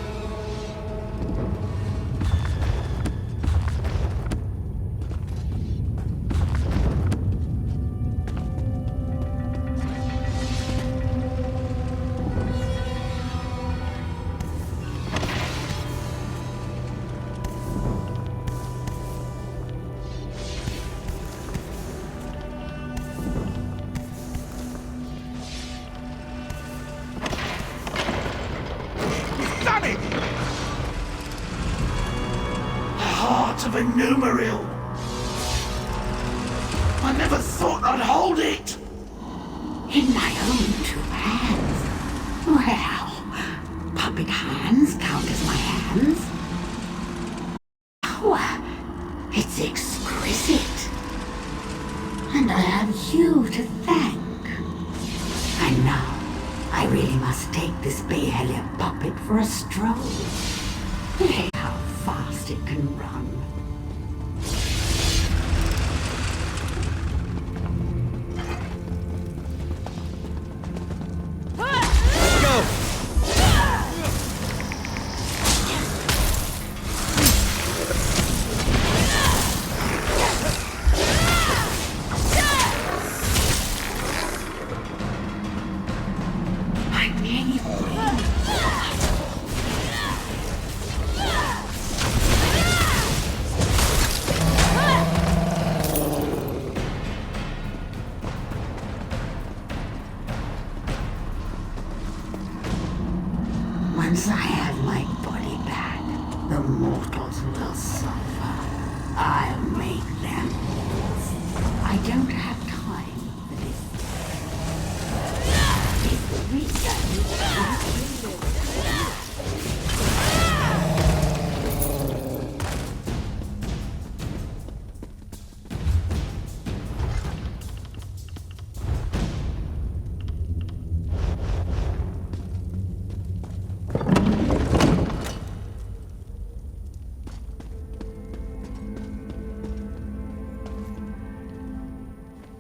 Of a numeral. I never thought I'd hold it. In my own 2 hands. Well, puppet hands count as my hands. Oh, it's exquisite. And I have you to thank. And now, I really must take this Bahylia puppet for a stroll. Hey, how fast it can run. Once I have my body back, the mortals will suffer. I'll make them. I don't have time for this.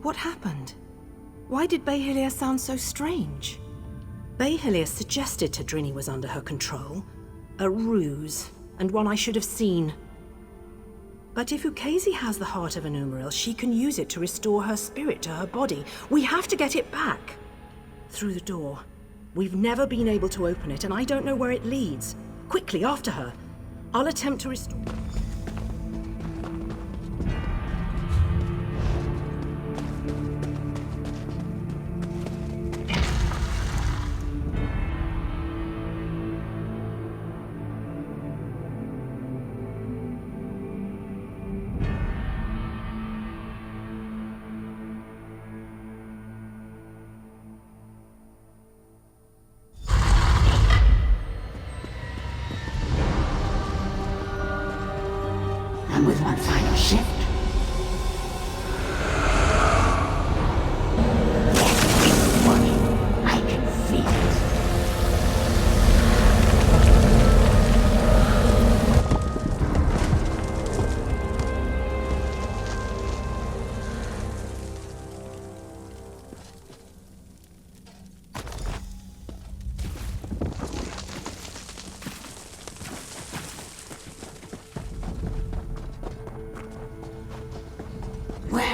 What happened? Why did Bahylia sound so strange? Bahylia suggested Tadrini was under her control. A ruse, and one I should have seen. But if Ukezi has the heart of an Umaril, she can use it to restore her spirit to her body. We have to get it back. Through the door. We've never been able to open it, and I don't know where it leads. Quickly, after her. I'll attempt to restore...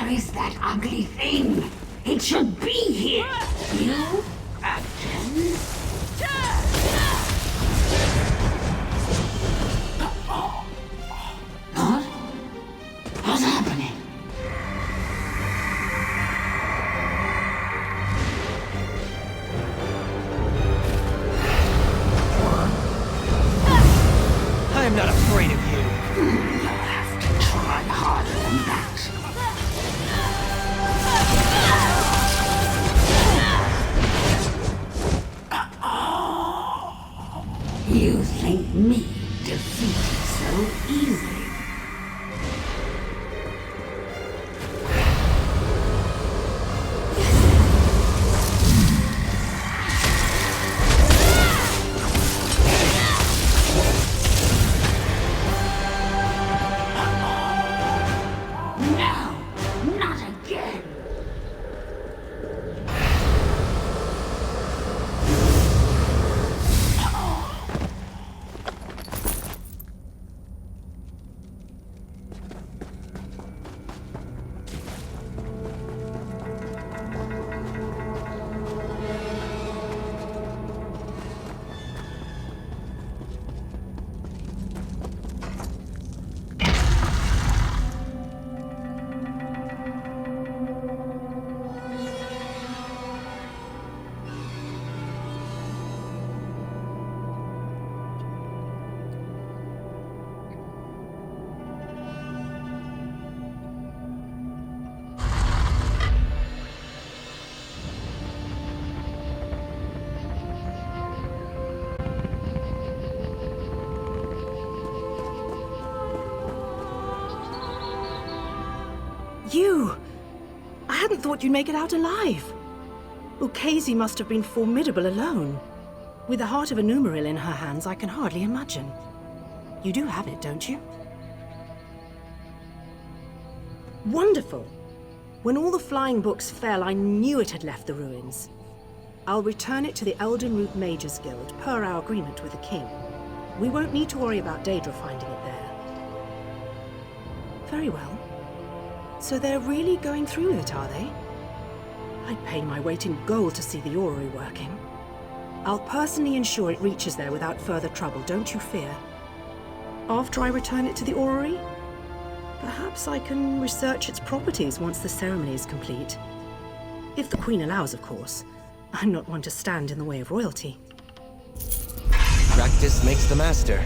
Where is that ugly thing? It should be here. You, Captain? What? What's happening? I am not afraid of you. You'll have to try harder than that. You think me defeated so easily? No, not again. You! I hadn't thought you'd make it out alive. Ukezi must have been formidable alone. With the heart of a Numeril in her hands, I can hardly imagine. You do have it, don't you? Wonderful! When all the flying books fell, I knew it had left the ruins. I'll return it to the Elden Root Mages Guild, per our agreement with the king. We won't need to worry about Daedra finding it there. Very well. So they're really going through with it, are they? I'd pay my weight in gold to see the orrery working. I'll personally ensure it reaches there without further trouble, don't you fear. After I return it to the orrery, perhaps I can research its properties once the ceremony is complete. If the Queen allows, of course. I'm not one to stand in the way of royalty. Practice makes the master.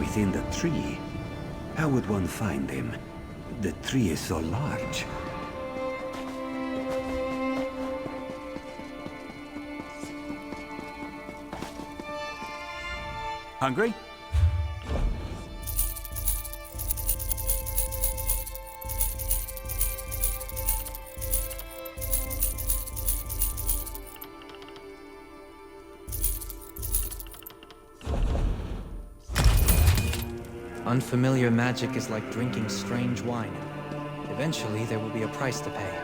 within the tree. How would one find him? The tree is so large. Hungry? Unfamiliar magic is like drinking strange wine. Eventually, there will be a price to pay.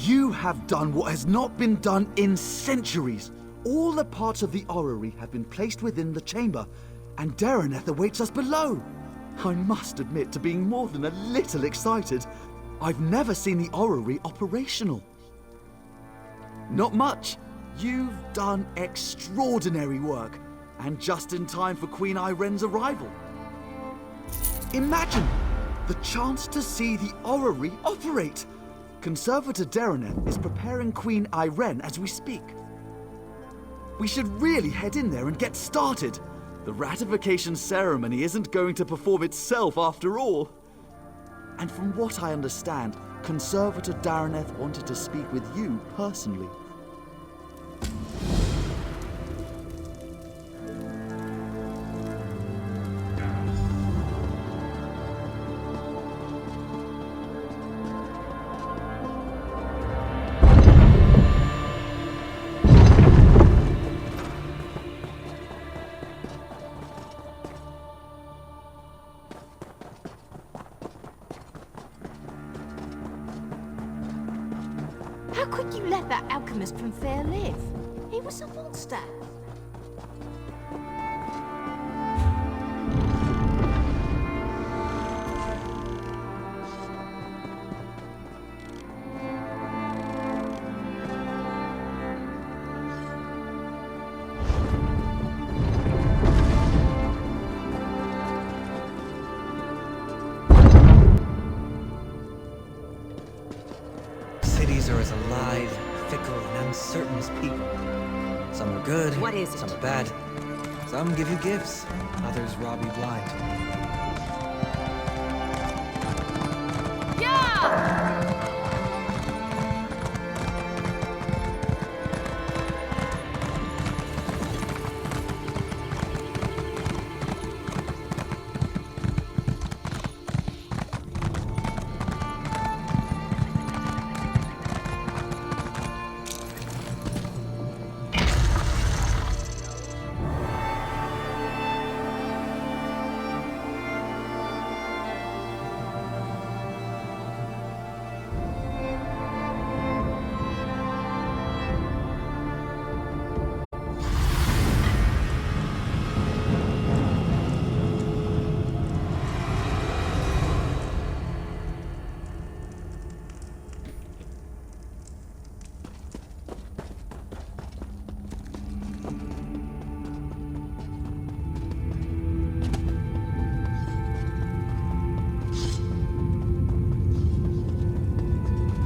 You have done what has not been done in centuries. All the parts of the orrery have been placed within the chamber, and Dareneth awaits us below. I must admit to being more than a little excited. I've never seen the orrery operational. Not much. You've done extraordinary work, and just in time for Queen Irenne's arrival. Imagine the chance to see the orrery operate. Conservator Dareneth is preparing Queen Irene as we speak. We should really head in there and get started. The ratification ceremony isn't going to perform itself after all. And from what I understand, Conservator Dareneth wanted to speak with you personally. How could you let that alchemist from Fair live? He was a monster. Cities are as alive, fickle, and uncertain as people. Some are good, What is it? some are bad. Some give you gifts, others rob you blind.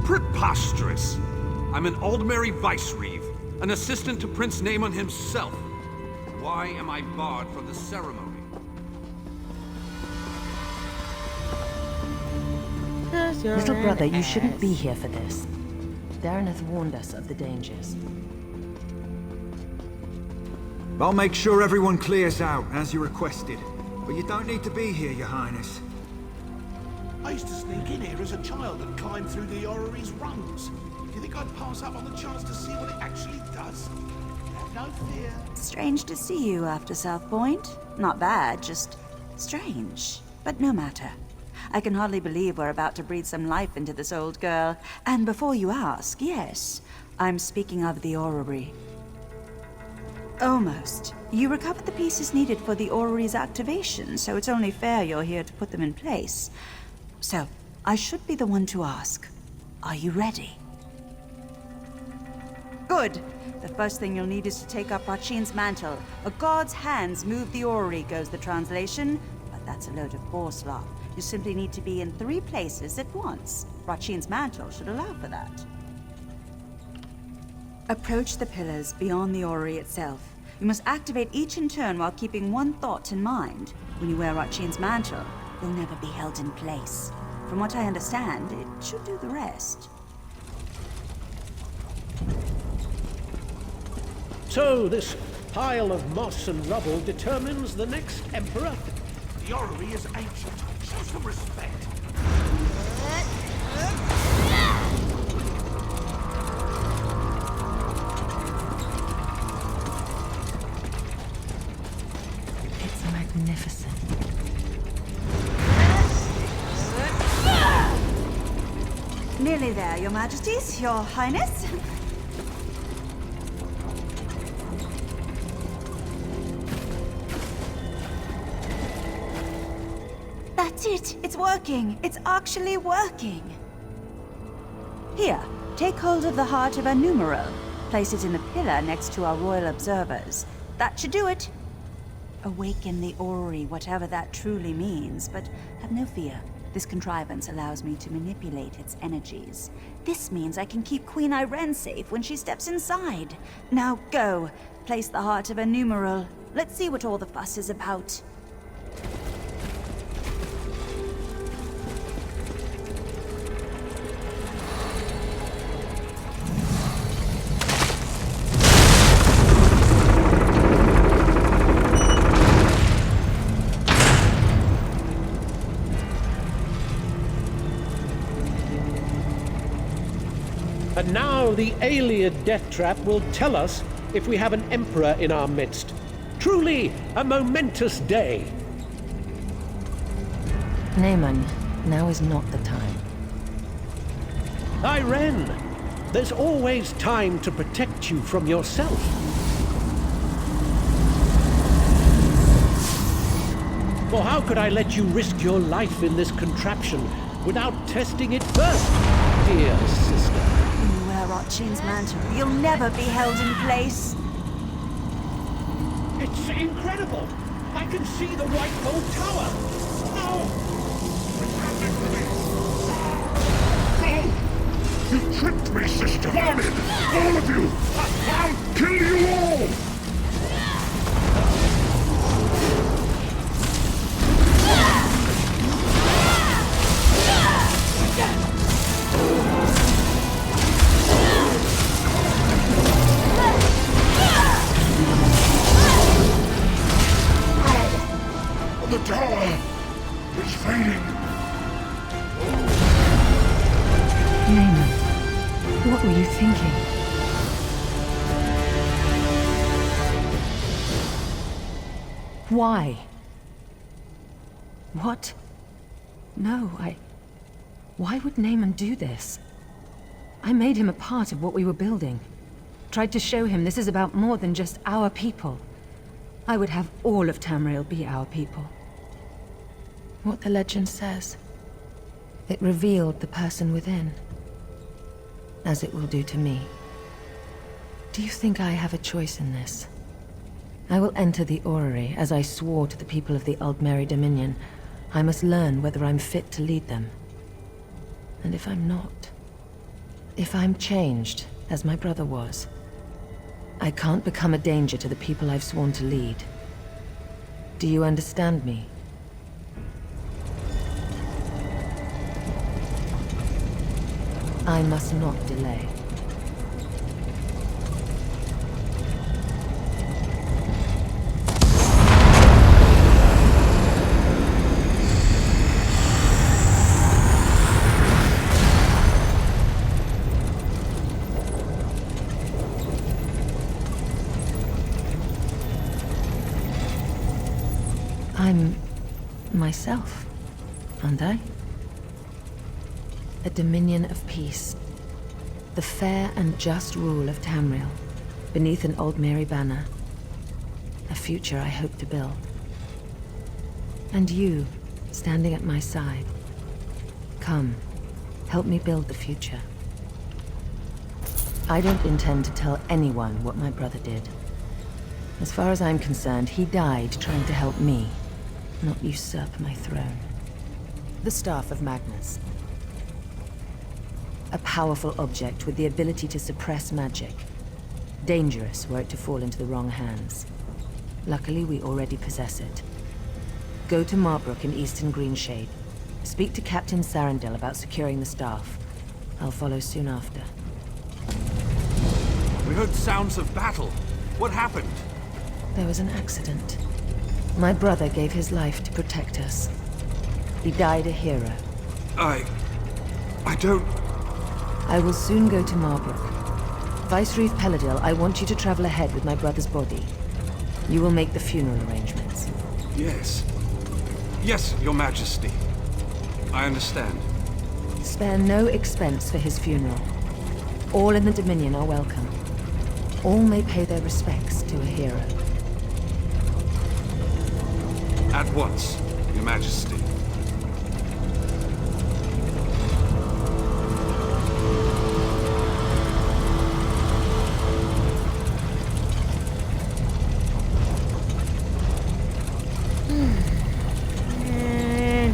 Preposterous! I'm an Aldmeri Vice-Reeve, an assistant to Prince Naemon himself. Why am I barred from the ceremony? Close your Little brother, you eyes. shouldn't be here for this. Dareneth warned us of the dangers. I'll make sure everyone clears out, as you requested. But you don't need to be here, Your Highness. I used to sneak in here as a child and climb through the orrery's rungs. Do you think I'd pass up on the chance to see what it actually does? Have no fear. Strange to see you after South Point. Not bad, just strange. But no matter. I can hardly believe we're about to breathe some life into this old girl. And before you ask, yes, I'm speaking of the orrery. Almost. You recovered the pieces needed for the orrery's activation, so it's only fair you're here to put them in place. So, I should be the one to ask. Are you ready? Good. The first thing you'll need is to take up Rachin's mantle. A god's hands move the orrery, goes the translation, but that's a load of bourslop. You simply need to be in 3 places at once. Rachin's mantle should allow for that. Approach the pillars beyond the orrery itself. You must activate each in turn while keeping one thought in mind. When you wear Rachin's mantle, you'll never be held in place. From what I understand, it should do the rest. So this pile of moss and rubble determines the next emperor? The orrery is ancient. Show some respect. It's magnificent. Nearly there, Your Majesties, Your Highness. That's it! It's working! It's actually working! Here, take hold of the heart of a numeral. Place it in the pillar next to our royal observers. That should do it! Awaken the orrery, whatever that truly means, but have no fear. This contrivance allows me to manipulate its energies. This means I can keep Queen Irene safe when she steps inside. Now go! Place the heart of a numeral. Let's see what all the fuss is about. And now the Ayleid death trap will tell us if we have an emperor in our midst. Truly a momentous day. Naaman, now is not the time. Irene, there's always time to protect you from yourself. For how could I let you risk your life in this contraption without testing it first, dear sister? Rachin's mantle. You'll never be held in place. It's incredible! I can see the White Gold Tower! No! You tricked me, sister! Come in! All of you! I'll kill you all! The tower is fading. Naaman, what were you thinking? Why? What? No, Why would Naaman do this? I made him a part of what we were building. Tried to show him this is about more than just our people. I would have all of Tamriel be our people. What the legend says. It revealed the person within. As it will do to me. Do you think I have a choice in this? I will enter the orrery, as I swore to the people of the Aldmeri Dominion. I must learn whether I'm fit to lead them. And if I'm not, if I'm changed, as my brother was, I can't become a danger to the people I've sworn to lead. Do you understand me? I must not delay. I'm myself, aren't I? A dominion of peace. The fair and just rule of Tamriel, beneath an Aldmeri banner. A future I hope to build. And you, standing at my side. Come, help me build the future. I don't intend to tell anyone what my brother did. As far as I'm concerned, he died trying to help me, not usurp my throne. The Staff of Magnus. A powerful object with the ability to suppress magic. Dangerous were it to fall into the wrong hands. Luckily, we already possess it. Go to Marbrook in Eastern Greenshade. Speak to Captain Sarandel about securing the staff. I'll follow soon after. We heard sounds of battle. What happened? There was an accident. My brother gave his life to protect us. He died a hero. I don't... I will soon go to Marbrook. Vicereeve Peladil, I want you to travel ahead with my brother's body. You will make the funeral arrangements. Yes. Yes, Your Majesty. I understand. Spare no expense for his funeral. All in the Dominion are welcome. All may pay their respects to a hero. At once, Your Majesty.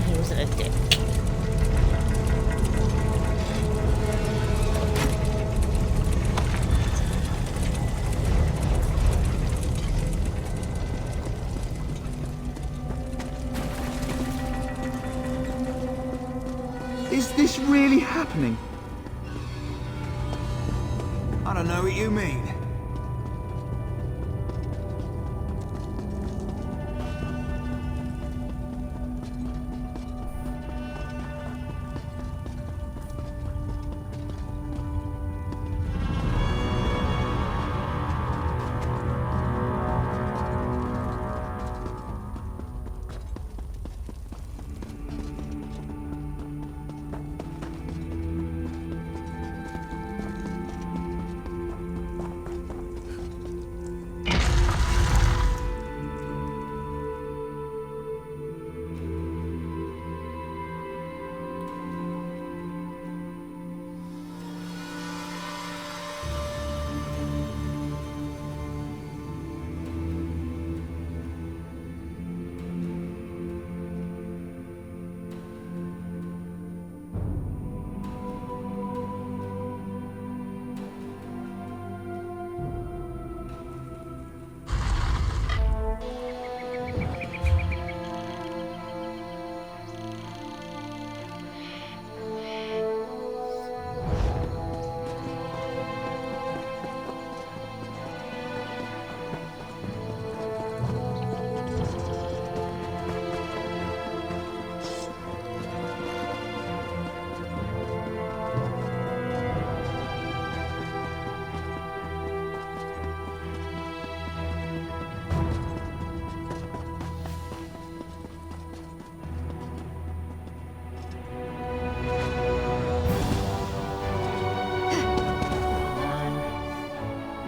He was a dick. Is this really happening? I don't know what you mean.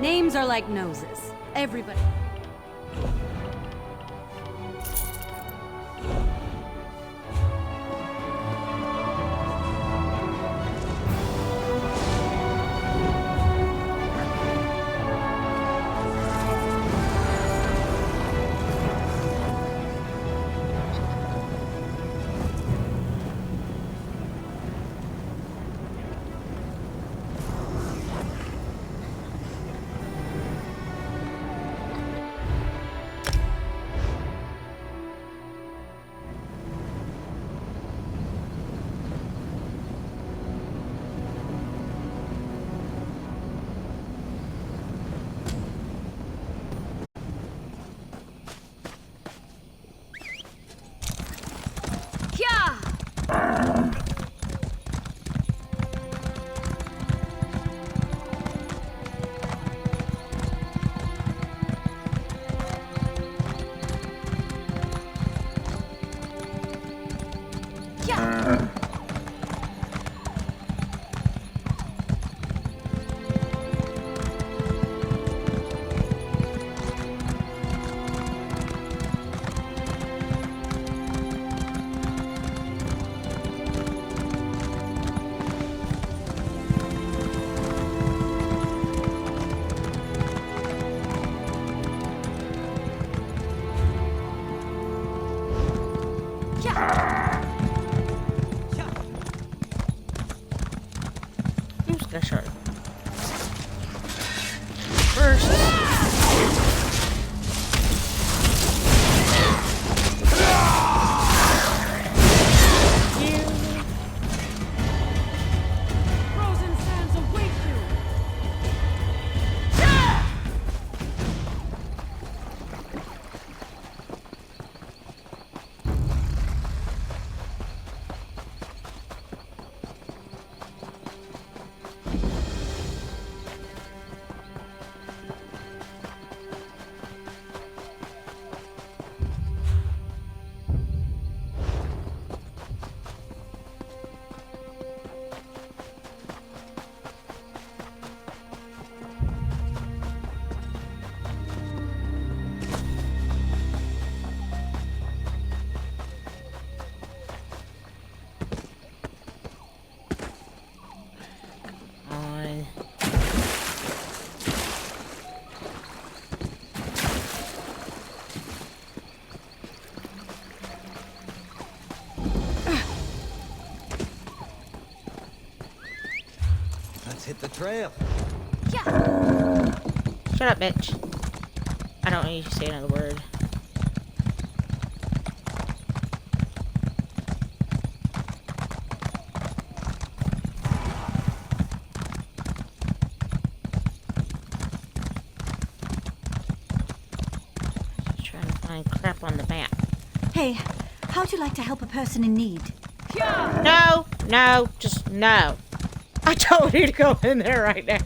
Names are like noses. Everybody. Yeah, sure. First. Frozen sands await you! Hit the trail. Shut up, bitch. I don't need to say another word. Just trying to find crap on the map. Hey, how'd you like to help a person in need? No, no, just no. I don't need to go in there right now.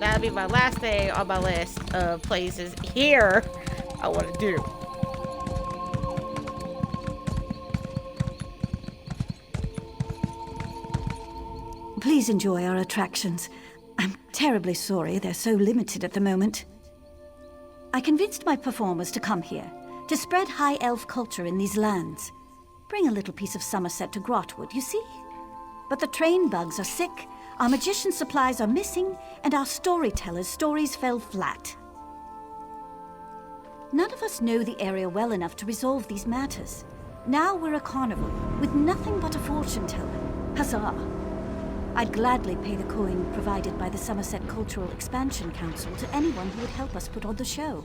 That'll be my last day on my list of places here I want to do. Please enjoy our attractions. I'm terribly sorry they're so limited at the moment. I convinced my performers to come here, to spread high elf culture in these lands. Bring a little piece of Somerset to Grotwood, you see? But the train bugs are sick, our magician supplies are missing, and our storytellers' stories fell flat. None of us know the area well enough to resolve these matters. Now we're a carnival, with nothing but a fortune teller. Huzzah! I'd gladly pay the coin provided by the Somerset Cultural Expansion Council to anyone who would help us put on the show.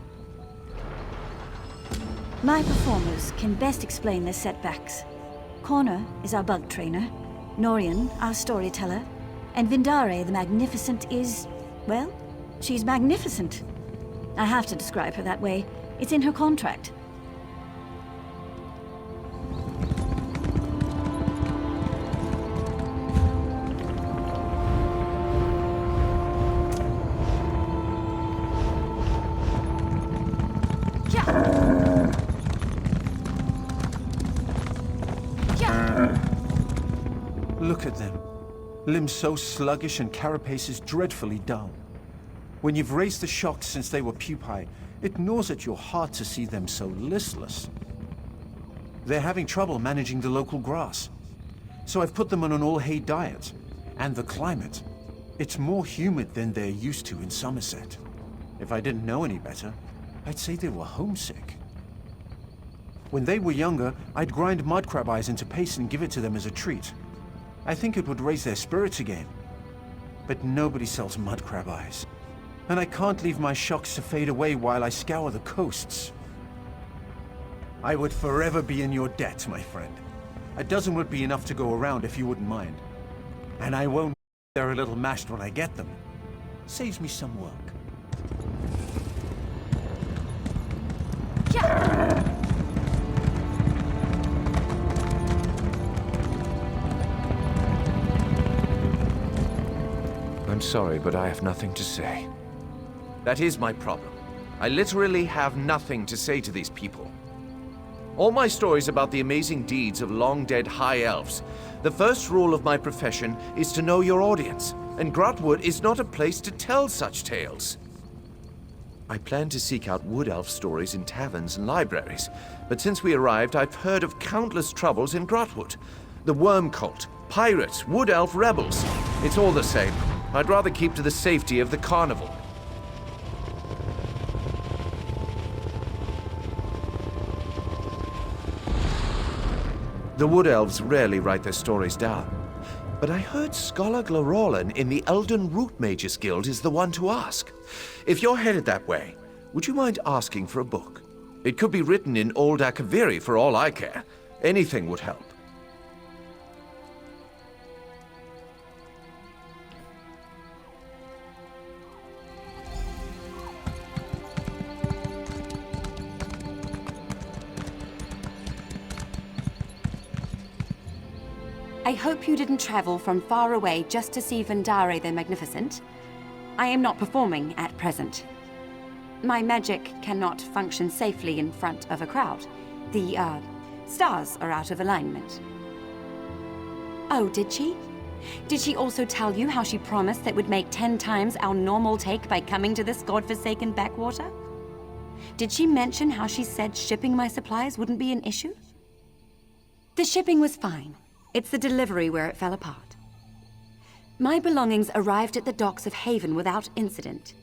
My performers can best explain their setbacks. Connor is our bug trainer, Norian, our storyteller, and Vindare the Magnificent is, well, she's magnificent. I have to describe her that way. It's in her contract. Look at them. Limbs so sluggish and carapaces dreadfully dull. When you've raised the shocks since they were pupae, it gnaws at your heart to see them so listless. They're having trouble managing the local grass. So I've put them on an all-hay diet. And the climate. It's more humid than they're used to in Somerset. If I didn't know any better, I'd say they were homesick. When they were younger, I'd grind mudcrab eyes into paste and give it to them as a treat. I think it would raise their spirits again. But nobody sells mudcrab eyes. And I can't leave my shocks to fade away while I scour the coasts. I would forever be in your debt, my friend. A dozen would be enough to go around if you wouldn't mind. And I won't. They're a little mashed when I get them. Saves me some work. I'm sorry, but I have nothing to say. That is my problem. I literally have nothing to say to these people. All my stories about the amazing deeds of long-dead high elves. The first rule of my profession is to know your audience, and Grotwood is not a place to tell such tales. I plan to seek out wood elf stories in taverns and libraries, but since we arrived, I've heard of countless troubles in Grotwood. The worm cult, pirates, wood elf rebels. It's all the same. I'd rather keep to the safety of the carnival. The Wood Elves rarely write their stories down. But I heard Scholar Glorolan in the Elden Root Mages Guild is the one to ask. If you're headed that way, would you mind asking for a book? It could be written in Old Akaviri for all I care. Anything would help. I hope you didn't travel from far away just to see Vendare the Magnificent. I am not performing at present. My magic cannot function safely in front of a crowd. The, stars are out of alignment. Oh, did she? Did she also tell you how she promised that would make 10 times our normal take by coming to this godforsaken backwater? Did she mention how she said shipping my supplies wouldn't be an issue? The shipping was fine. It's the delivery where it fell apart. My belongings arrived at the docks of Haven without incident.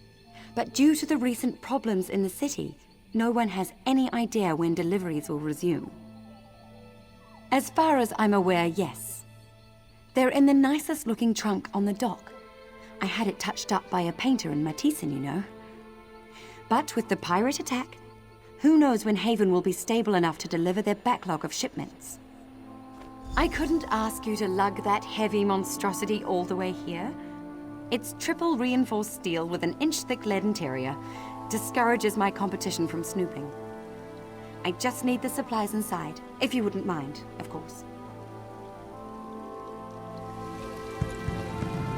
But due to the recent problems in the city, no one has any idea when deliveries will resume. As far as I'm aware, yes. They're in the nicest looking trunk on the dock. I had it touched up by a painter in Matisen, you know. But with the pirate attack, who knows when Haven will be stable enough to deliver their backlog of shipments. I couldn't ask you to lug that heavy monstrosity all the way here. Its triple reinforced steel with an inch-thick lead interior discourages my competition from snooping. I just need the supplies inside, if you wouldn't mind, of course.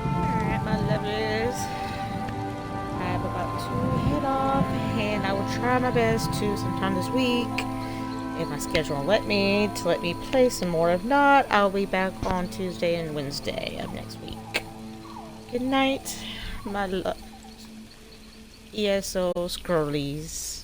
Alright, my lovelies. I'm about to head off, and I will try my best to sometime this week, if my schedule will let me play some more. If not, I'll be back on Tuesday and Wednesday of next week. Good night, my ESO scrollies.